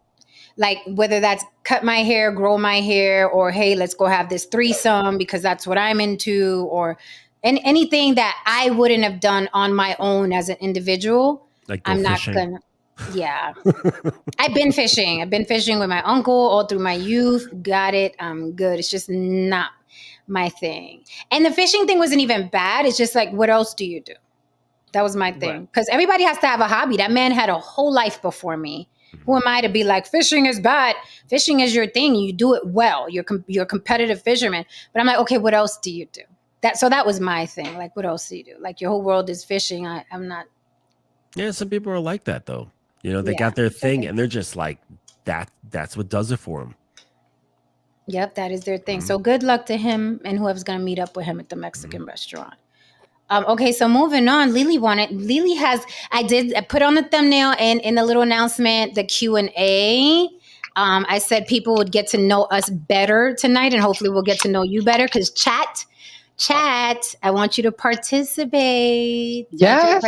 cut my hair, grow my hair, or hey, let's go have this threesome because that's what I'm into, or anything that I wouldn't have done on my own as an individual. I'm not gonna. Yeah, I've been fishing with my uncle all through my youth. Got it. I'm good. It's just not my thing. And the fishing thing wasn't even bad. It's just like, what else do you do? That was my thing. Because everybody has to have a hobby. That man had a whole life before me. Who am I to be like, fishing is bad? Fishing is your thing. You do it well. You're a competitive fisherman. But I'm like, okay, what else do you do? that was my thing. Like, what else do you do? Like, your whole world is fishing. I'm not. Yeah, some people are like that though. You know, they Yeah, got their thing okay. and they're just like that. That's what does it for them. Yep, that is their thing. Mhm. So good luck to him and whoever's gonna meet up with him at the Mexican restaurant. Okay, so moving on. Lily has. I did put on the thumbnail and in the little announcement the Q&A. I said people would get to know us better tonight, and hopefully we'll get to know you better. Because chat. I want you to participate. Yes.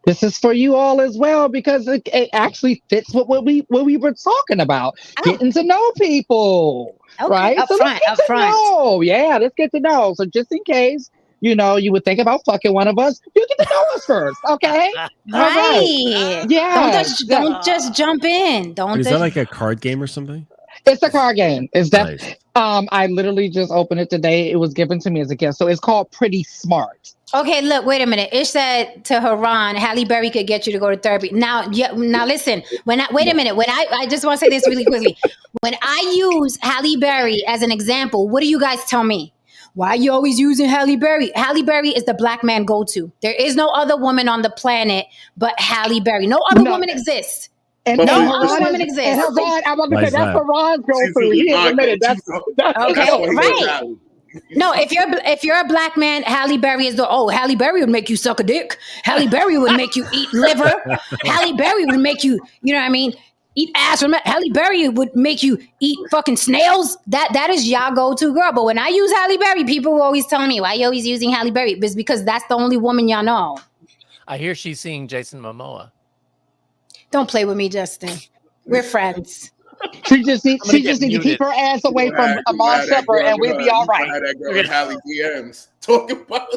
This is for you all as well because it actually fits with what we were talking about. Oh. Getting to know people. Okay, Right? up So front. let's get to know. Yeah, let's get to know. So just in case, you would think about fucking one of us, you get to know us first, okay? Right. Yeah. Don't just jump in. Don't. Is that like a card game or something? It's a card game. It's Nice. I literally just opened it today. It was given to me as a gift. So it's called Pretty Smart. Okay, look, wait a minute. Ish said to Haran, Halle Berry could get you to go to therapy. Now listen. Wait a minute. When I just want to say this really quickly. When I use Halle Berry as an example, what do you guys tell me? Why are you always using Halle Berry? Halle Berry is the black man go-to. There is no other woman on the planet but Halle Berry. No other woman exists. And But no Haran other Haran woman is- exists. And Haran, I'm about to say Why is that's that? Haran's She's go-to. He really admitted that's Okay, right. No, if you're a black man, Halle Berry is Halle Berry would make you suck a dick. Halle Berry would make you eat liver. Halle Berry would make you, you know what I mean, eat ass. Halle Berry would make you eat fucking snails. That is y'all go-to girl. But when I use Halle Berry, people will always tell me, why you always using Halle Berry? It's because that's the only woman y'all know. I hear she's seeing Jason Momoa. Don't play with me, Justin. We're friends. She just needs I'm gonna get to keep muted. her ass away from Amon Shepard and we'll be all right. That girl in Halle DMs talking about.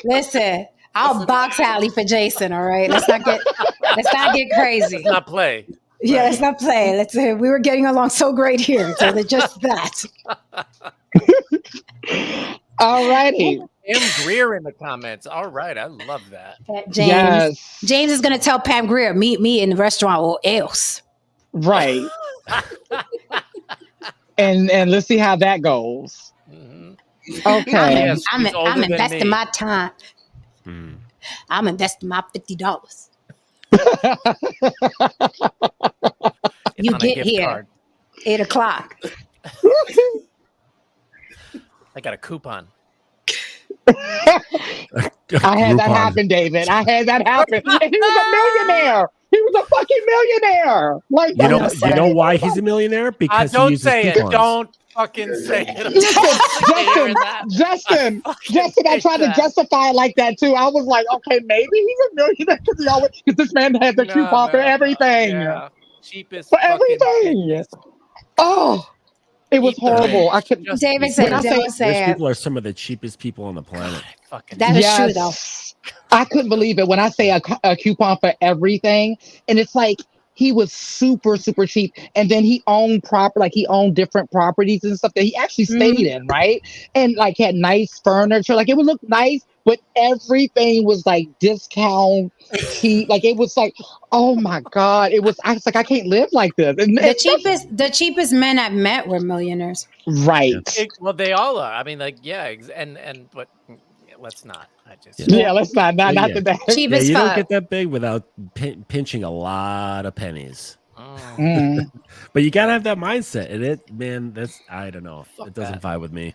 Listen, I'll box Halle for Jason, all right? Let's not get crazy. Let's not play. Yeah, let's not play. We were getting along so great here. So they're just that. All righty. Pam Greer in the comments. All right, I love that. James is gonna tell Pam Greer, meet me in the restaurant or else. Right. and let's see how that goes. Mhm. Okay. Yes, I'm she's older than investing me. my time. Hmm. I'm investing my $50. It's You on a get gift here. card. 8:00. I got a coupon. I had that happen, David. I had that happen. And he was a millionaire. He was a fucking millionaire. Like You know why he's a millionaire? Because he Don't uses say it. coupons. Don't fucking say it. Justin, I tried to justify it like that too. I was like, okay, maybe he's a millionaire because this man had the coupon for everything. Yeah. Cheapest For fucking everything. business. Oh, it was Eat the horrible. rich. I could. Just David eat said, the When I rich. say- Those people are some of the cheapest people on the planet. Fucking That is true, though. I couldn't believe it when I say a coupon for everything, and it's like he was super cheap, and then he owned he owned different properties and stuff that he actually stayed in, right? And like had nice furniture, like it would look nice, but everything was like discount cheap. Like it was like, oh my god, I was like, I can't live like this. And The cheapest men I've met were millionaires. right. Well, they all are. I mean, like, yeah, but let's not. Yeah, let's not Yeah. today. Cheap Yeah, as you don't fuck. get that big without pinching a lot of pennies. Mm. But you gotta have that mindset, and I don't know. Fuck It doesn't vibe with me.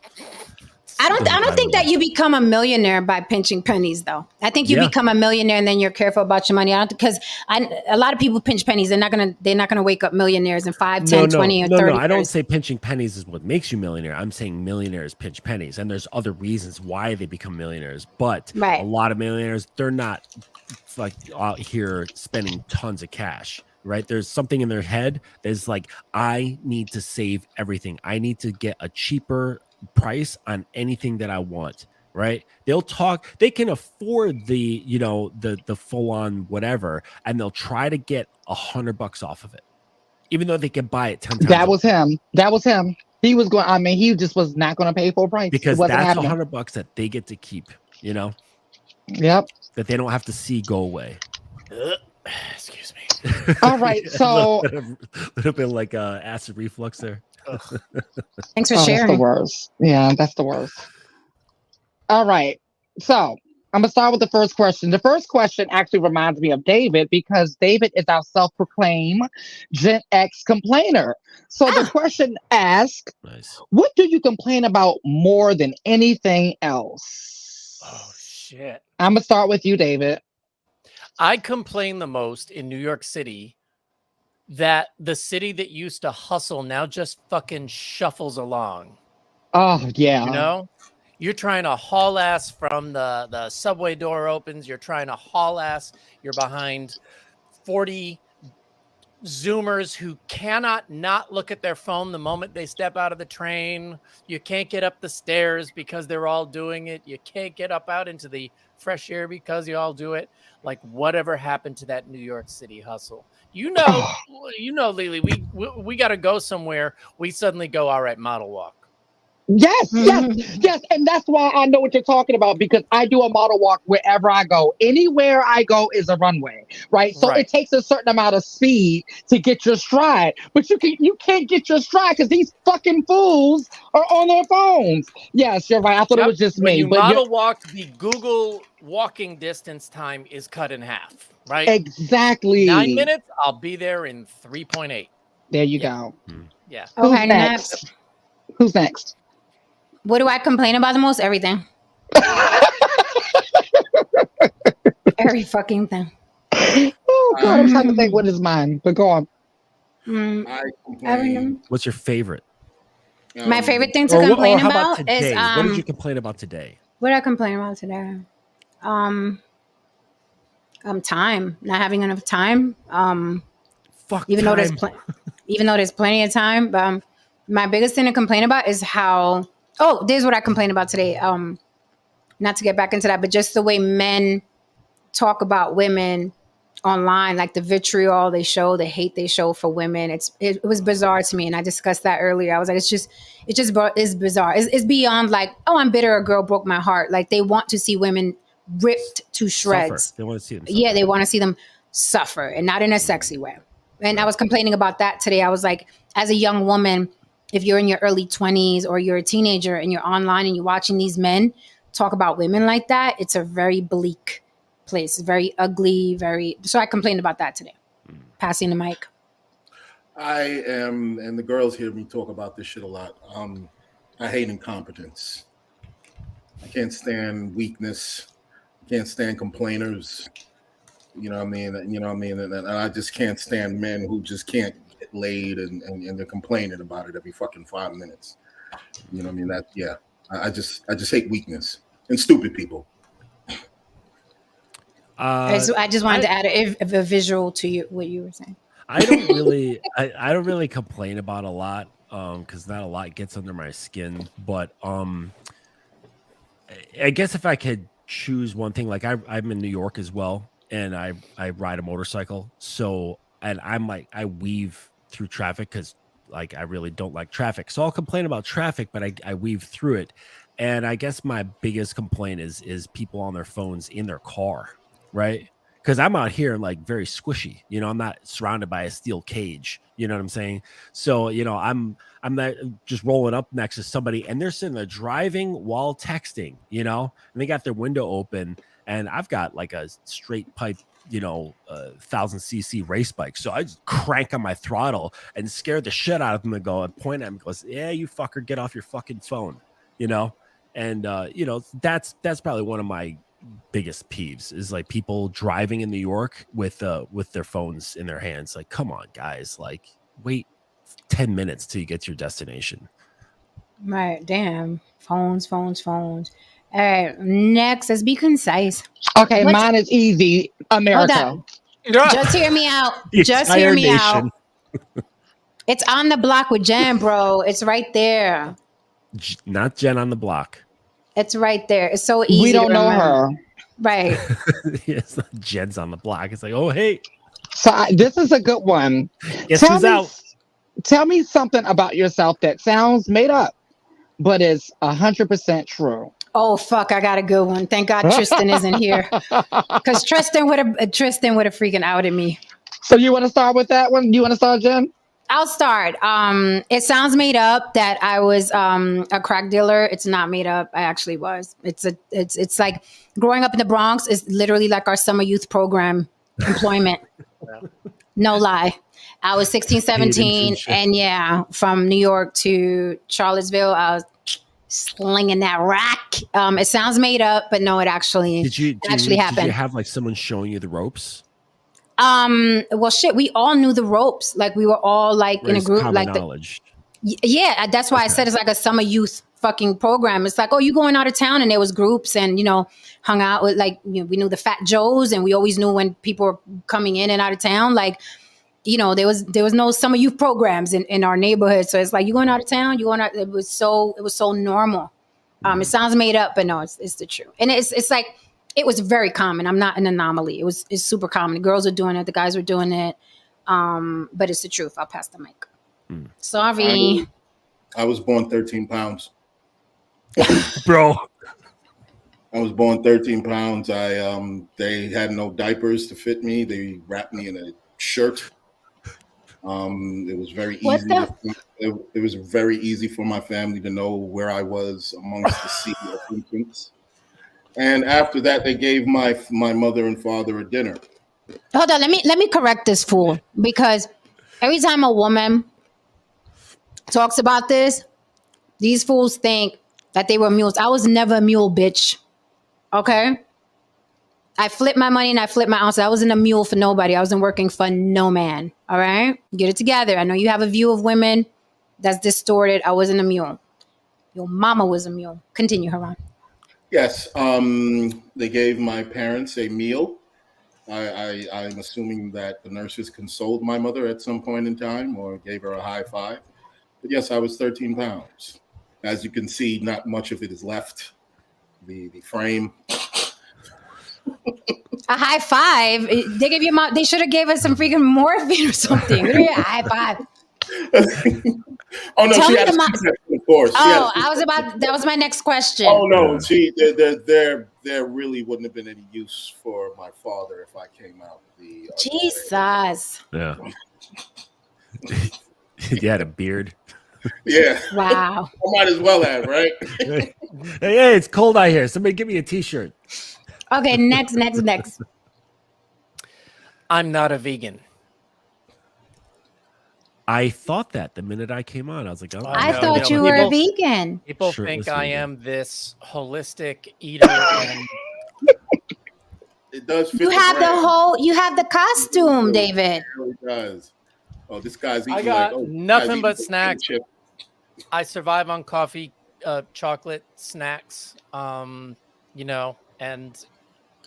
I don't think that you become a millionaire by pinching pennies, though. I think you Yeah. become a millionaire and then you're careful about your money. Because a lot of people pinch pennies. They're not gonna wake up millionaires in 5, 10, 20, or 30 No, I don't years. say pinching pennies is what makes you millionaire. I'm saying millionaires pinch pennies, and there's other reasons why they become millionaires. But Right. a lot of millionaires, they're not like out here spending tons of cash. Right? There's something in their head that's like, I need to save everything. I need to get a cheaper price on anything that I want. Right? They can afford the full on whatever, and they'll try to get $100 off of it, even though they can buy it 10 times. That was him. He was going. I mean, he just was not going to pay full price Because it wasn't that's happening. $100 that they get to keep. Yep. That they don't have to see go away. Excuse me. All right. So a little bit like acid reflux there. Thanks for that's sharing. the worst. Yeah, that's the worst. All right. So I'm gonna start with the first question. The first question actually reminds me of David because David is our self-proclaimed Gen X complainer. So the Ah, question asks, Nice. what do you complain about more than anything Oh else? shit. I'm gonna start with you, David. I complain the most in New York City that the city that used to hustle now just fucking shuffles along. Oh You yeah. know? You're trying to haul ass from the subway door opens. You're trying to haul ass. You're behind 40 Zoomers who cannot not look at their phone the moment they step out of the train. You can't get up the stairs because they're all doing it. You can't get up out into the fresh air because you all do it. Like whatever happened to that New York City hustle? Oh, Lily, we got to go somewhere. We suddenly go, all right, model walk. yes, yes. And that's why I know what you're talking about because I do a model walk wherever I go. Anywhere I go is a runway, right? So Right. it takes a certain amount of speed to get your stride, but you can't get your stride because these fucking fools are on their phones. Yes, you're right. I thought it Yep. was just When me, you but you're model walk, the Google walking distance time is cut in half, right? 9 exactly. minutes, I'll be there in 3.8. There you Yeah. go. Yeah. Who's okay, next? Who's next? what do I complain about the most? Everything. Every fucking thing. Oh God, I'm trying to think Mm, what is mine. But go on. mm, I everything. complain. What's your favorite? My favorite thing to Or complain how about about is today? What did you complain about today? what did I complain about today? Um, time, not having enough time. Fuck Even though time. even though there's plenty of time, but my biggest thing to complain about is how. Oh, this is what I complained about today. Not to get back into that, but just the way men talk about women online, like the vitriol they show, the hate they show for women. It was bizarre to me, and I discussed that earlier. I was like, it's bizarre. It's beyond like, oh, I'm bitter. A girl broke my heart. Like they want to see women ripped to Suffer. shreds. They want to see them. Yeah, Suffer. they want to see them suffer, and not in a sexy way. And I was complaining about that today. I was like, as a young woman, if you're in your early 20s or you're a teenager and you're online and you're watching these men talk about women like that, it's a very bleak place, very ugly, very. So I complained about that today. Passing the mic. I am, and the girls hear me talk about this shit a lot. I hate incompetence. I can't stand weakness. I can't stand complainers. You know what I mean? And I just can't stand men who just can't get laid and they're complaining about it every fucking 5 minutes. You know what I mean? That yeah. I just hate weakness and stupid people. I just wanted to add a visual to you what you were saying. I don't really complain about a lot because not a lot gets under my skin. But I guess if I could choose one thing, like I'm in New York as well, and I ride a motorcycle. So and I weave through traffic because like I really don't like traffic. So I'll complain about traffic, but I weave through it. And I guess my biggest complaint is people on their phones in their car, right? Because I'm out here like very squishy, you know, I'm not surrounded by a steel cage, you know what I'm saying? So, you know, I'm not just rolling up next to somebody and they're sitting there driving while texting, you know, and they got their window open and I've got like a straight pipe, you know, 1000cc race bike. So I just crank on my throttle and scare the shit out of them and go and point at him and goes, yeah, you fucker, get off your fucking phone, you know? And, you know, that's probably one of my biggest peeves is like people driving in New York with their phones in their hands. Like, come on, guys, like wait 10 minutes till you get to your destination. Right. Damn. Phones. All right. Next, let's be concise. Okay, What's- mine is easy. Hold America. on. Just hear me out. Just hear entire me nation. out. It's on the block with Jen, bro. It's right there. Not Jen on the block. It's right there. It's so easy. We don't to know remember. her. Right. It's not Jen's on the block. It's like, oh hey, So this is a good one. guess Tell who's me, out? tell me something about yourself that sounds made up, but is 100% true. Oh fuck! I got a good one. Thank God Tristan isn't here, because Tristan would have freaking outed me. So you want to start with that one? You want to start, Jen? I'll start. It sounds made up that I was a crack dealer. It's not made up. I actually was. It's like growing up in the Bronx is literally like our summer youth program employment. Yeah. No lie. I was 16, 17, internship. and yeah, from New York to Charlottesville, I was slinging that rack. It sounds made up, but no, it actually Did you happened. have like someone showing you the ropes? Well, shit, we all knew the ropes. Like we were all like in a Whereas group. common Like knowledge. yeah, that's why I said it's like a summer youth fucking program. It's like, oh, you going out of town, and there was groups, and hung out with like we knew the Fat Joes, and we always knew when people were coming in and out of town. Like there was no summer youth programs in our neighborhood, so it's like you going out of town, you going out. It was so normal. It sounds made up, but no, it's the truth, and it's like. It was very common. I'm not an anomaly. It's super common. The girls were doing it. The guys were doing it. But it's the truth. I'll pass the mic. Sorry. I was born 13 pounds. Bro. I was born 13 pounds. They had no diapers to fit me. They wrapped me in a shirt. It was very easy. It was very easy for my family to know where I was amongst the sea of infants. And after that, they gave my mother and father a dinner. Hold on, let me correct this fool, because every time a woman talks about this, these fools think that they were mules. I was never a mule, bitch. Okay? I flipped my money and I flipped my ounces. I wasn't a mule for nobody. I wasn't working for no man. All right? Get it together. I know you have a view of women that's distorted. I wasn't a mule. Your mama was a mule. Continue, Haran. Yes, they gave my parents a meal. I'm assuming that the nurses consoled my mother at some point in time or gave her a high five. But yes, I was 13 pounds. As you can see, not much of it is left. The frame. A high five? They gave you they should have gave us some freaking morphine or something. What are you, a high five? Oh no, Tell she me had a the C-section, of course. Oh, that was my next question. Oh no, there really wouldn't have been any use for my father if I came out the Jesus. Yeah. You had a beard. Yeah. Wow. I might as well have, right? Hey, it's cold out here. Somebody give me a t-shirt. Okay, next. I'm not a vegan. I thought that the minute I came on. I was like, oh, I no, thought you were a vegan. People Shirtless think I vegan. am this holistic eater. And It does fit. You have the costume, David. It really does. Oh, this guy's I eating got nothing but potato snacks. chip. I survive on coffee, chocolate, snacks, and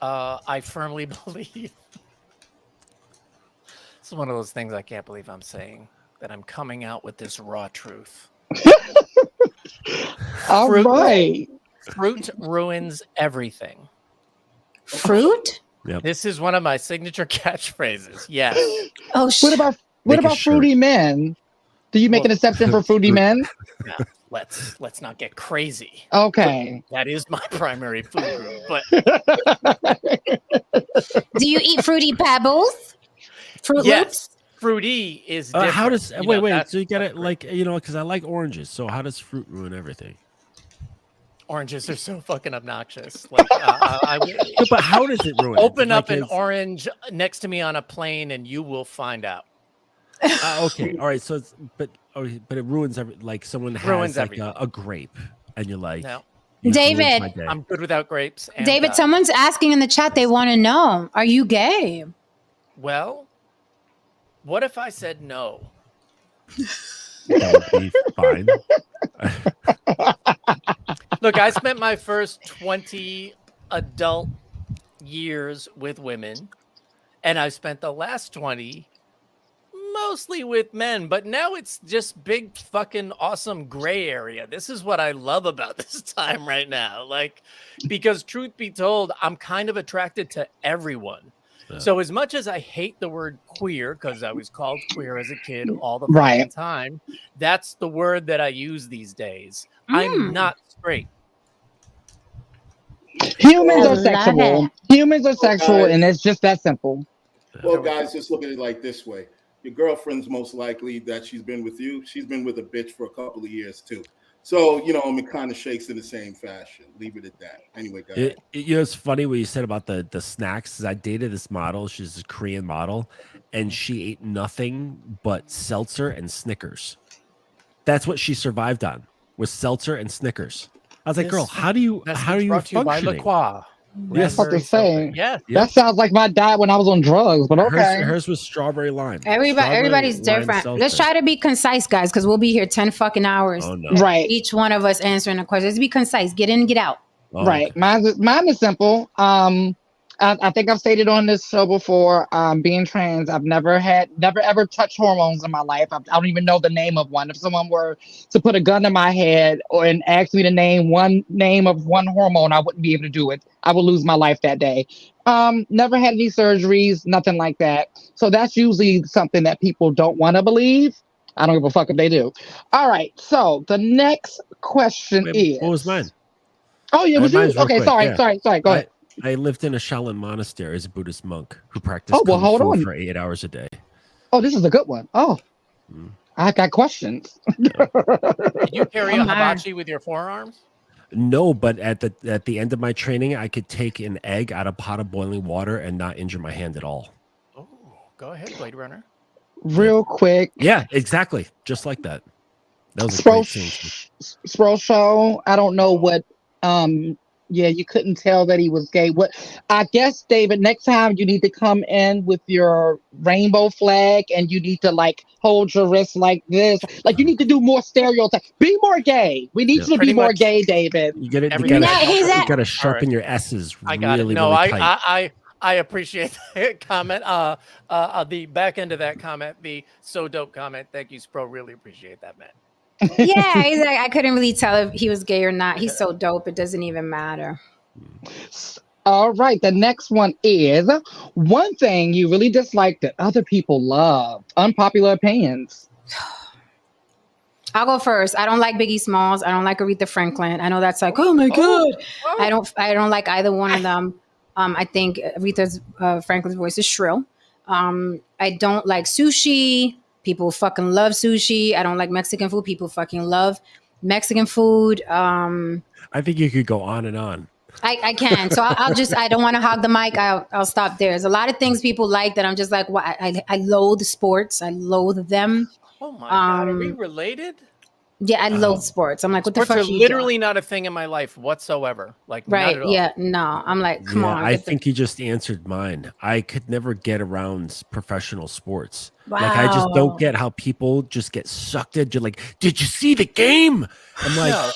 I firmly believe it's one of those things I can't believe I'm saying, that I'm coming out with this raw truth. All right. Fruit ruins everything. Fruit? Yep. This is one of my signature catchphrases. Yes. Oh, shit. What Make a about fruity men? Do you make an exception for fruity men? Now, let's not get crazy. Okay. That is my primary food group. But Do you eat fruity pebbles? Fruit Loops? yes, fruity is different. How does You know, wait? that's So you got it different. like because I like oranges. So how does fruit ruin everything? Oranges are so fucking obnoxious. Like, No, but how does it ruin? open it? up Like, an is- orange next to me on a plane, and you will find out. Okay, all right. So but it ruins like someone has Ruins like everything. a grape, and you're like, No, "It ruins David, my day." I'm good without grapes. And, David, someone's asking in the chat, they want to know, are you gay? Well, what if I said no? That would be fine. Look, I spent my first 20 adult years with women, and I've spent the last 20 mostly with men, but now it's just big fucking awesome gray area. This is what I love about this time right now. Like, because truth be told, I'm kind of attracted to everyone. Yeah. So as much as I hate the word queer, because I was called queer as a kid all the Right. fucking time, that's the word that I use these days. I'm not straight. Humans I are love sexual. it. Humans are sexual, and it's just that simple. Well, guys, just look at it like this way. your girlfriend's most likely that she's been with you. She's been with a bitch for a couple of years too. So, you know, it kind of shakes in the same fashion. Leave it at that. Anyway, go ahead. You know, it's funny what you said about the snacks. I dated this model. She's a Korean model, and she ate nothing but seltzer and Snickers. That's what she survived on, was seltzer and Snickers. I was like, girl, how are you functioning? By La Croix. Yes. What to say? Yeah. That sounds like my diet when I was on drugs, but okay. Hers was strawberry lime. Everybody's Strawberry lime different. seltzer. Let's try to be concise, guys, because we'll be here 10 fucking hours. Oh, no. Right. Each one of us answering a question. Let's be concise. Get in, get out. Oh, Right. okay. Mine is simple. I think I've stated on this show before, being trans, I've never ever touched hormones in my life. I don't even know the name of one. If someone were to put a gun in my head and ask me to name of one hormone, I wouldn't be able to do it. I would lose my life that day. Never had any surgeries, nothing like that. So that's usually something that people don't want to believe. I don't give a fuck if they do. All right. So the next question is, what was mine? Oh, yeah, was you? Mine's real Okay, quick, sorry. Go ahead. I lived in a Shaolin monastery as a Buddhist monk who practiced well, Kung hold Fu on. for 8 hours a day. Oh, this is a good one. Oh, I got questions. Did you carry a Oh, my. hibachi with your forearms? No, but at the end of my training, I could take an egg out of a pot of boiling water and not injure my hand at all. Oh, go ahead, Blade Runner. Real quick, Yeah, exactly, just like that. That was a great scene. Spro Show. I don't know what. Yeah, you couldn't tell that he was gay. What? I guess, David, next time you need to come in with your rainbow flag and you need to like hold your wrist like this. Like you need to do more stereotypes. Be more gay. We need you to Pretty be more much gay, David. You got Everything to that- sharpen your S's. I got really, it. No, really tight. I appreciate that comment. The back end of that comment, the so dope comment. Thank you, Spro. Really appreciate that, man. Yeah, he's like, I couldn't really tell if he was gay or not. He's so dope, it doesn't even matter. All right, the next one is one thing you really dislike that other people love. Unpopular opinions. I'll go first. I don't like Biggie Smalls. I don't like Aretha Franklin. I know that's like, oh my god. I don't like either one of them. I think Aretha Franklin's voice is shrill. I don't like sushi. People fucking love sushi. I don't like Mexican food. People fucking love Mexican food. I think you could go on and on. I can. So I'll just, I don't want to hog the mic. I'll stop there. There's a lot of things people like that I'm just like, I loathe sports. I loathe them. Oh my god, are we related? Yeah, I loathe sports. I'm like, what Sports the are fuck? literally not a thing in my life whatsoever. Like, not Right. at all. Yeah. No. I'm like, come on. I think you just answered mine. I could never get around professional sports. Wow. Like I just don't get how people just get sucked in. You're like, did you see the game? I'm like, No.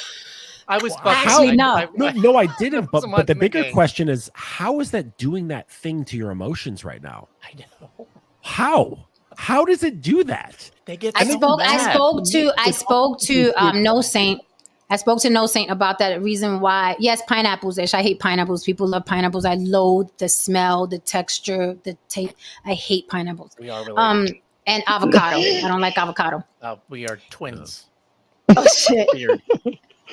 I was Actually, no. no, I didn't. wasn't But the watching the bigger game. question is, how is that doing that thing to your emotions right now? I know. How does it do that? They get I so spoke mad. to No Saint. I spoke to No Saint about that reason why. Yes, pineapples ish. I hate pineapples. People love pineapples. I loathe the smell, the texture, the taste. I hate pineapples. We are related. And avocado. I don't like avocado. We are twins. Oh shit. Weird.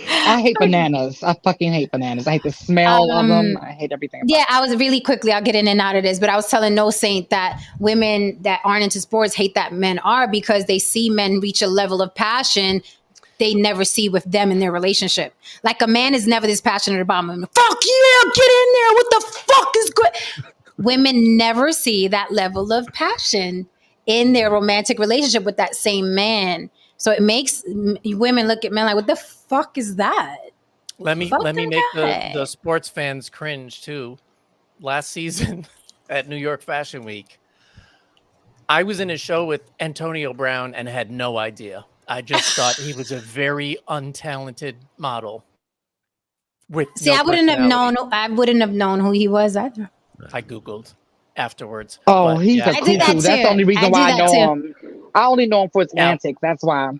I hate bananas. I fucking hate bananas. I hate the smell of them. I hate everything about Yeah, I was really quickly, I'll get in and out of this, but I was telling No Saint that women that aren't into sports hate that men are because they see men reach a level of passion they never see with them in their relationship. Like a man is never this passionate about women. Fuck yeah, get in there. What the fuck is good? Women never see that level of passion in their romantic relationship with that same man. So it makes women look at men like, what the fuck is that? Let me Fucking make guy. the sports fans cringe too. Last season at New York Fashion Week, I was in a show with Antonio Brown and had no idea. I just thought he was a very untalented model. See, I wouldn't have known who he was either. I Googled afterwards. Oh, but he's yeah, a I cuckoo. did that That's the too. only reason I why I did that know him. I only know him for his Yeah. antics. That's why.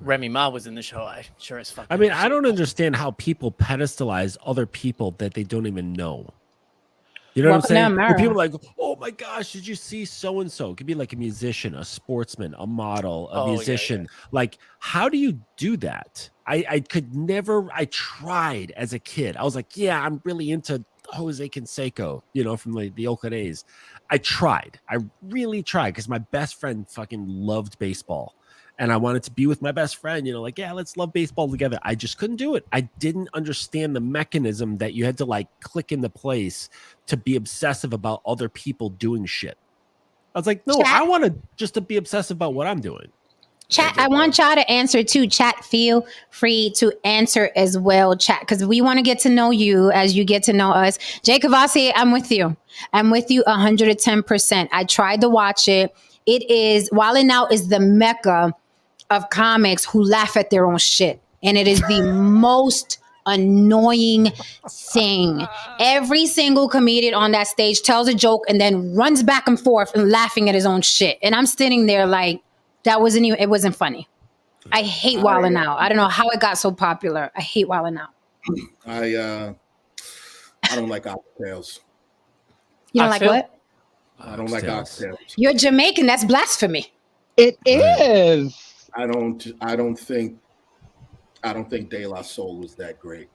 Remy Ma was in the show. I sure as fuck. I mean, I don't understand how people pedestalize other people that they don't even know. You know what I'm Welcome to saying? Where America. people are like, oh my gosh, did you see so and so? It could be like a musician, a sportsman, a model, a Oh, yeah, musician. Like, how do you do that? I could never. I tried as a kid. I was like, yeah, I'm really into Jose Canseco, from the Oakland A's. I really tried, because my best friend fucking loved baseball. And I wanted to be with my best friend, let's love baseball together. I just couldn't do it. I didn't understand the mechanism that you had to click into place to be obsessive about other people doing shit. I was like, no, Chat. I want to be obsessive about what I'm doing. Chat, I want y'all to answer too. Chat, feel free to answer as well, chat, because we want to get to know you as you get to know us. Jay Kavasi, I'm with you. I'm with you 110%. I tried to watch it. It is, Wild 'N Out is the mecca of comics who laugh at their own shit. And it is the most annoying thing. Every single comedian on that stage tells a joke and then runs back and forth and laughing at his own shit. And I'm sitting there like, it wasn't funny. I hate Wild 'N Out. I don't know how it got so popular. I hate Wild 'N Out. I don't like oxtails. You don't like what? I don't like oxtails. You're Jamaican. That's blasphemy. It is. I don't think De La Soul was that great.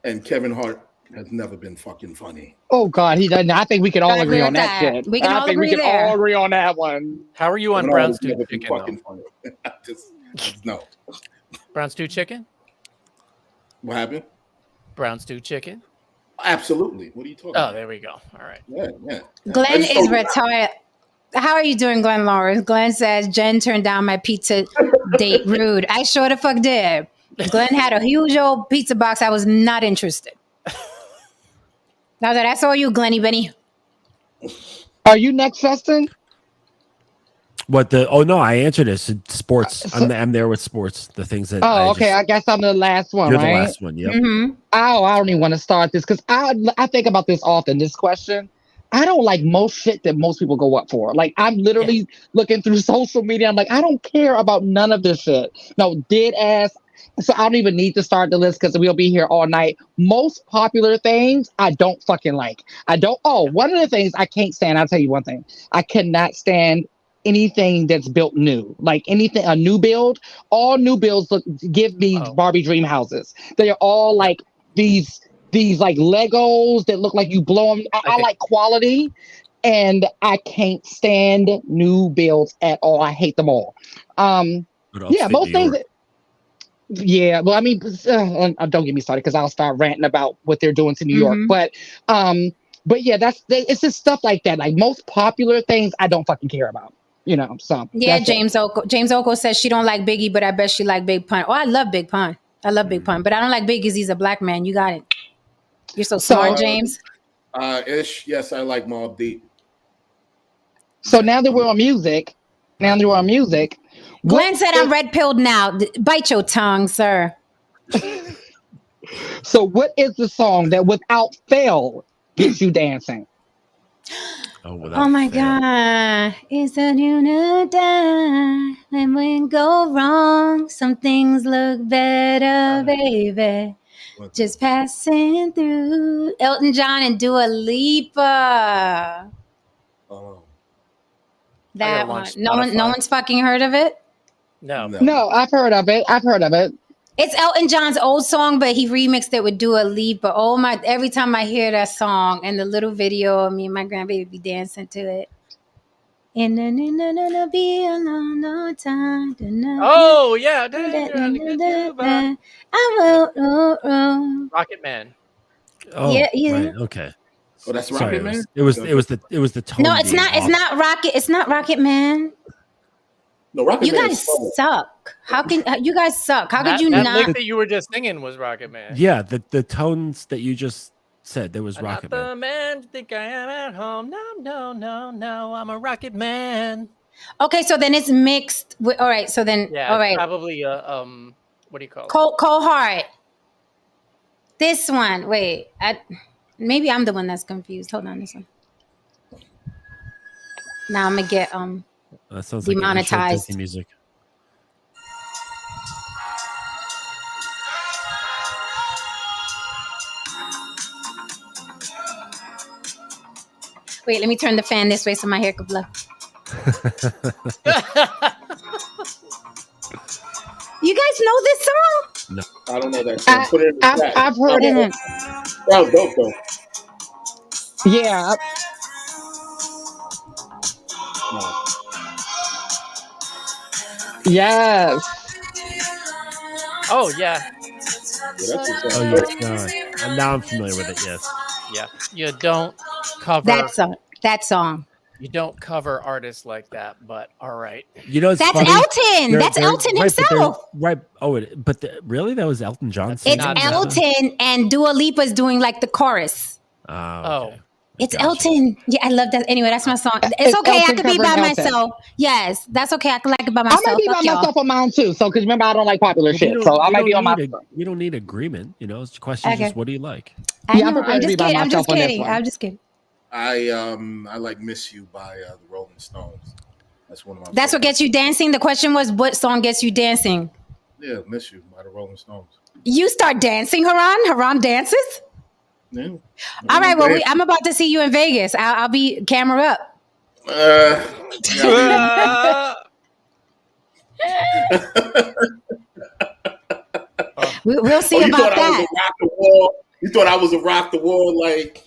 And Kevin Hart has never been fucking funny. Oh God, he doesn't. I think we can all agree on that shit. We can all agree we can there. all agree on that one. How are you on brown stew chicken? Fucking funny. No. Brown stew chicken? What happened? Brown stew chicken? Absolutely. What are you talking about? Oh, there we go. All right. Yeah. Glenn is retired. How are you doing, Glenn Lawrence? Glenn says, Jen turned down my pizza date. Rude. I sure the fuck did. Glenn had a huge old pizza box. I was not interested. Now that I saw you, Glenny Benny. Are you next, Justin? Oh no, I answered this. Sports. I'm there with sports. The things that. Oh, okay. I guess I'm the last one. You're right? the last one. Yep. Mm-hmm. I don't even want to start this because I think about this often. This question. I don't like most shit that most people go up for. Like, I'm literally looking through social media. I'm like, I don't care about none of this shit. No, dead ass. So I don't even need to start the list because we'll be here all night. Most popular things I don't fucking like. One of the things I can't stand, I'll tell you one thing. I cannot stand anything that's built new. Like anything, a new build. All new builds give me Barbie dream houses. They are all like these like Legos that look like you blow them. I like quality, and I can't stand new builds at all. I hate them all. Most things. Yeah, well, I mean, don't get me started because I'll start ranting about what they're doing to New York. But yeah, it's just stuff like that. Like most popular things, I don't fucking care about. So yeah. James Oko says she don't like Biggie, but I bet she like Big Pun. Oh, I love Big Pun. But I don't like Big because he's a black man. You got it. You're so smart, James. Yes, I like Mobb Deep. So now that we're on music, Glenn said I'm red pilled now. Bite your tongue, sir. So what is the song that without fail gets you dancing? Oh my God. It's a new time. And when go wrong, some things look better, baby. Just passing through. Elton John and Dua Lipa. Oh. That one. No one's fucking heard of it? No, I've heard of it. It's Elton John's old song, but he remixed it with Dua Lipa. Oh my! Every time I hear that song and the little video of me and my grandbaby be dancing to it. In the be a long time. Oh yeah. I will. Rocket Man. Oh, yeah. Right, okay. Oh, that's Sorry, Rocket Man. It was the tone. No, it's not. It's not Rocket. It's not Rocket Man. No, Rocket You Man. guys suck. How can you guys suck? How could you that not? lick that you were just singing was Rocket Man. Yeah, the tones that you just said, there was I'm Rocket not Man. the man you think I am at home. No. I'm a Rocket Man. Okay, so then it's mixed with. All right, so then. Yeah, all right. probably what do you call it? Cole Hart. This one. Wait. Maybe I'm the one that's confused. Hold on, this one. Now I'm gonna get That sounds demonetized. like Disney music. Wait, let me turn the fan this way so my hair could blow. You guys know this song? I don't know that song. Put it in the chat. I've heard it. Isn't- That was dope though. Yeah. Yes. Oh yeah, Yeah, that's what's Oh, up. yeah. Now I'm familiar with it. Yes. yeah. You don't cover that song. you don't cover artists like that, but all right. You know, it's That's funny. Elton. That's Elton right, but himself. right. Oh, really? That was Elton John. It's singing not that? Elton and Dua Lipa's doing like the chorus. Oh, Oh. okay. It's Gotcha. Elton. Yeah, I love that. Anyway, that's my song. It's It's okay. I Elton could be by covering Elton. myself. Yes, that's okay. I can like it by I myself. might be by Fuck y'all. myself on mine too. So, because remember, I don't like popular Well, shit. So I might be on my. We don't need agreement. You know, the question is Okay. just what do you like? I Yeah, I'm know. prepared I'm to be just by kidding. I'm myself just on this kidding. one. I'm just kidding. I like "Miss You" by the Rolling Stones. That's one of my. That's what favorites. gets you dancing. The question was, what song gets you dancing? Yeah, "Miss You" by the Rolling Stones. You start dancing, Haran. Haran dances. Yeah. All right. Well, I'm about to see you in Vegas. I'll be camera up. Yeah, We'll see you about thought I was that. a rock the wall? You thought I was a rock the wall? Like,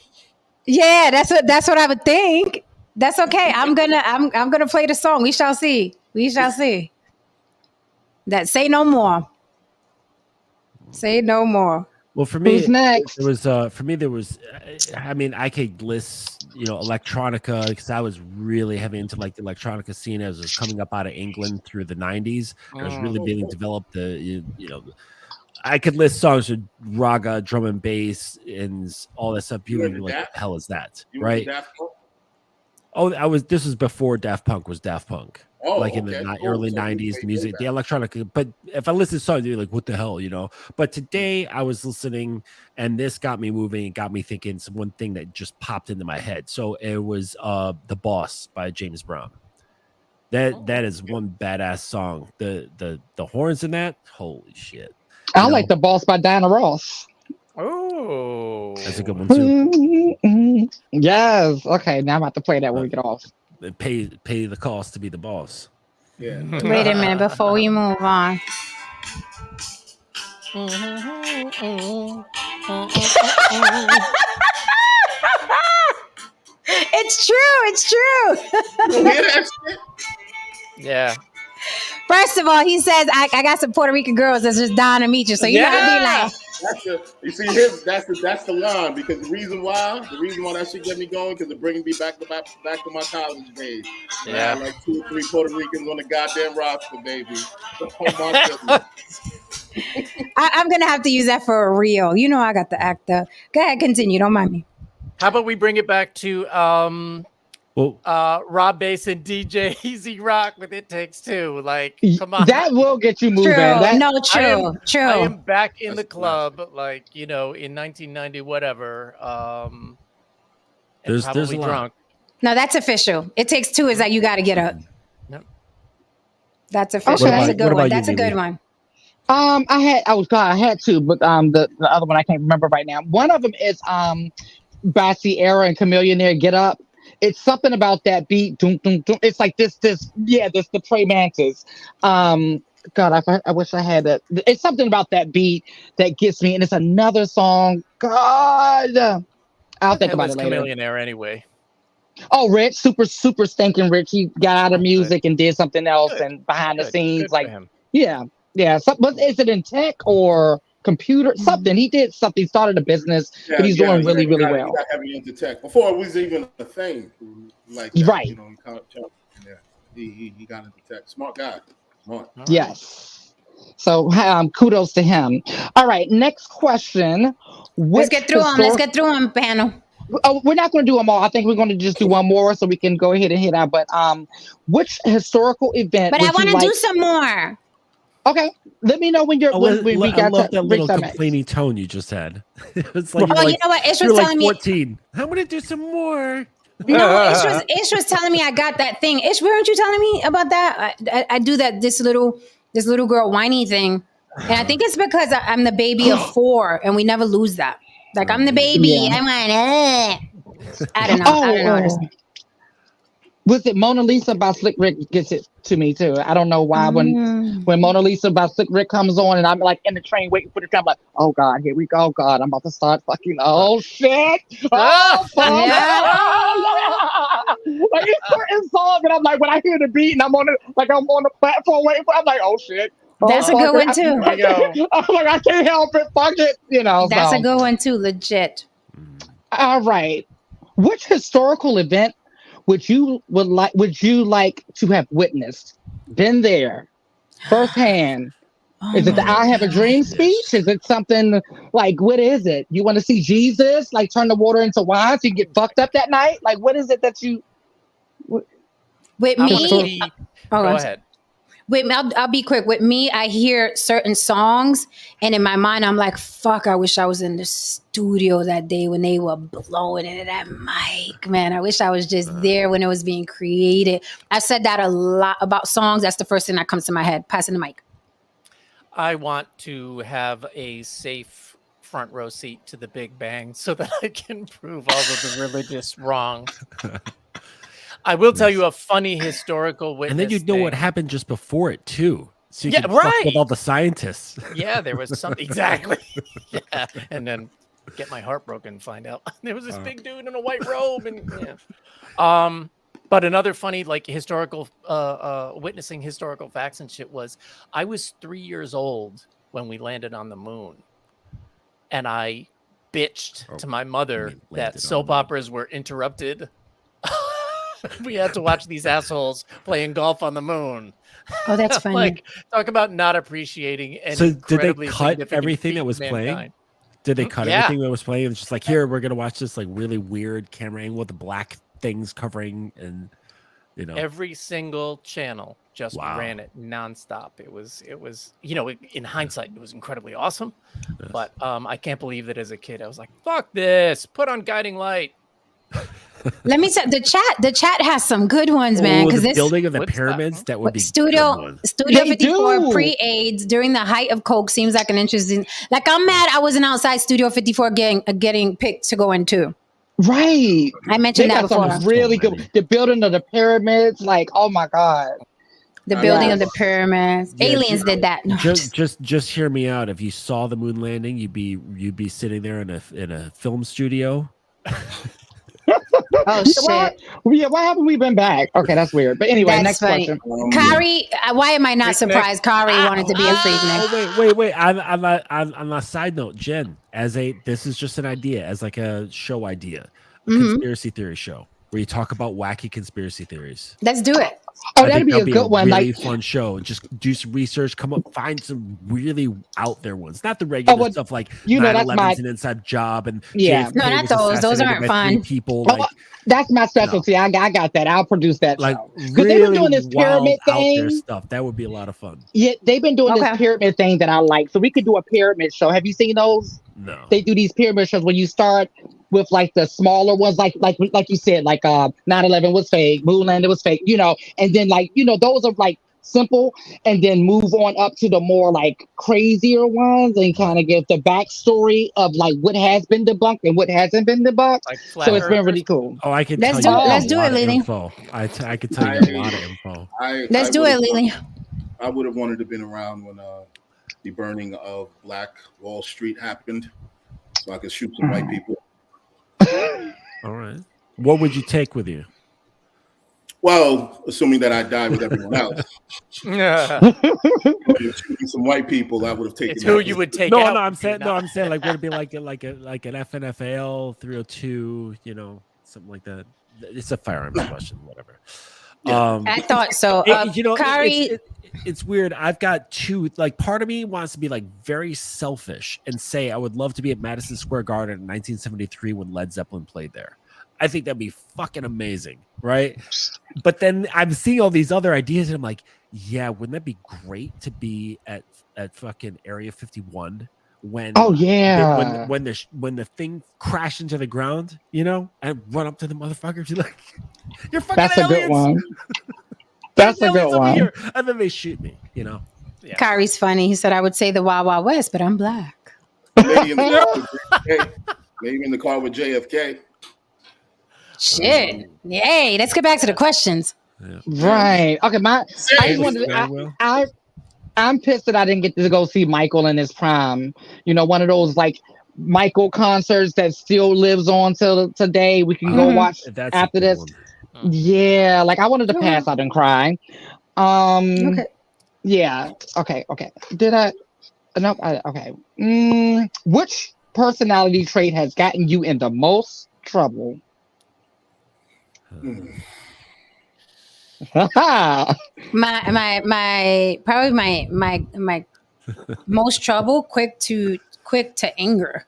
Yeah, that's what I would think. That's okay. I'm gonna play the song. We shall see. We shall see. That say no more. Say no more. Well, for me, Who's next? there was I mean, I could list, electronica, because I was really heavy into like the electronica scene as it was coming up out of England through the 90s. It was really being developed. I could list songs with raga, drum and bass, and all that stuff. People would be like, "What the hell is that?" you Right? Daft Punk? Oh, this was before Daft Punk was Daft Punk. Oh, Like in the okay. early So you 90s, way the music, back. the electronica. But if I listen to songs, you're like, what the hell, But today I was listening and this got me moving and got me thinking. It's one thing that just popped into my head. So it was The Boss by James Brown. That is one badass song. The horns in that, holy shit. I like The Boss by Diana Ross. Oh, That's a good one too. Yes. Okay. Now I'm about to play that when we get off. Pay the cost to be the boss. Yeah. Wait a minute before we move on. It's true. It's true. You hear that shit? Yeah. First of all, he says I got some Puerto Rican girls that's just dying to meet you. So you gotta be like, You see him? That's the line, because the reason why that shit get me going, because it brings me back to my college days. I had like 2 or 3 Puerto Ricans on the goddamn roster, baby. Oh my goodness. I'm gonna have to use that for a reel. You know I got the actor. Go ahead, continue. Don't mind me. How about we bring it back to Well, Rob Bass and DJ Easy Rock with "It Takes Two"? Like, come on. That will get you moving. True. That, No, true. True. I am back in the That's club, like, in 1990, whatever. And There's probably a lot. drunk. No, that's official. It takes two is that you got to get up. Yep. That's official. Okay. That's a What good about one. you, That's a good Mimi? one. I had to, but the other one I can't remember right now. One of them is by Sierra and Chameleonaire, Get Up. It's something about that beat. Doom, doom, doom. It's like this the Prey Mantis. God, I wish I had that. It's something about that beat that gets me, and it's another song. God, I'll think about it later. Chameleonaire anyway. Oh, Rich, super stinking rich. He got out of music and did something else, Good. and behind the Good. scenes, Good like for him. yeah. But is it in tech or computer? Something. He did something. He started a business, but he's doing really he got well. heavy into tech before it was even a thing. Like that, Right. He got into tech. Smart guy. Smart. All right. Yes. So kudos to him. All right. Next question. Let's get through them. Let's get through them, panel. Oh, we're not going to do them all. I think we're going to just do one more so we can go ahead and hit out. But which historical event? But I would want you to like... do some more. Okay. Let me know when you're. When we I got love to that little reach that next. complaining tone you just had. It's like, Oh, you know what? Ish you're was like telling me. 14. I'm gonna do some more. No, Ish was telling me I got that thing. Ish, weren't you telling me about that? I do that this little girl whiny thing, and I think it's because I'm the baby of 4, and we never lose that. Like I'm the baby. Yeah. I'm like, I don't know. I don't know. Was it Mona Lisa by Slick Rick gets it to me too? I don't know why when Mona Lisa by Slick Rick comes on and I'm like in the train waiting for the train, I'm like, oh God, here we go. Oh God, I'm about to start fucking. Oh shit! Oh fuck! Like it's certain song, and I'm like, when I hear the beat and I'm on the platform waiting for, I'm like, oh shit. Oh, That's a good one too. There you go. I'm like, I can't help it. Fuck it. That's so. a good one too. Legit. All right. Which historical event would you like to have witnessed, been there, firsthand? Oh Is it the my "I Have a Dream" speech? Is it something like, what is it? You want to see Jesus like turn the water into wine so you get fucked up that night? Like, what is it that you? With I'm me, gonna be- oh, Go ahead. with me, I'll be quick. With me, I hear certain songs, and in my mind, I'm like, "Fuck! I wish I was in the studio that day when they were blowing into that mic, man. I wish I was just there when it was being created." I said that a lot about songs. That's the first thing that comes to my head. Passing the mic. I want to have a safe front row seat to the Big Bang so that I can prove all of the religious wrong. I will tell you a funny historical witness. And then you know what thing. happened just before it too. So you Yeah, can fuck right. with all the scientists. Yeah, there was something exactly. Yeah, and then get my heart broken and find out there was this big dude in a white robe, and yeah. But another funny like historical witnessing historical facts and shit was I was 3 years old when we landed on the moon, and I bitched to my mother landed that on soap the moon. operas were interrupted. We had to watch these assholes playing golf on the moon. Oh, that's funny. Like, talk about not appreciating and So did they incredibly cut significant everything feat that of was playing? mankind. Did they cut Yeah. everything that was playing? It's just like, here, we're gonna watch this like really weird camera angle with the black things covering, and Every single channel just Wow. ran it nonstop. It was in hindsight, it was incredibly awesome. Yes. But I can't believe that as a kid, I was like, fuck this, put on Guiding Light. Let me say the chat has some good ones, man. Oh, Because the this building of the Woodstock, pyramids, huh? that would be Studio good ones. Studio They 54 do. pre-AIDS during the height of Coke seems like an interesting. Like I'm mad I wasn't outside Studio 54 getting picked to go into. Right. I They mentioned that got some before. really So many. good. The building of the pyramids, like, oh my God. The building of Yes. the pyramids. Yeah, Aliens did that. No, Just hear me out. If you saw the moon landing, you'd be sitting there in a film studio. oh Why, shit. why haven't we been back? Okay, that's weird. But anyway, That's next funny. question. Kari, why am I not Freaknik. surprised? Kari wanted to be a freaknik. Oh wait. On a side note, Jen, this is just an idea, as like a show idea, a Mhm. conspiracy theory show where you talk about wacky conspiracy theories. Let's do it. Oh, I that'd think be a good one. Really Like, fun show. Just do some research, find some really out there ones, not the regular well, stuff like you know, that's 9/11's my- an inside job and Yeah. JFK No, not was those. Those assassinated aren't by 3 fun. people. Oh, Like that's my specialty. I got that. I'll produce that like show. Because they've been really doing this pyramid wild out there thing. stuff. That would be a lot of fun. Yeah, they've been doing Okay. this pyramid thing that I like. So we could do a pyramid show. Have you seen those? No. They do these pyramid shows where you start with like the smaller ones, like you said, like 9/11 was fake, moon landing was fake, and then those are like simple, and then move on up to the more like crazier ones and kind of give the backstory of like what has been debunked and what hasn't been debunked. Like So it's been Flat really cool. Oh, I can Let's tell do you it. Let's a do lot it, of Lily. info. I could tell you a lot of info. Let's do it, Lily. I would have wanted to have been around when the burning of Black Wall Street happened, so I could shoot some white people. All right. What would you take with you? Well, assuming that I died with everyone else, Yeah. shooting some white people, I would have taken. It's who that you with would take No, out. I'm saying not- like would it be like an FNFAL 302, something like that. It's a firearms question, whatever. Yeah. I thought so. Kari, It's weird. I've got two. Like, part of me wants to be like very selfish and say I would love to be at Madison Square Garden in 1973 when Led Zeppelin played there. I think that'd be fucking amazing, right? But then I'm seeing all these other ideas, and I'm like, yeah, wouldn't that be great to be at fucking Area 51 when? Oh yeah. When the thing crashed into the ground, and run up to the motherfuckers, you're like, you're fucking That's a aliens. good one. That's a Aliens good over one. here. And then they shoot me, Yeah. Kari's funny. He said, I would say the Wild Wild West, but I'm black. maybe in the car with JFK. Maybe in the car with JFK. Shit. Yay. Let's get back to the questions. Yeah. Right. Okay. I just wanted to, Manuel? I'm pissed that I didn't get to go see Michael in his prime. You know, one of those like Michael concerts that still lives on till today. We can go watch That's a after good this. one. Yeah, like I wanted to pass out and cry. Okay. Yeah. Okay. Did I? No. Okay. Which personality trait has gotten you in the most trouble? My most trouble, quick to anger.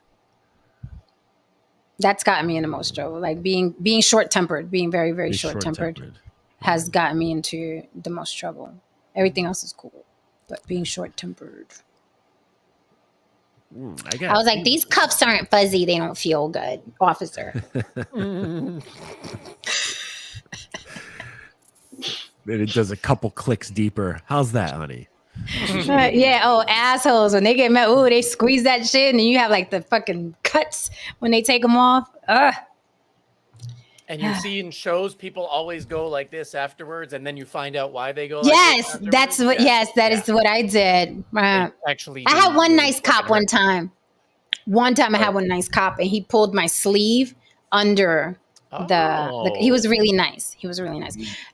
That's gotten me in the most trouble. Like being short tempered, being very, very short tempered has gotten me into the most trouble. Everything else is cool, but being short tempered. I was like, these cuffs aren't fuzzy. They don't feel good, officer. Then it does a couple clicks deeper. How's that, honey? Yeah. Oh, assholes. When they get mad, they squeeze that shit, and then you have like the fucking cuts when they take them off. Ugh. And you see in shows, people always go like this afterwards, and then you find out why they go. Yes, like this that's what. Yes, that is what I did. Actually, I had one nice cop one time. One time I had one nice cop, and he pulled my sleeve under the. He was really nice.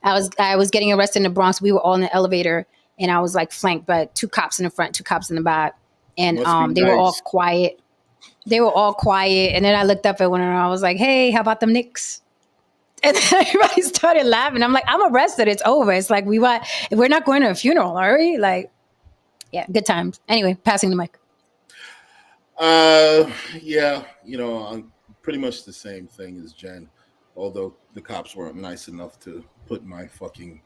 I was getting arrested in the Bronx. We were all in the elevator, and I was like flanked by 2 cops in the front, 2 cops in the back, and they were all quiet. And then I looked up at one of them. I was like, "Hey, how about them Knicks?" And then everybody started laughing. I'm like, "I'm arrested. It's over. It's like we're not going to a funeral, are we?" Like, yeah, good times. Anyway, passing the mic. Yeah, I'm pretty much the same thing as Jen. Although the cops weren't nice enough to put my fucking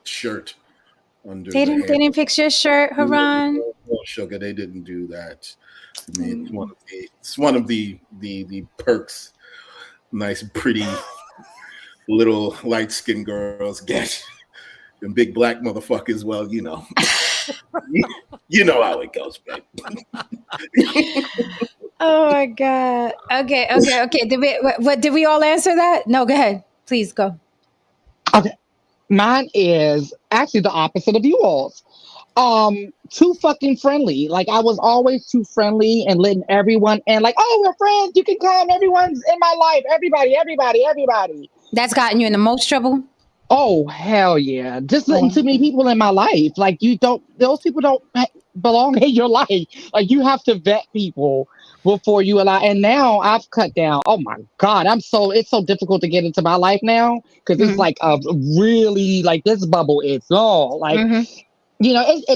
shirt under. They didn't fix your shirt, Haran. No, sugar, they didn't do that. I mean, it's one of the perks nice, pretty little light-skinned girls get. And big black motherfuckers, well, you know how it goes, babe. Oh my God. Okay. Did we all answer that? No, go ahead. Please go. Okay. Mine is actually the opposite of you all's. Too fucking friendly. Like I was always too friendly and letting everyone and like, oh, we're friends. You can come. Everyone's in my life. Everybody. That's gotten you in the most trouble? Oh, hell yeah. Just letting too many people in my life. Like those people don't belong in your life. Like you have to vet people before you allow. And now I've cut down. Oh my God. It's so difficult to get into my life now. Cause it's like a really like this bubble is all like, and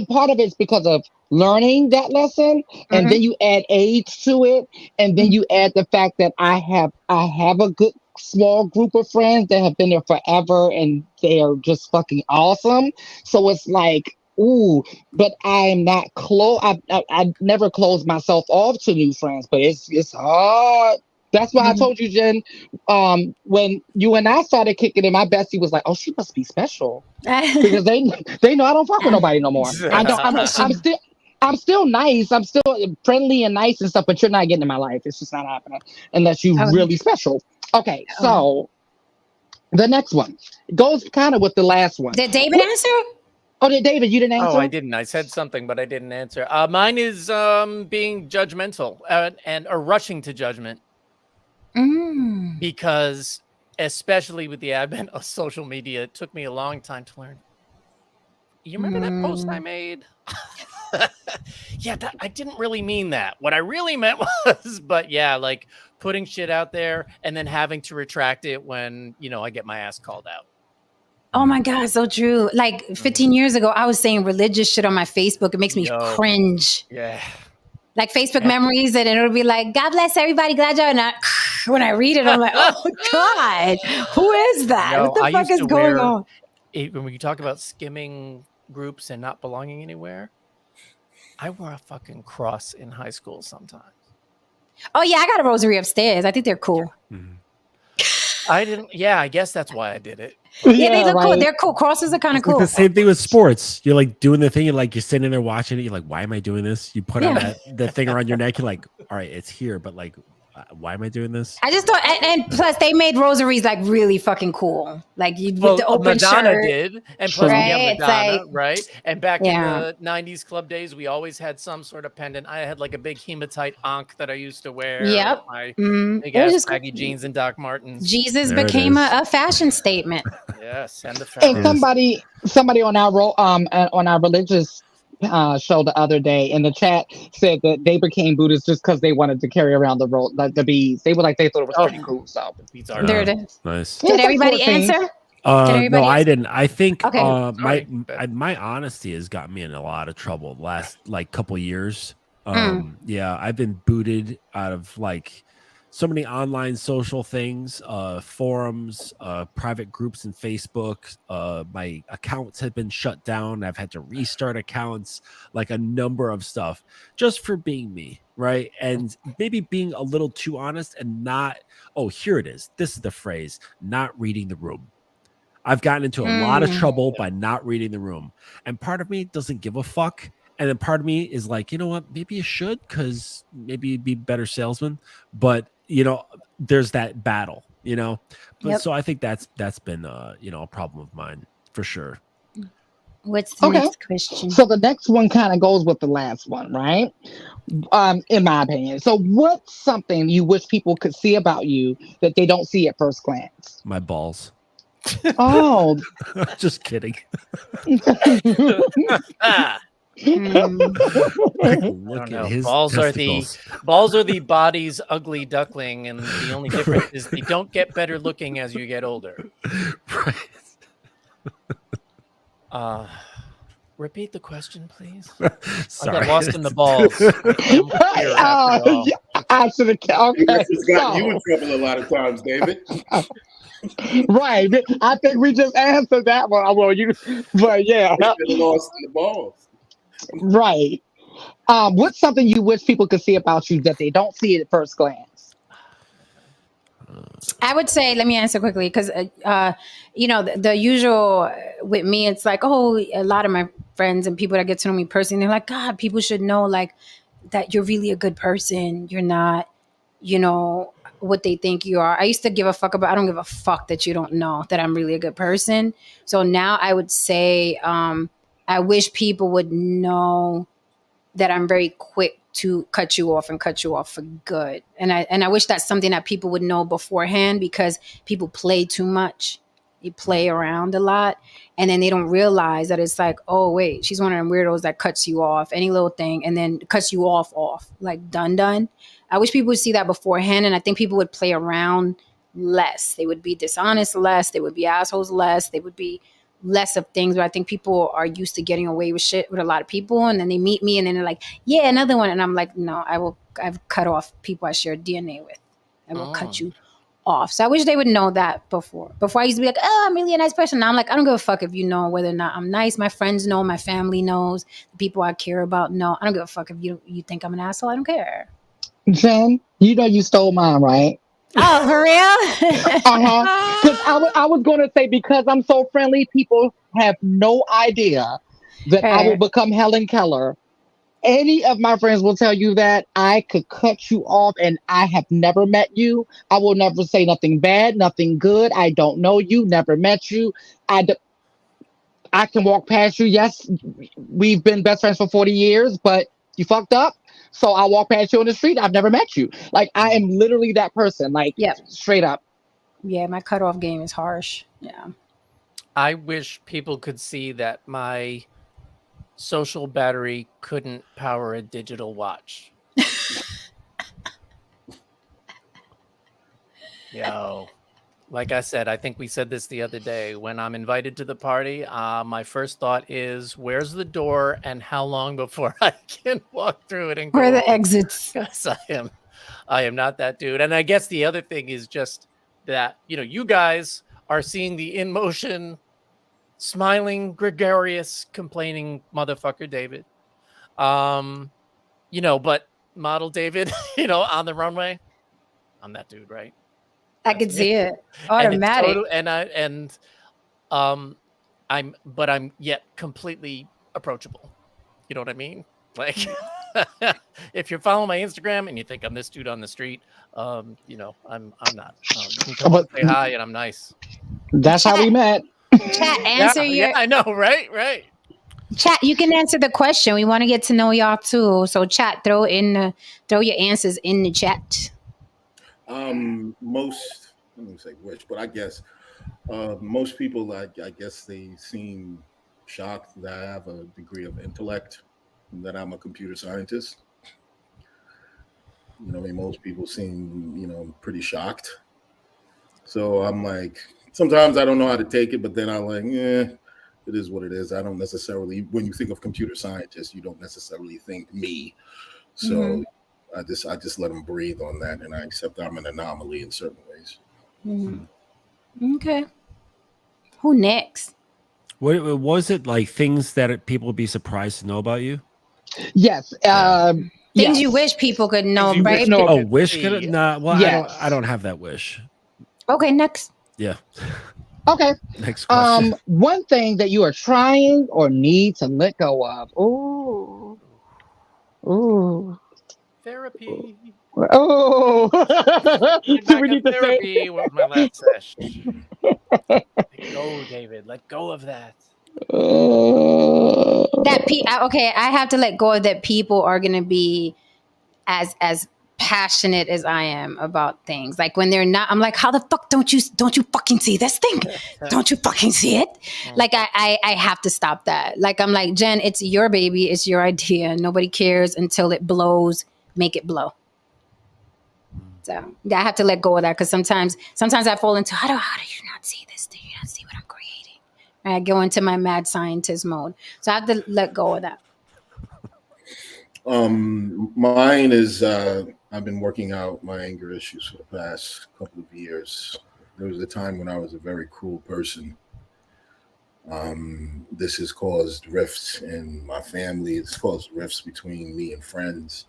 part of it's because of learning that lesson. And then you add age to it. And then you add the fact that I have a good small group of friends that have been there forever and they are just fucking awesome. So it's like, ooh, but I'm not close. I never close myself off to new friends, but it's hard. That's why I told you, Jen, when you and I started kicking in, my bestie was like, oh, she must be special. Because they know I don't fuck with nobody no more. I'm still nice. I'm still friendly and nice and stuff, but you're not getting in my life. It's just not happening unless you're really special. Okay, so the next one goes kind of with the last one. Did David answer? Oh, David, you didn't answer? Oh, I didn't. I said something, but I didn't answer. Mine is being judgmental or rushing to judgment. Because especially with the advent of social media, it took me a long time to learn. You remember that post I made? Yeah, I didn't really mean that. What I really meant was, but yeah, like putting shit out there and then having to retract it when, I get my ass called out. Oh my God, so true. Like 15 years ago, I was saying religious shit on my Facebook. It makes me cringe. Yeah. Like Facebook memories, and it'll be like, God bless everybody, glad y'all. And when I read it, I'm like, oh God, who is that? What the fuck is going on? When we talk about skimming groups and not belonging anywhere, I wore a fucking cross in high school sometimes. Oh yeah, I got a rosary upstairs. I think they're cool. I didn't. Yeah, I guess that's why I did it. Yeah, they look cool. They're cool. Crosses are kind of cool. Like the same thing with sports. You're like doing the thing. You're sitting there watching it. You're like, why am I doing this? You put on the thing around your neck. You're like, all right, it's here, but like, why am I doing this? I just thought, and plus they made rosaries like really fucking cool, like you with the open Madonna shirt. did, and plus Right? we have It's Madonna, like- right? And back Yeah. in the '90s club days, we always had some sort of pendant. I had like a big hematite ankh that I used to wear. Yep. My Mhm. big It was ass just cool. baggy jeans and Doc Martens. Jesus There it became is. a fashion statement. Yes, and the And pharaoh. somebody on our religious show the other day in the chat said that they became Buddhists just because they wanted to carry around the beads. They thought it was pretty cool. So Beats are There it is. Nice. Yeah, Did it's like everybody 14. answer? No, everybody I else- didn't. I think Okay. Sorry. my honesty has got me in a lot of trouble the last like couple years. Yeah, I've been booted out of like so many online social things, forums, private groups in Facebook. My accounts have been shut down. I've had to restart accounts, like a number of stuff, just for being me, right? And maybe being a little too honest and not. Oh, here it is. This is the phrase: not reading the room. I've gotten into a lot of trouble by not reading the room. And part of me doesn't give a fuck. And then part of me is like, you know what? Maybe you should, because maybe you'd be a better salesman. But, there's that battle, But Yep. so I think that's been, a problem of mine for sure. What's the Okay. next question? So the next one kind of goes with the last one, right? In my opinion. So what's something you wish people could see about you that they don't see at first glance? My balls. Oh, Just kidding. Ah, Look know. at his Balls are testicles. balls are the body's ugly duckling, and the only difference is they don't get better looking as you get older. Right. Repeat the question, please. Sorry. I got lost in the balls. I should have. Okay, This has gotten you so, in trouble a lot of times, David. right. I think we just answered that one. But yeah, Getting lost in the balls. right. What's something you wish people could see about you that they don't see at first glance? I would say, let me answer quickly, because the usual with me, it's like, oh, a lot of my friends and people that get to know me personally, they're like, God, people should know like that you're really a good person. You're not, what they think you are. I used to give a fuck about. I don't give a fuck that you don't know that I'm really a good person. So now I would say, I wish people would know that I'm very quick to cut you off and cut you off for good. And I wish that's something that people would know beforehand, because people play too much. You play around a lot, and then they don't realize that it's like, oh wait, she's one of them weirdos that cuts you off, any little thing, and then cuts you off, like done. I wish people would see that beforehand, and I think people would play around less. They would be dishonest less. They would be assholes less. They would be less of things. But I think people are used to getting away with shit with a lot of people, and then they meet me, and then they're like, yeah, another one, and I'm like, no, I've cut off people I share DNA with. I will cut you off. So I wish they would know that before. Before I used to be like, oh, I'm really a nice person. Now I'm like, I don't give a fuck if you know whether or not I'm nice. My friends know, my family knows, the people I care about know. I don't give a fuck if you think I'm an asshole. I don't care. Jen, you stole mine, right? Oh, for real? Because I was going to say, because I'm so friendly, people have no idea that I will become Helen Keller. Any of my friends will tell you that I could cut you off, and I have never met you. I will never say nothing bad, nothing good. I don't know you, never met you. I can walk past you. Yes, we've been best friends for 40 years, but you fucked up. So I walk past you on the street. I've never met you. Like, I am literally that person. Like, straight up. Yeah, my cutoff game is harsh. Yeah. I wish people could see that my social battery couldn't power a digital watch. Yo, like I said, I think we said this the other day. When I'm invited to the party, my first thought is, where's the door and how long before I can walk through it and Where are go the exits? Because I am not that dude. And I guess the other thing is just that, you guys are seeing the in motion, smiling, gregarious, complaining motherfucker David. But model David, on the runway, I'm that dude, right? I could see it. Automatic. I'm yet completely approachable. You know what I mean? Like If you're following my Instagram and you think I'm this dude on the street, you know, I'm not. You can come But up, say hi, and I'm nice. that's how we met. Chat, Yeah, answer your yeah, I know, right. chat. You can answer the question. We want to get to know y'all too. So chat, throw your answers in the chat. Most, I don't say which, but I guess most people, I guess they seem shocked that I have a degree of intellect, and that I'm a computer scientist. You know, I mean, most people seem, you know, pretty shocked. So I'm like, sometimes I don't know how to take it, but then I'm like, yeah, it is what it is. I don't necessarily, when you think of computer scientists, you don't necessarily think me. So Mhm. I just let them breathe on that, and I accept I'm an anomaly in certain ways. Mhm. Okay. Who next? What was it like? Things that people would be surprised to know about you? Yes. Things yes. you wish people could know, Things you right? wish No. Oh, could wish see. could nah. Well, Yes. I don't have that wish. Okay, next. Yeah. Okay. Next question. One thing that you are trying or need to let go of. Ooh. Ooh. Therapy. Oh. Get Do back we in need to say? therapy. What was my last sesh? Let go, David. Let go of that. Okay, I have to let go of that. People are gonna be as passionate as I am about things. Like when they're not, I'm like, how the fuck don't you fucking see this thing? Don't you fucking see it? Like I have to stop that. Like I'm like, Jen, it's your baby, it's your idea. Nobody cares until it blows. Make it blow. So yeah, I have to let go of that because sometimes I fall into how do you not see this? Do you not see what I'm creating? And I go into my mad scientist mode. So I have to let go of that. Mine is I've been working out my anger issues for the past couple of years. There was a time when I was a very cruel person. This has caused rifts in my family. It's caused rifts between me and friends.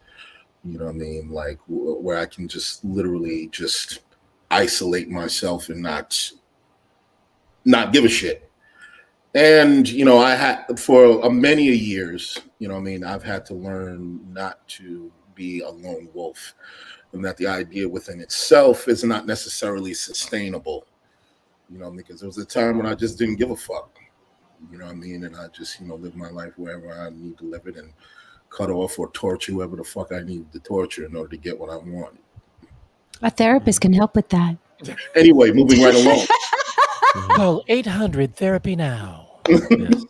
You know what I mean? Like where I can just literally just isolate myself and not give a shit. And you know, I had for many years, you know what I mean, I've had to learn not to be a lone wolf, and that the idea within itself is not necessarily sustainable. You know, because there was a time when I just didn't give a fuck. You know what I mean? And I just, you know, live my life wherever I need to live it and cut off or torture whoever the fuck I need to torture in order to get what I want. A therapist can help with that. Anyway, moving right along. Call 800 Therapy now. Yes.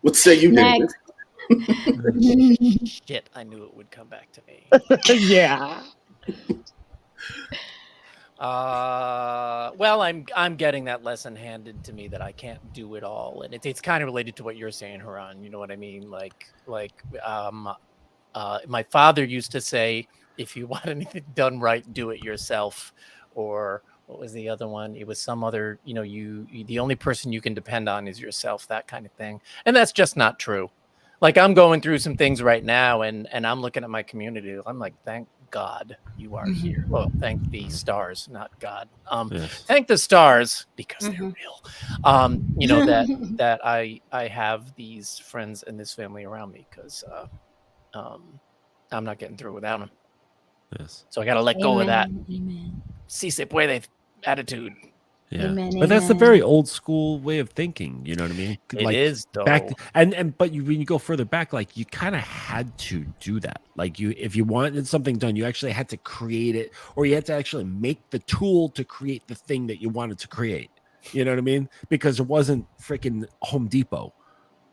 What say you, David? Next. Shit, I knew it would come back to me. Yeah. Well, I'm getting that lesson handed to me that I can't do it all, and it's kind of related to what you're saying, Haran. You know what I mean? My father used to say, if you want anything done right, do it yourself. Or what was the other one? It was some other, you know, you the only person you can depend on is yourself, that kind of thing. And that's just not true. Like I'm going through some things right now and I'm looking at my community. I'm like, thank God you are here. Well, thank the stars, not God. Yes. Thank the stars because they're real. You know, that I have these friends and this family around me because I'm not getting through without them. Yes. So I got to let go of that. Amen. Si se puede attitude. Yeah. Amen, But that's the amen. very old school way of thinking. You know what I mean? It is, though. Back and but when you go further back, like you kind of had to do that. Like if you wanted something done, you actually had to create it, or you had to actually make the tool to create the thing that you wanted to create. You know what I mean? Because it wasn't freaking Home Depot.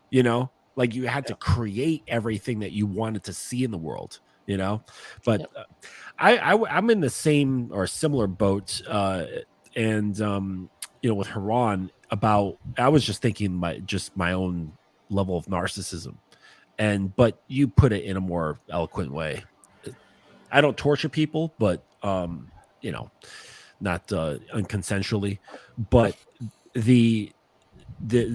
You know, like you had to create everything that you wanted to see in the world. You know, but I'm in the same or similar boat. And you know, with Haran about, I was just thinking my own level of narcissism, but you put it in a more eloquent way. I don't torture people, but you know, not unconsensually, but the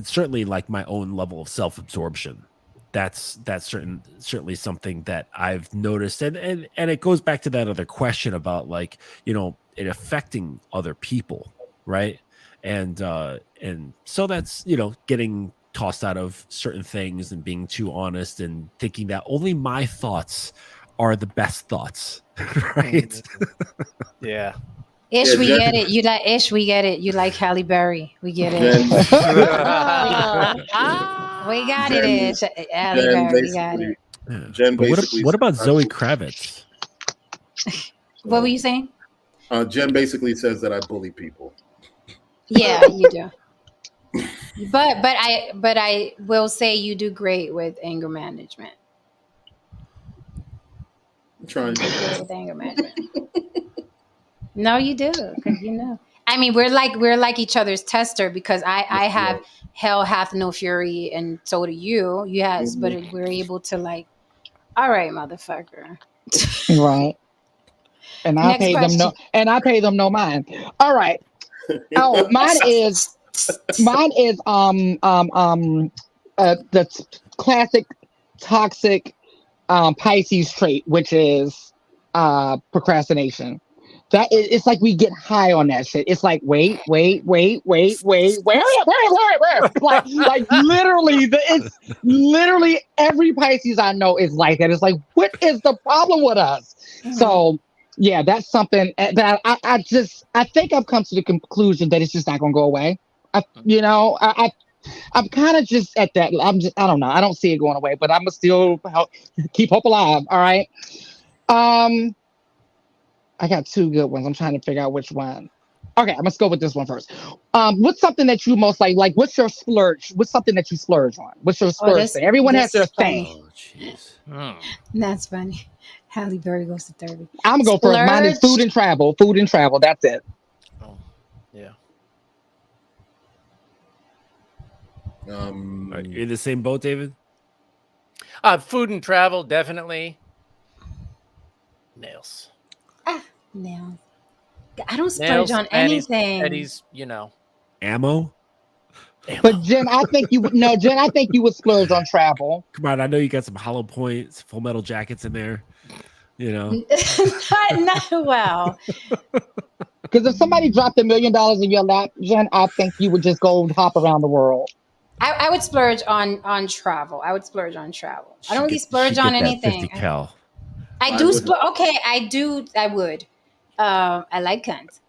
certainly like my own level of self-absorption. That's certainly something that I've noticed, and it goes back to that other question about, like, you know, it affecting other people, right? And so that's, you know, getting tossed out of certain things and being too honest and thinking that only my thoughts are the best thoughts, right? Yeah. Ish, Yeah, we Jen- get it. You like Ish, we get it. You like Halle Berry, we get it. Jen, We got Jen- it, Ish. Halle Jen Berry, we got basically, it. Yeah. Jen But basically what about says, Zoe Kravitz? What were you saying? Jen basically says that I bully people. Yeah, you do. But I will say you do great with anger management. I'm trying. You do great with anger management. No, you do, because you know. I mean, we're like each other's tester because I have hell hath no fury, and so do you. Yes, but we're able to like, all right, motherfucker. Right. And I Next pay question. them no mind. All right. Oh, mine is the classic toxic Pisces trait, which is procrastination. It's like we get high on that shit. It's like wait. Like literally it's literally every Pisces I know is like that. It's like, what is the problem with us? So yeah, that's something that I think I've come to the conclusion that it's just not gonna go away. I'm kind of just at that. I don't know. I don't see it going away, but I'm gonna still keep hope alive. All right. I got two good ones. I'm trying to figure out which one. Okay, let's go with this one first. What's something that you most like? Like, what's your splurge? What's something that you splurge on? What's your splurge thing? Everyone has their thing. Oh, jeez. That's funny. Halle Berry goes to therapy. I'm gonna go first. Mine is food and travel. Food and travel. That's it. Oh, yeah. Are you in the same boat, David? Food and travel, definitely. Nails. Nails. I don't splurge Nails, on panties, anything. petties, you know. Ammo? But Jen, I think you would splurge on travel. Come on, I know you got some hollow points, full metal jackets in there. You know. not well. Because if somebody dropped $1 million in your lap, Jen, I think you would just go hop around the world. I would splurge on travel. I would splurge on travel. I don't really splurge on anything. 50 cal. I do splurge. Okay, I do. I would. I like guns.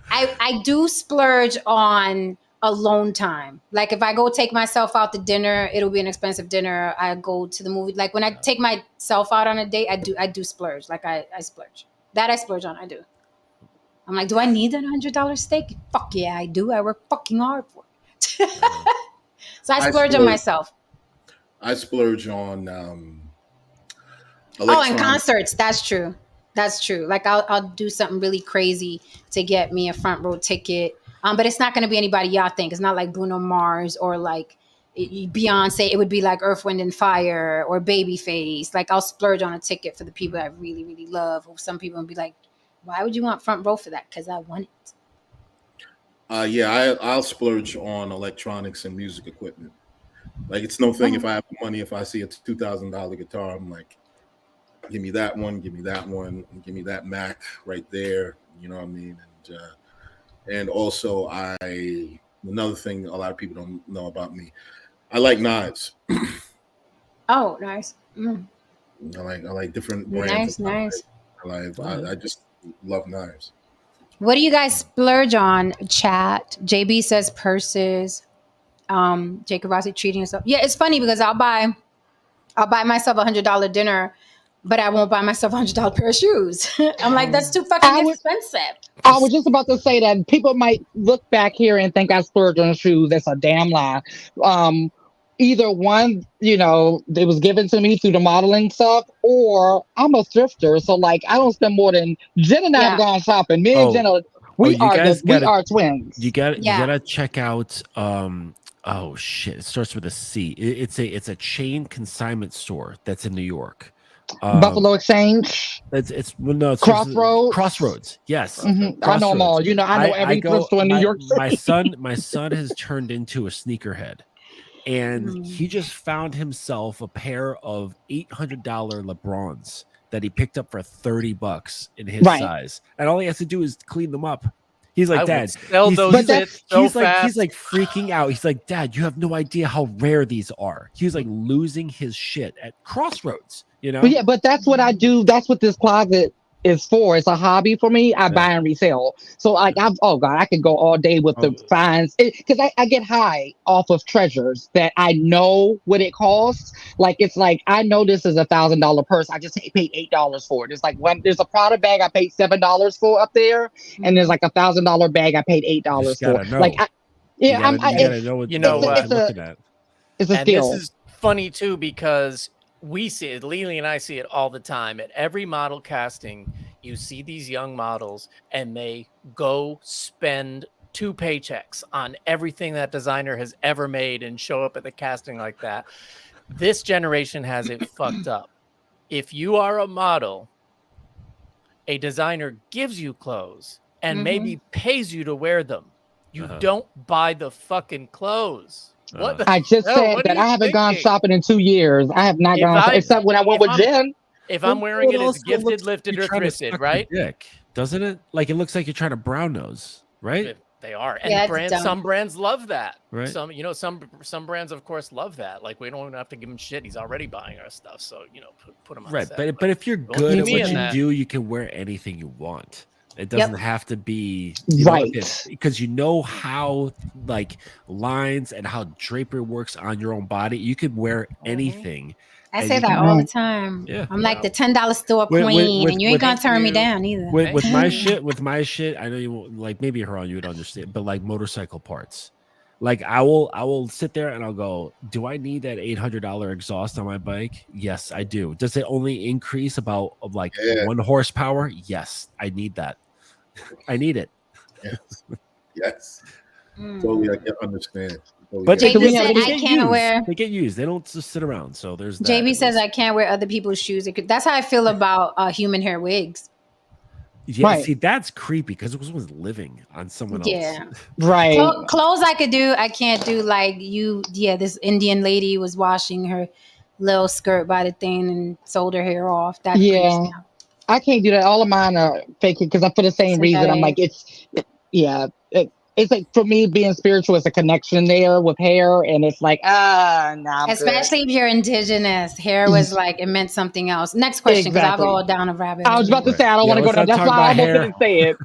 I do splurge on alone time. Like if I go take myself out to dinner, it'll be an expensive dinner. I go to the movie. Like when I take myself out on a date, I do splurge. Like I splurge. That I splurge on. I do. I'm like, do I need that $100 steak? Fuck yeah, I do. I work fucking hard for it. So I splurge on myself. I splurge on and concerts. That's true. That's true. Like I'll do something really crazy to get me a front row ticket. But it's not going to be anybody y'all think. It's not like Bruno Mars or like Beyonce. It would be like Earth, Wind and Fire or Babyface. Like I'll splurge on a ticket for the people that I really, really love. Or some people would be like, why would you want front row for that? Because I want it. I'll splurge on electronics and music equipment. Like it's no thing if I have the money. If I see a $2,000 guitar, I'm like, give me that one, give me that one, and give me that Mac right there. You know what I mean? And also another thing a lot of people don't know about me, I like knives. Oh, nice. I like different brands. Nice. I just love knives. What do you guys splurge on? Chat. JB says purses. Jacob Rossi treating himself. Yeah, it's funny because I'll buy myself $100 dinner, but I won't buy myself $100 pair of shoes. I'm like, that's too fucking expensive. I was just about to say that people might look back here and think I splurged on shoes. That's a damn lie. Either one, they was given to me through the modeling stuff, or I'm a thrifter. So like, I don't spend more than Jen and I have gone shopping. Me and Jen, we are twins. You gotta check out. Oh shit! It starts with a C. It's a chain consignment store that's in New York. Buffalo Exchange. It's Crossroads. Crossroads. Yes, Mm-hmm. I know them all. I know every thrift store in New York City. My son has turned into a sneakerhead, and he just found himself a pair of $800 LeBrons that he picked up for $30 in his size, and all he has to do is clean them up. He's like, I Dad. would sell He's, those But that's- shit so he's fast. like freaking out. He's like, Dad, you have no idea how rare these are. He was like losing his shit at Crossroads. You know? But yeah, but that's what I do. That's what this closet is for. It's a hobby for me. I buy and resell. So like oh god, I could go all day with the finds because I get high off of treasures that I know what it costs. Like it's like I know this is $1,000 purse. I just paid $8 for it. It's like when there's a Prada bag I paid $7 for up there, and there's like $1,000 bag I paid $8 for. Know. Like you gotta know what you know you're what? looking at. It's a And skill. this is funny too because we see it. Lily and I see it all the time at every model casting. You see these young models, and they go spend 2 paychecks on everything that designer has ever made, and show up at the casting like that. This generation has it fucked up. If you are a model, a designer gives you clothes and maybe pays you to wear them. You don't buy the fucking clothes. What the I just hell? said What that are I you haven't gone thinking? shopping in 2 years. I have not If gone except when I went with Jen. If I'm wearing it, it's gifted, lifted, you're or trying to thrifted, suck right? your dick, doesn't it? Like it looks like you're trying to brown nose, right? They are, and Yeah, it's brands. dumb. Some brands love that. Right. Some brands, of course, love that. Like we don't even have to give him shit. He's already buying our stuff, so put him on. Right, set. but if you're don't good see at me what in you that. do, you can wear anything you want. It doesn't have to be Right. because you know how like lines and how drapery works on your own body. You could wear anything. I and say you that can- all the time. Yeah. I'm like the $10 store queen, and you ain't gonna turn me down either. With my shit, I know you won't, like maybe Haran, you would understand, but like motorcycle parts. Like I will sit there and I'll go, do I need that $800 exhaust on my bike? Yes, I do. Does it only increase about 1 horsepower? Yes, I need that. I need it. Yes. Totally, I can understand. Totally But get it. JB they said get I can't used. wear. They get used. They don't just sit around. So there's that. JB says I can't wear other people's shoes. That's how I feel about human hair wigs. Yeah, Right. see, that's creepy because it was living on someone else. Yeah. Right. Clothes I could do. I can't do like you. Yeah, this Indian lady was washing her little skirt by the thing and sold her hair off. That Yeah. creeps me out. I can't do that. All of mine are fake because I'm for the same reason. I'm like, it's like for me being spiritual, it's a connection there with hair, and it's like, nah, I'm Especially if you're indigenous. Hair was like, it meant something else. Next question, because I'll go down a rabbit hole. I was about to say, I don't Yeah, want to go let's down. not That's talk why I about almost hair. didn't say it.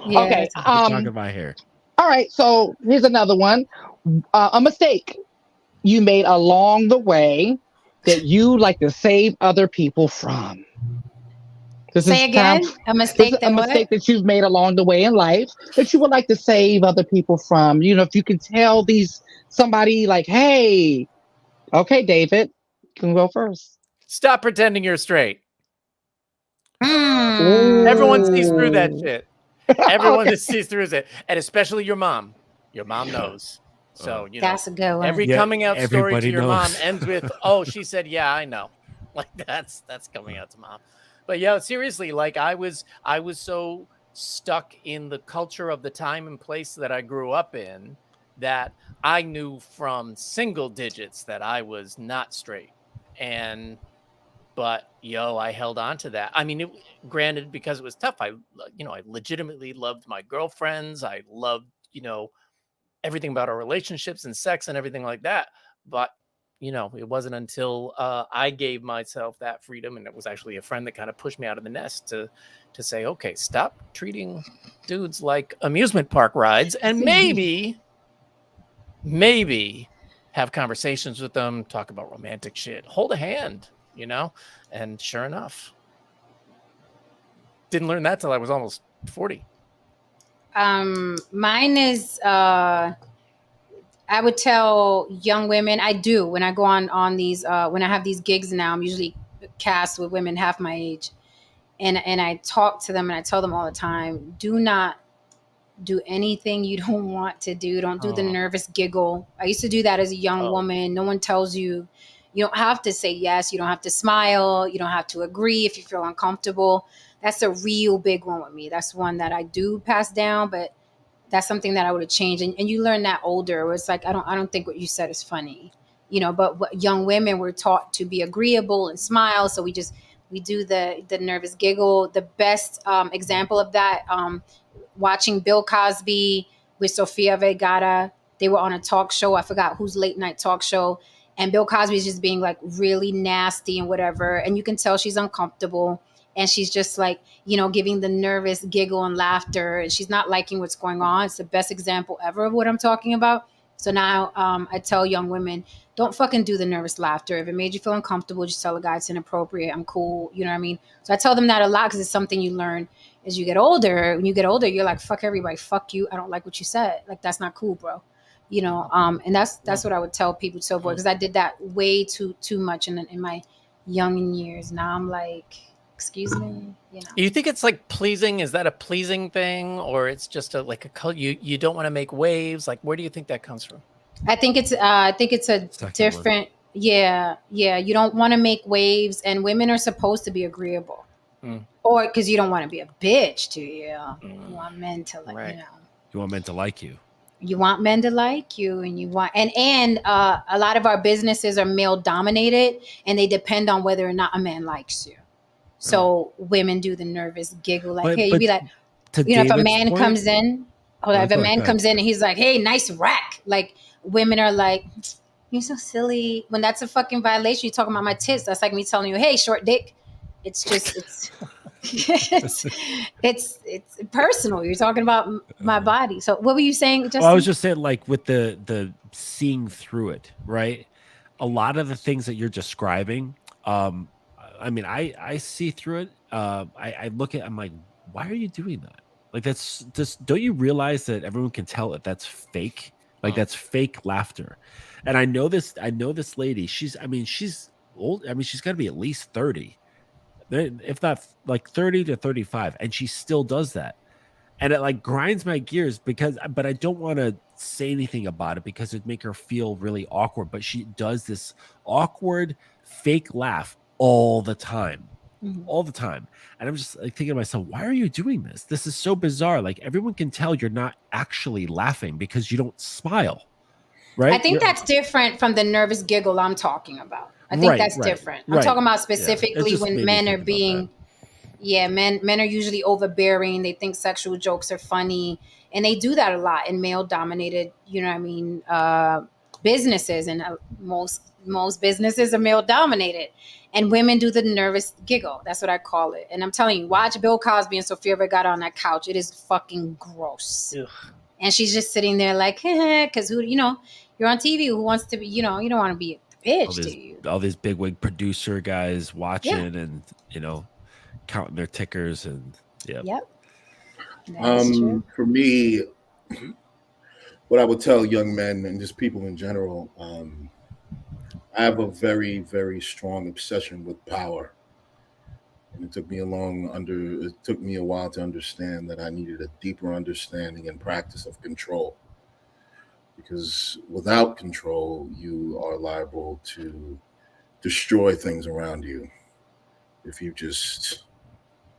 Yeah, Okay. Talking about hair. All right. So here's another one. A mistake you made along the way that you like to save other people from. Say again? A mistake a mistake that you've made along the way in life that you would like to save other people from. You know, if you can tell somebody like, hey, okay, David, you can go first. Stop pretending you're straight. Mm. Everyone sees through that shit. Everyone sees through it, and especially your mom. Your mom knows. So that's a good one. Every coming out story to everybody your mom knows. ends with, "Oh, she said, yeah, I know." Like that's coming out to mom. But yeah, seriously, like I was so stuck in the culture of the time and place that I grew up in that I knew from single digits that I was not straight. But I held on to that. I mean, granted, because it was tough. I legitimately loved my girlfriends. I loved, everything about our relationships and sex and everything like that. But it wasn't until I gave myself that freedom, and it was actually a friend that kind of pushed me out of the nest to say, okay, stop treating dudes like amusement park rides, and maybe have conversations with them, talk about romantic shit, hold a hand, and sure enough, didn't learn that till I was almost 40. Mine is I would tell young women, I do when I go on these when I have these gigs now, I'm usually cast with women half my age, and I talk to them and I tell them all the time, do not do anything you don't want to do. Don't do the nervous giggle. I used to do that as a young woman. No one tells you don't have to say yes. You don't have to smile. You don't have to agree if you feel uncomfortable. That's a real big one with me. That's one that I do pass down, but that's something that I would have changed. And you learn that older, where it's like, I don't think what you said is funny, but young women were taught to be agreeable and smile. So we do the nervous giggle. The best example of that, watching Bill Cosby with Sofia Vergara. They were on a talk show. I forgot whose late night talk show. And Bill Cosby is just being like really nasty and whatever. And you can tell she's uncomfortable. And she's just like, you know, giving the nervous giggle and laughter. And she's not liking what's going on. It's the best example ever of what I'm talking about. So now I tell young women, don't fucking do the nervous laughter. If it made you feel uncomfortable, just tell a guy it's inappropriate. I'm cool. You know what I mean? So I tell them that a lot because it's something you learn as you get older. When you get older, you're like, fuck everybody. Fuck you. I don't like what you said. Like, that's not cool, bro. You know, and that's what I would tell people so forth, because I did that way too much in my young years. Now I'm like, excuse me, you know. You think it's like pleasing? Is that a pleasing thing, or it's just a you don't want to make waves? Like, where do you think that comes from? I think it's a different. Yeah. You don't want to make waves, and women are supposed to be agreeable, or because you don't want to be a bitch to you. You want men to like, Right. you know. You want men to like you. You want men to like you, and you want and a lot of our businesses are male dominated, and they depend on whether or not a man likes you. So women do the nervous giggle, like, hey, you'd be like, you know, if a man comes in, if a man comes in and he's like, hey, nice rack, like, women are like, you're so silly. When that's a fucking violation, you're talking about my tits. That's like me telling you, hey, short dick. It's just it's personal. You're talking about my body. So what were you saying, Justin? Well, I was just saying, like, with the seeing through it, right? A lot of the things that you're describing, I mean, I see through it. I look at, I'm like, why are you doing that? Like, that's just, don't you realize that everyone can tell that that's fake? Like, that's fake laughter. And I know this lady, she's old. I mean, she's got to be at least 30, if not like 30 to 35. And she still does that. And it like grinds my gears but I don't want to say anything about it because it'd make her feel really awkward. But she does this awkward fake laugh all the time. All the time. And I'm just like thinking to myself, why are you doing this? This is so bizarre. Like, everyone can tell you're not actually laughing because you don't smile. Right? I think that's different from the nervous giggle I'm talking about. I think that's different. I'm talking about specifically when men are being, men are usually overbearing. They think sexual jokes are funny, and they do that a lot in male dominated, you know what I mean, businesses. And most businesses are male dominated, and women do the nervous giggle. That's what I call it. And I'm telling you, watch Bill Cosby and Sofia Vergara on that couch. It is fucking gross. Ugh. And she's just sitting there like, because who, you know, you're on TV. Who wants to be, you know, you don't want to be a bitch, do you? All these bigwig producer guys watching and, you know, counting their tickers and Yep. True. For me, what I would tell young men and just people in general, I have a very, very strong obsession with power. And it took me a while to understand that I needed a deeper understanding and practice of control. Because without control, you are liable to destroy things around you. If you just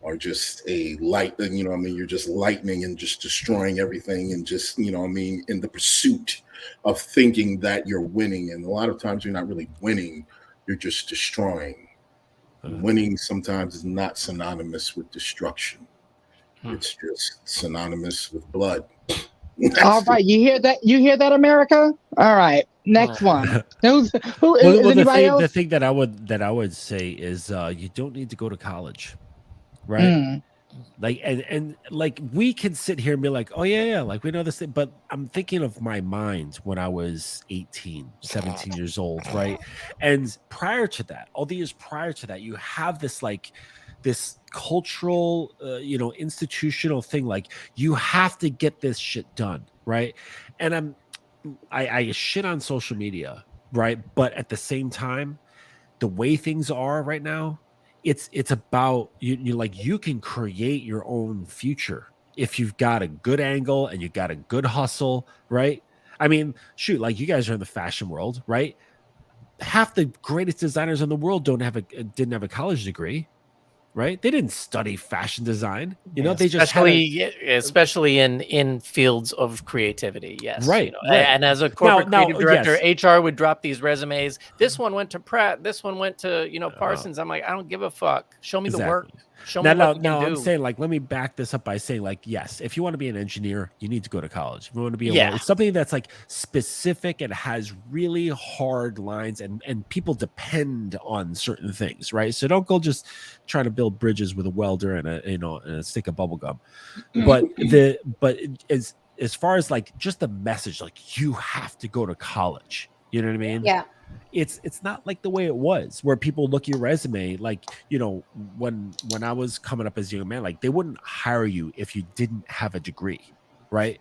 are just a light, you know what I mean? You're just lightning and just destroying everything and just, you know what I mean, in the pursuit of thinking that you're winning. And a lot of times you're not really winning, you're just destroying. Winning sometimes is not synonymous with destruction. It's just synonymous with blood. All right, you hear that? You hear that, America? All right, next one. Who's anybody else? The thing that I would say is you don't need to go to college, right? Like and like we can sit here and be like, oh yeah, like we know this thing, but I'm thinking of my mind when I was 18, 17 years old, right? And prior to that, all the years prior to that, you have this like this cultural, institutional thing, like you have to get this shit done, right? And I shit on social media, right? But at the same time, the way things are right now, it's about you can create your own future if you've got a good angle and you've got a good hustle, right? I mean, shoot, like you guys are in the fashion world, right? Half the greatest designers in the world didn't have a college degree, right? They didn't study fashion design. They just especially in fields of creativity. Yes. Right. And as a corporate creative director, HR would drop these resumes. This one went to Pratt. This one went to, Parsons. I'm like, I don't give a fuck. Show me the work. Show me what you can I'm do. saying, like, let me back this up by saying, like, yes, if you want to be an engineer, you need to go to college. If you want to be Yeah. it's something that's like specific and has really hard lines, and people depend on certain things, right? So don't go just trying to build bridges with a welder and a stick of bubble gum. But as far as like just the message, like you have to go to college. You know what I mean? Yeah. It's not like the way it was where people look at your resume, like, you know, when I was coming up as a young man, like they wouldn't hire you if you didn't have a degree, right?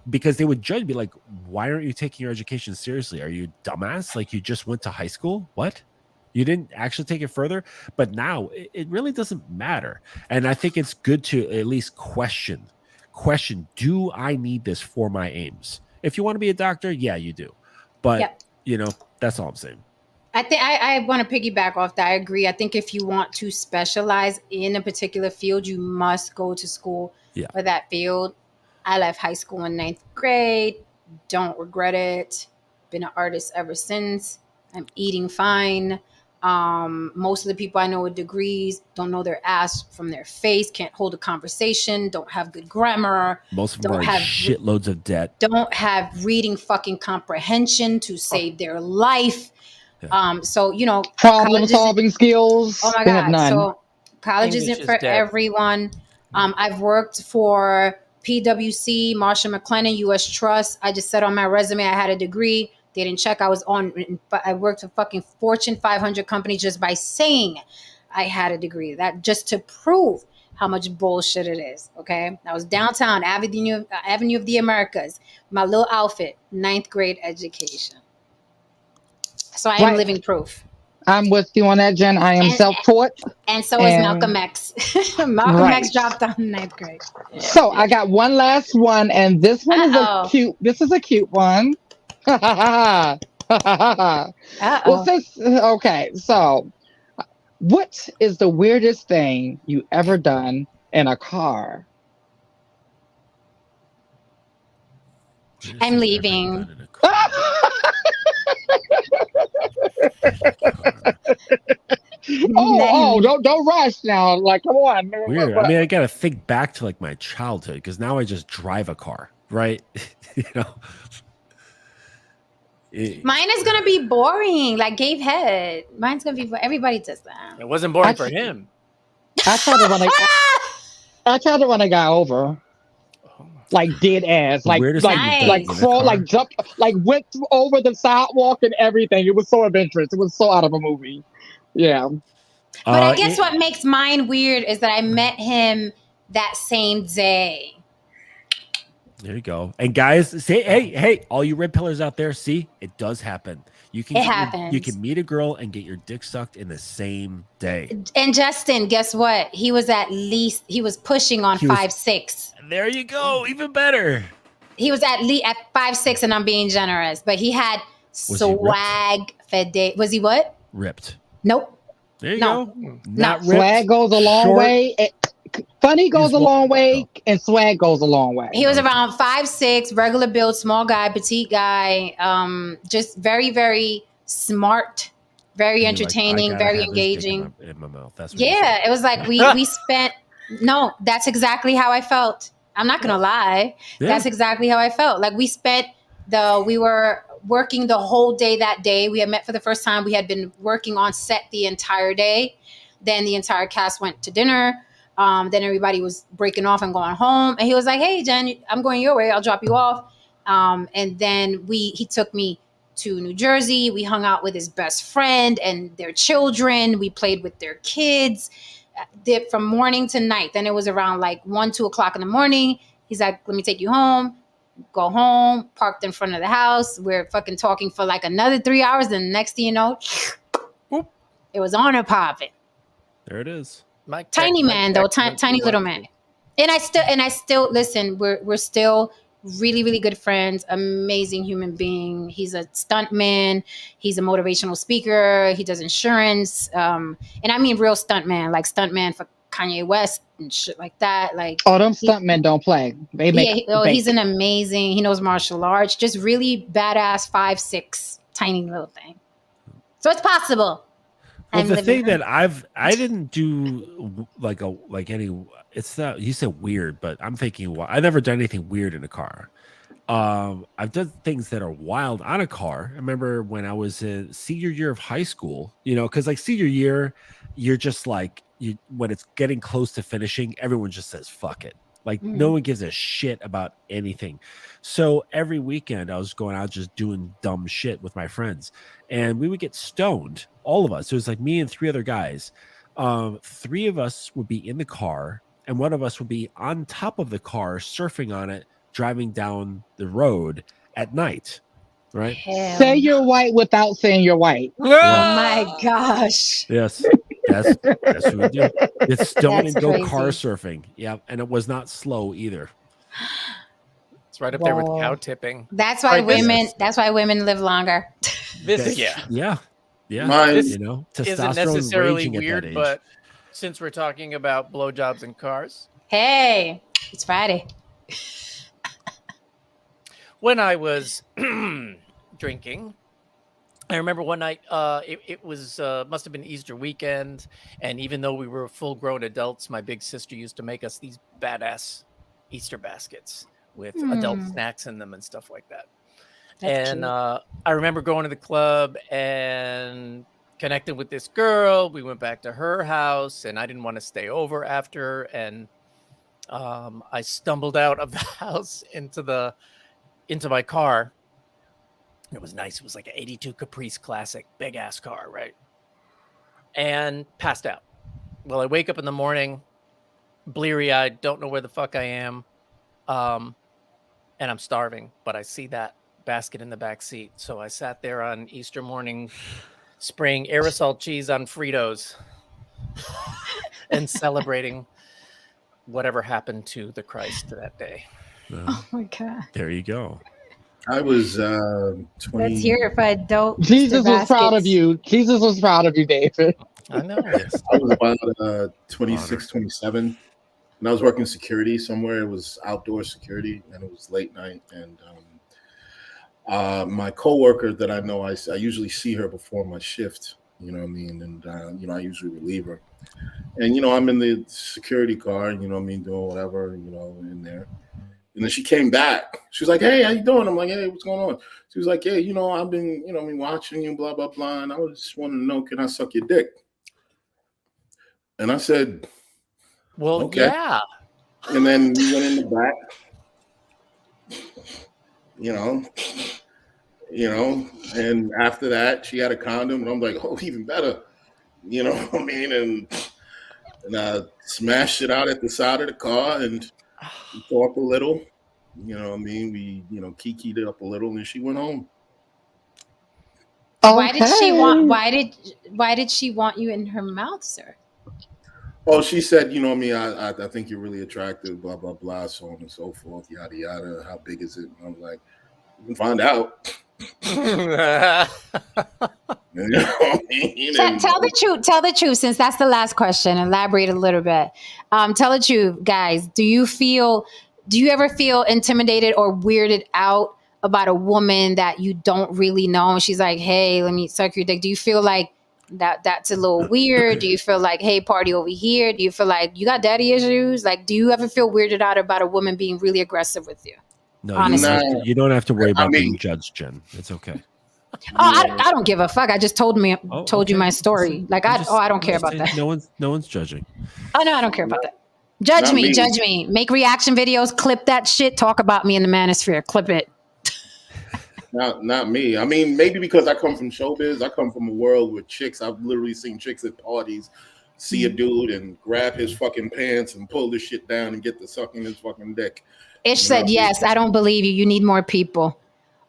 Because they would judge me like, why aren't you taking your education seriously? Are you dumbass? Like you just went to high school? What? You didn't actually take it further? But now it really doesn't matter. And I think it's good to at least question, do I need this for my aims? If you want to be a doctor, yeah, you do. But Yep. you know, that's all I'm saying. I think I want to piggyback off that. I agree. I think if you want to specialize in a particular field, you must go to school for that field. I left high school in 9th grade. Don't regret it. Been an artist ever since. I'm eating fine. Most of the people I know with degrees don't know their ass from their face, can't hold a conversation, don't have good grammar. Most of them don't have have shitloads of debt. Don't have reading fucking comprehension to save their life. Yeah. So, you know, Problem solving skills. Oh my they have God. none. So college English isn't is for dead. everyone. I've worked for PwC, Marshall McLennan, US Trust. I just said on my resume I had a degree. They didn't check. I worked for fucking Fortune 500 companies just by saying I had a degree. That just to prove how much bullshit it is. Okay. I was downtown, Avenue of the Americas. My little outfit, 9th grade education. So I am Right. living proof. I'm with you on that, Jen. I am self-taught. And so is Malcolm X. Malcolm X dropped out in 9th grade. So I got one last one, and this one is a cute. This is a cute one. Well, okay. So, what is the weirdest thing you ever done in a car? I'm leaving. Don't rush now. Like, come on. Weird. I mean, I gotta think back to like my childhood because now I just drive a car, right? You know. Mine is gonna be boring, like gave head. Mine's gonna be. Everybody does that. It wasn't boring for him. I tried to run a guy over. Like dead ass, like crawl, like jump, like went over the sidewalk and everything. It was so adventurous. It was so out of a movie. Yeah. But I guess what makes mine weird is that I met him that same day. There you go. And guys, say, hey, all you red pillars out there, see, it does happen. You can you can meet a girl and get your dick sucked in the same day. And Justin, guess what? He was pushing on 5'6". There you go. Even better. He was at 5'6", and I'm being generous, but he had swag fede. Was he what? Ripped. Nope. There you go. Not ripped. Swag goes a long way. Funny goes a long way, and swag goes a long way. He was around 5'6", regular build, small guy, petite guy. Just very, very smart, very entertaining, very engaging. In my mouth. That's it was like we spent. No, that's exactly how I felt. I'm not gonna lie. Yeah. That's exactly how I felt. Like we were working the whole day that day. We had met for the first time. We had been working on set the entire day. Then the entire cast went to dinner. Then everybody was breaking off and going home. And he was like, hey, Jen, I'm going your way. I'll drop you off. And then he took me to New Jersey. We hung out with his best friend and their children. We played with their kids from morning to night. Then it was around like 1, 2 o'clock in the morning. He's like, let me take you home. Go home, parked in front of the house. We're fucking talking for like another 3 hours. And next thing you know, it was on and popping. There it is. Tiny little man. And I still listen, we're still really, really good friends, amazing human being. He's a stunt man. He's a motivational speaker. He does insurance. And I mean real stunt man, like stunt man for Kanye West and shit like that. Like, them stunt men don't play. They make he's an amazing, he knows martial arts, just really badass 5'6", tiny little thing. So it's possible. Well, I'm the living thing that I didn't do any. It's not. You said weird, but I'm thinking. Well, I've never done anything weird in a car. I've done things that are wild on a car. I remember when I was in senior year of high school. Because like senior year, you're just like when it's getting close to finishing, everyone just says fuck it. Like no one gives a shit about anything. So every weekend I was going out just doing dumb shit with my friends, and we would get stoned. All of us. It was like me and 3 other guys. 3 of us would be in the car, and one of us would be on top of the car, surfing on it, driving down the road at night. Right? Hell. Say you're white without saying you're white. Oh my gosh. Yes. That's what we do. It's stone That's and go crazy. car surfing. Yeah, and it was not slow either. It's right up there with Whoa. cow tipping. That's why Right, this women. is- That's why women live longer. This, yeah. Yeah. Mine- This Testosterone isn't necessarily raging at that weird, age. but since we're talking about blowjobs and cars, Hey, it's Friday. when I was drinking, I remember one night, it was must have been Easter weekend, and even though we were full-grown adults, my big sister used to make us these badass Easter baskets with adult snacks in them and stuff like that. That's And cute. I remember going to the club and connecting with this girl. We went back to her house, and I didn't want to stay over after. And I stumbled out of the house into my car. It was nice. It was like an 82 Caprice Classic, big ass car, right? And passed out. Well, I wake up in the morning, bleary eyed, don't know where the fuck I am. And I'm starving, but I see that basket in the back seat. So I sat there on Easter morning, spraying aerosol cheese on Fritos and celebrating whatever happened to the Christ that day. Oh my god. There you go. I was 20. Let's hear it for adult. Jesus Easter was proud of baskets. you. Jesus was proud of you, David. I know. Yes. I was about 26, 27. And I was working security somewhere. It was outdoor security, and it was late night. And my coworker that I know, I usually see her before my shift. You know what I mean? And I usually relieve her. And I'm in the security car. You know what I mean? Doing whatever. In there. And then she came back. She was like, "Hey, how you doing?" I'm like, "Hey, what's going on?" She was like, "Yeah, I've been, watching you, blah blah blah." And I was just wanting to know, can I suck your dick? And I said, Well, okay. yeah. And then we went in the back, and after that, she had a condom, and I'm like, oh, even better, you know what I mean? And I smashed it out at the side of the car, and we talked a little, you know what I mean? We, kikied it up a little, and she went home. Why did she want? Why did she want you in her mouth, sir? Oh, she said, you know what I mean? I think you're really attractive, blah, blah, blah, so on and so forth, yada, yada. How big is it? And I'm like, we can find out. You know what I mean? Tell the truth. Tell the truth. Since that's the last question, elaborate a little bit. Tell the truth, guys. Do you ever feel intimidated or weirded out about a woman that you don't really know? And she's like, "Hey, let me suck your dick." Do you feel like that's a little weird? Do you feel like, "Hey, party over here"? Do you feel like you got daddy issues? Like, do you ever feel weirded out about a woman being really aggressive with you? No, Honestly. you don't have to worry about being mean- judged, Jen. It's okay. Oh, I don't give a fuck. I just told you Okay. my story. Like I don't care about that. No one's judging. Oh no, I don't care about that. Judge Not me, me. judge me. Make reaction videos, clip that shit, talk about me in the manosphere. Clip it. Not me. I mean, maybe because I come from showbiz. I come from a world with chicks. I've literally seen chicks at parties see a dude and grab his fucking pants and pull the shit down and get to sucking his fucking dick. Ish said, yes, I don't believe you. You need more people.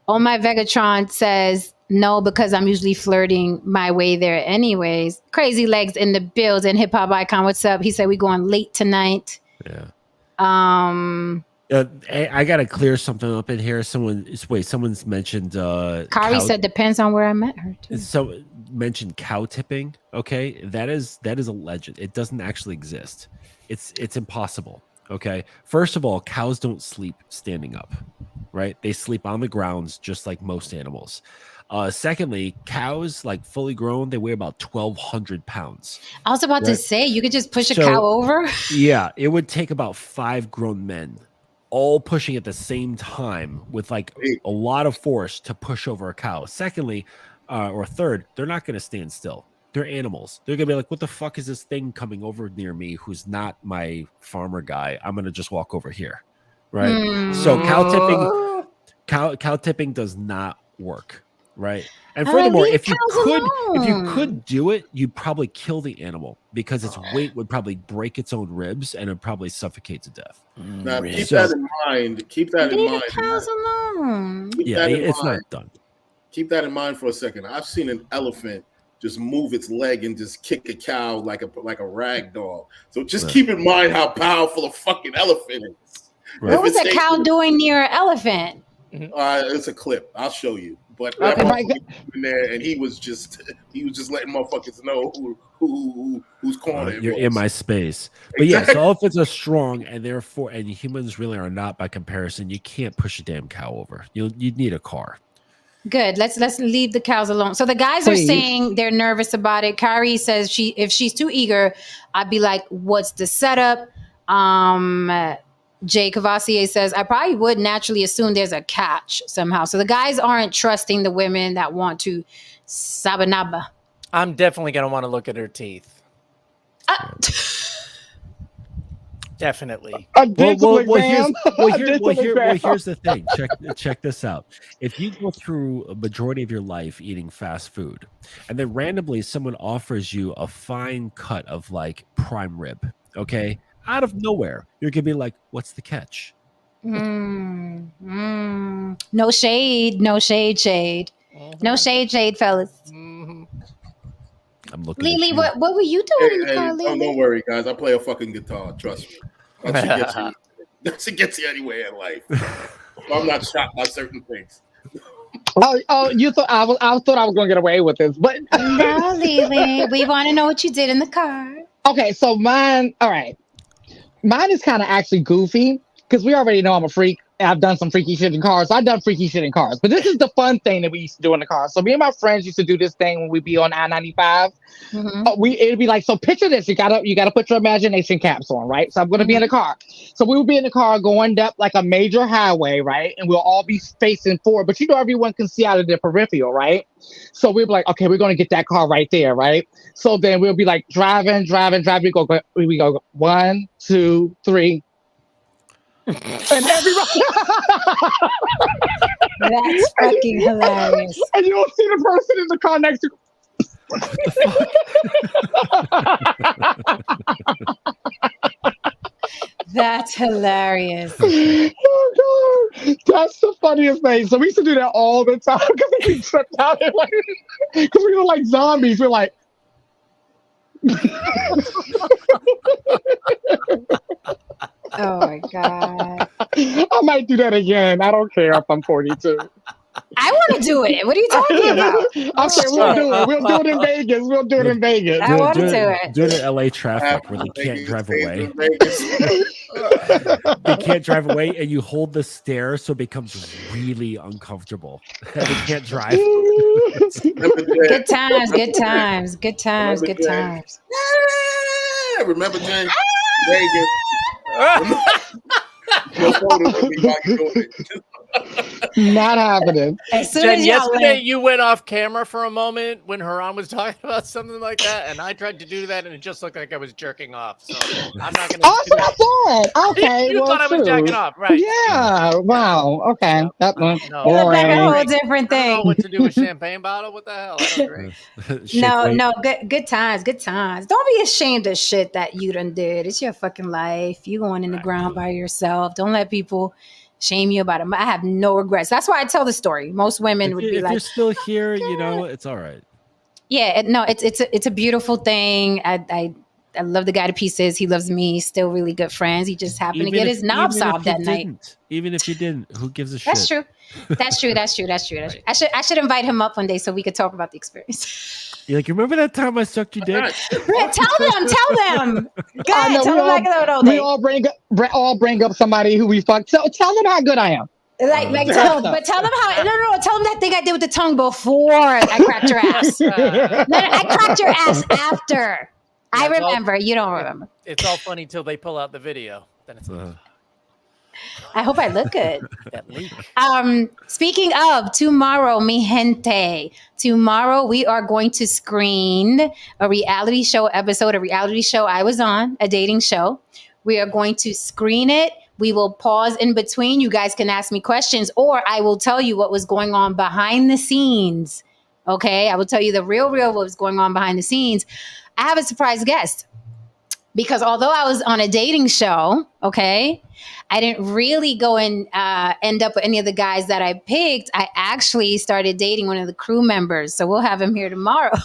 Oh, my Vegatron says, no, because I'm usually flirting my way there anyways. Crazy Legs in the bills and Hip Hop Icon. What's up? He said, we going late tonight. Yeah. Kari I gotta clear something up in here. Someone's mentioned. said, depends on where I met her. Too. So mentioned cow tipping. Okay, that is a legend. It doesn't actually exist. It's impossible. Okay, first of all, cows don't sleep standing up, right? They sleep on the grounds just like most animals. Secondly, cows, like fully grown, they weigh about 1,200 pounds. I was about to Right. say, you could just push a So- cow over. Yeah, it would take about 5 grown men all pushing at the same time with like a lot of force to push over a cow. Secondly, or third, they're not going to stand still. They're animals. They're going to be like, what the fuck is this thing coming over near me who's not my farmer guy? I'm going to just walk over here. Right. So cow tipping does not work. Right. And furthermore, leave if you cows could do it, you'd probably kill the animal because its weight would probably break its own ribs and it'd probably suffocate to death. Now, keep So- that in mind. Keep that in Leave mind. the cows alone. Keep Yeah, that in it's mind. not done. Keep that in mind for a second. I've seen an elephant just move its leg and just kick a cow like a rag doll. So just Right. keep in mind how powerful a fucking elephant is. Right. What was If that it's cow taken- doing near an elephant? It's a clip. I'll show you. But that Okay. motherfucker in there, and he was just letting motherfuckers know whose corner it You're was. in my space. But yes, Exactly. elephants are strong, and therefore, and humans really are not by comparison. You can't push a damn cow over. You'd need a car. Good. Let's leave the cows alone. So the guys are Please. saying they're nervous about it. Kyrie says if she's too eager, I'd be like, what's the setup? Jay Cavassier says, I probably would naturally assume there's a catch somehow. So the guys aren't trusting the women that want to sabanaba. I'm definitely gonna want to look at her teeth. Definitely. A dental exam. A dental exam. Here's the thing. Check this out. If you go through a majority of your life eating fast food, and then randomly someone offers you a fine cut of like prime rib, okay, out of nowhere, you're gonna be like, "What's the catch?" No shade. No shade, fellas. Mhm. I'm looking. at Lily, you. what were you doing in the car, Don't Lily? worry, guys. I play a fucking guitar. Trust me. That should get you anywhere in life. I'm not shocked by certain things. Oh, you thought I thought I was gonna get away with this, but No, Lily. We want to know what you did in the car. okay. So mine, all right. Mine is kind of actually goofy because we already know I'm a freak. And I've done some freaky shit in cars. I've done freaky shit in cars, but this is the fun thing that we used to do in the car. So me and my friends used to do this thing when we be on I-95. It'd be like, so picture this. You gotta put your imagination caps on, right? So I'm gonna be in the car. So we would be in the car going up like a major highway, right? And we'll all be facing forward, but everyone can see out of their peripheral, right? So we'd be like, okay, we're gonna get that car right there, right? So then we'll be like driving. We go 1, 2, 3. And everybody That's fucking hilarious. and you'll see the person in the car next to That's hilarious. Oh God, that's the funniest thing. So we used to do that all the time because we tripped out because we were like zombies. We're like, Oh my God. I might do that again. I don't care if I'm 42. I want to do it. What are you talking about? Okay, we'll do it. We'll do it in Vegas. We'll do it in Vegas. I wanna do it. Do it in LA traffic where they can't drive away. Vegas. They can't drive away, and you hold the stair so it becomes really uncomfortable. And they can't drive. Good times, good times, good times, good times. Yeah, remember Jen? Vegas. Your photos of me while you're doing it. Not happening. As soon Jen, as y'all yesterday left, you went off camera for a moment when Haran was talking about something like that, and I tried to do that, and it just looked like I was jerking off. So I'm not going Oh, so I thought. Okay, You well, thought I was true. jacking off, right? Yeah. Wow. Okay. That one. No. it looked like a Boring. whole different I don't know thing. what to do with champagne bottle. What the hell? I don't drink. Shake No, weight. no, good times, good times. Don't be ashamed of shit that you done did. It's your fucking life. You going in the ground by yourself. Don't let people shame you about it. I have no regrets. That's why I tell the story. Most women would be If like, you're still here, it's all right. yeah, it's a beautiful thing. I love the guy to pieces. He loves me. Still really good friends. He just happened to get his knob solved that night. Even if you didn't, who gives a shit? That's true. That's true. I should invite him up one day so we could talk about the experience. You're like, remember that time I sucked your dick? Tell them. Go I ahead, know, tell them like that all we day. all bring up somebody who we fucked. So tell them how good I am. Like tell them how. No. Tell them that thing I did with the tongue before I cracked your ass. No, I cracked your ass after. I it's all- remember. You don't remember. It's all funny till they pull out the video. Then it's I hope I look good. that leak. Speaking of tomorrow, mi gente, tomorrow we are going to screen a reality show episode, a reality show I was on, a dating show. We are going to screen it. We will pause in between. You guys can ask me questions, or I will tell you what was going on behind the scenes. Okay, I will tell you the real what was going on behind the scenes. I have a surprise guest because although I was on a dating show, okay, I didn't really go and end up with any of the guys that I picked. I actually started dating one of the crew members. So we'll have him here tomorrow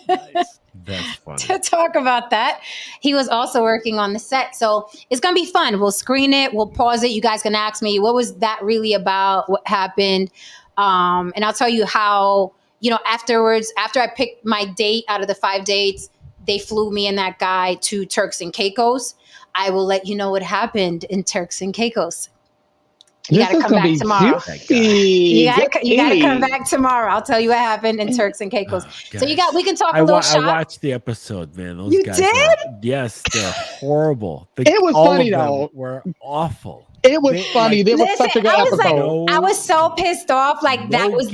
Nice. That's funny. to talk about that. He was also working on the set. So it's going to be fun. We'll screen it. We'll pause it. You guys can ask me, what was that really about? What happened? And I'll tell you how, afterwards, after I picked my date out of the 5 dates, they flew me and that guy to Turks and Caicos. I will let you know what happened in Turks and Caicos. You got to come back tomorrow. You got to come back tomorrow. I'll tell you what happened in Turks and Caicos. So we can talk a little shop. I watched the episode, man. Those you guys did? Yes, they're horrible. It was all funny of them though. Were awful. It was funny. It was such a good episode. I was so pissed off. Like that was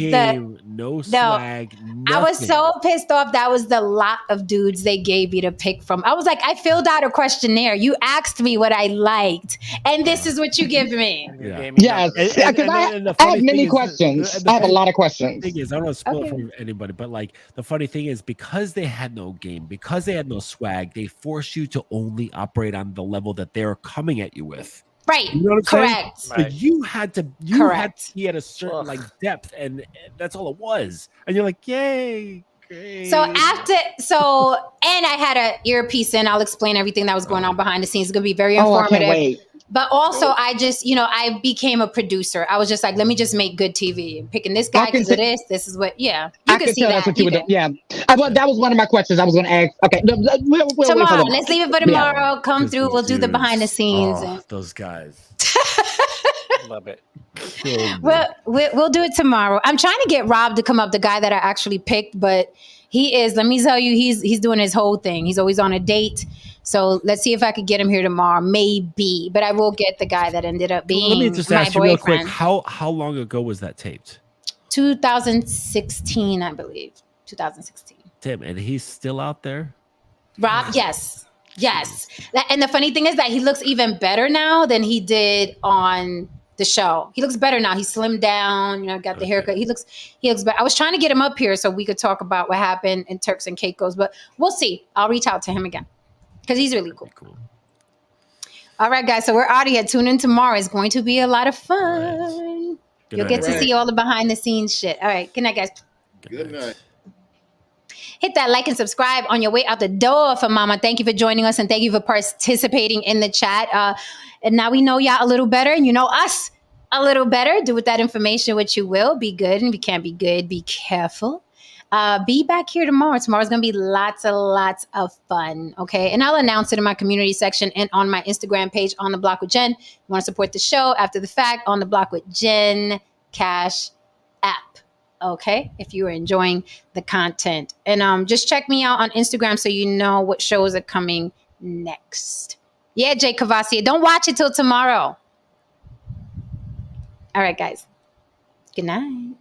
no swag. I was so pissed off. That was the lot of dudes they gave me to pick from. I was like, I filled out a questionnaire. You asked me what I liked, and this is what you give me. Yes, because I have many questions. I have a lot of questions. The thing is, I don't want to spoil it for anybody, but like the funny thing is, because they had no game, because they had no swag, they force you to only operate on the level that they're coming at you with. Right. You know what I'm saying? Correct. Like you had to be at a certain like depth, and that's all it was. And you're like, yay. Great. And I had an earpiece in. I'll explain everything that was going on behind the scenes. It's gonna be very informative. I can't wait. But also, I just, I became a producer. I was just like, let me just make good TV. I'm picking this guy because of this. This is what, you can see that. That was one of my questions I was going to ask. Okay. Tomorrow. Let's leave it for tomorrow. Yeah. Come through. We'll do the behind the scenes. Those guys. Love it. We'll do it tomorrow. I'm trying to get Rob to come up, the guy that I actually picked, but he is, let me tell you, he's doing his whole thing. He's always on a date. So let's see if I could get him here tomorrow. Maybe, but I will get the guy that ended up being my boyfriend. Let me just ask you real quick, how long ago was that taped? 2016, I believe. 2016. Tim, and he's still out there? Rob, yes. And the funny thing is that he looks even better now than he did on the show. He looks better now. He slimmed down, got the haircut. He looks better. I was trying to get him up here so we could talk about what happened in Turks and Caicos, but we'll see. I'll reach out to him again because he's really cool. All right, guys. So we're out of here. Tune in tomorrow. It's going to be a lot of fun. Right. You'll get to see all the behind the scenes shit. All right. Good night, guys. Good night. Hit that like and subscribe on your way out the door for Mama. Thank you for joining us and thank you for participating in the chat. And now we know y'all a little better and you know us a little better. Do with that information what you will. Be good, and if you can't be good, be careful. Be back here tomorrow. Tomorrow's going to be lots of fun, okay? And I'll announce it in my community section and on my Instagram page, On the Block with Jen. You want to support the show after the fact, On the Block with Jen Cash App, okay? If you are enjoying the content. And just check me out on Instagram so you know what shows are coming next. Yeah, Jay Cavassier. Don't watch it till tomorrow. All right, guys. Good night.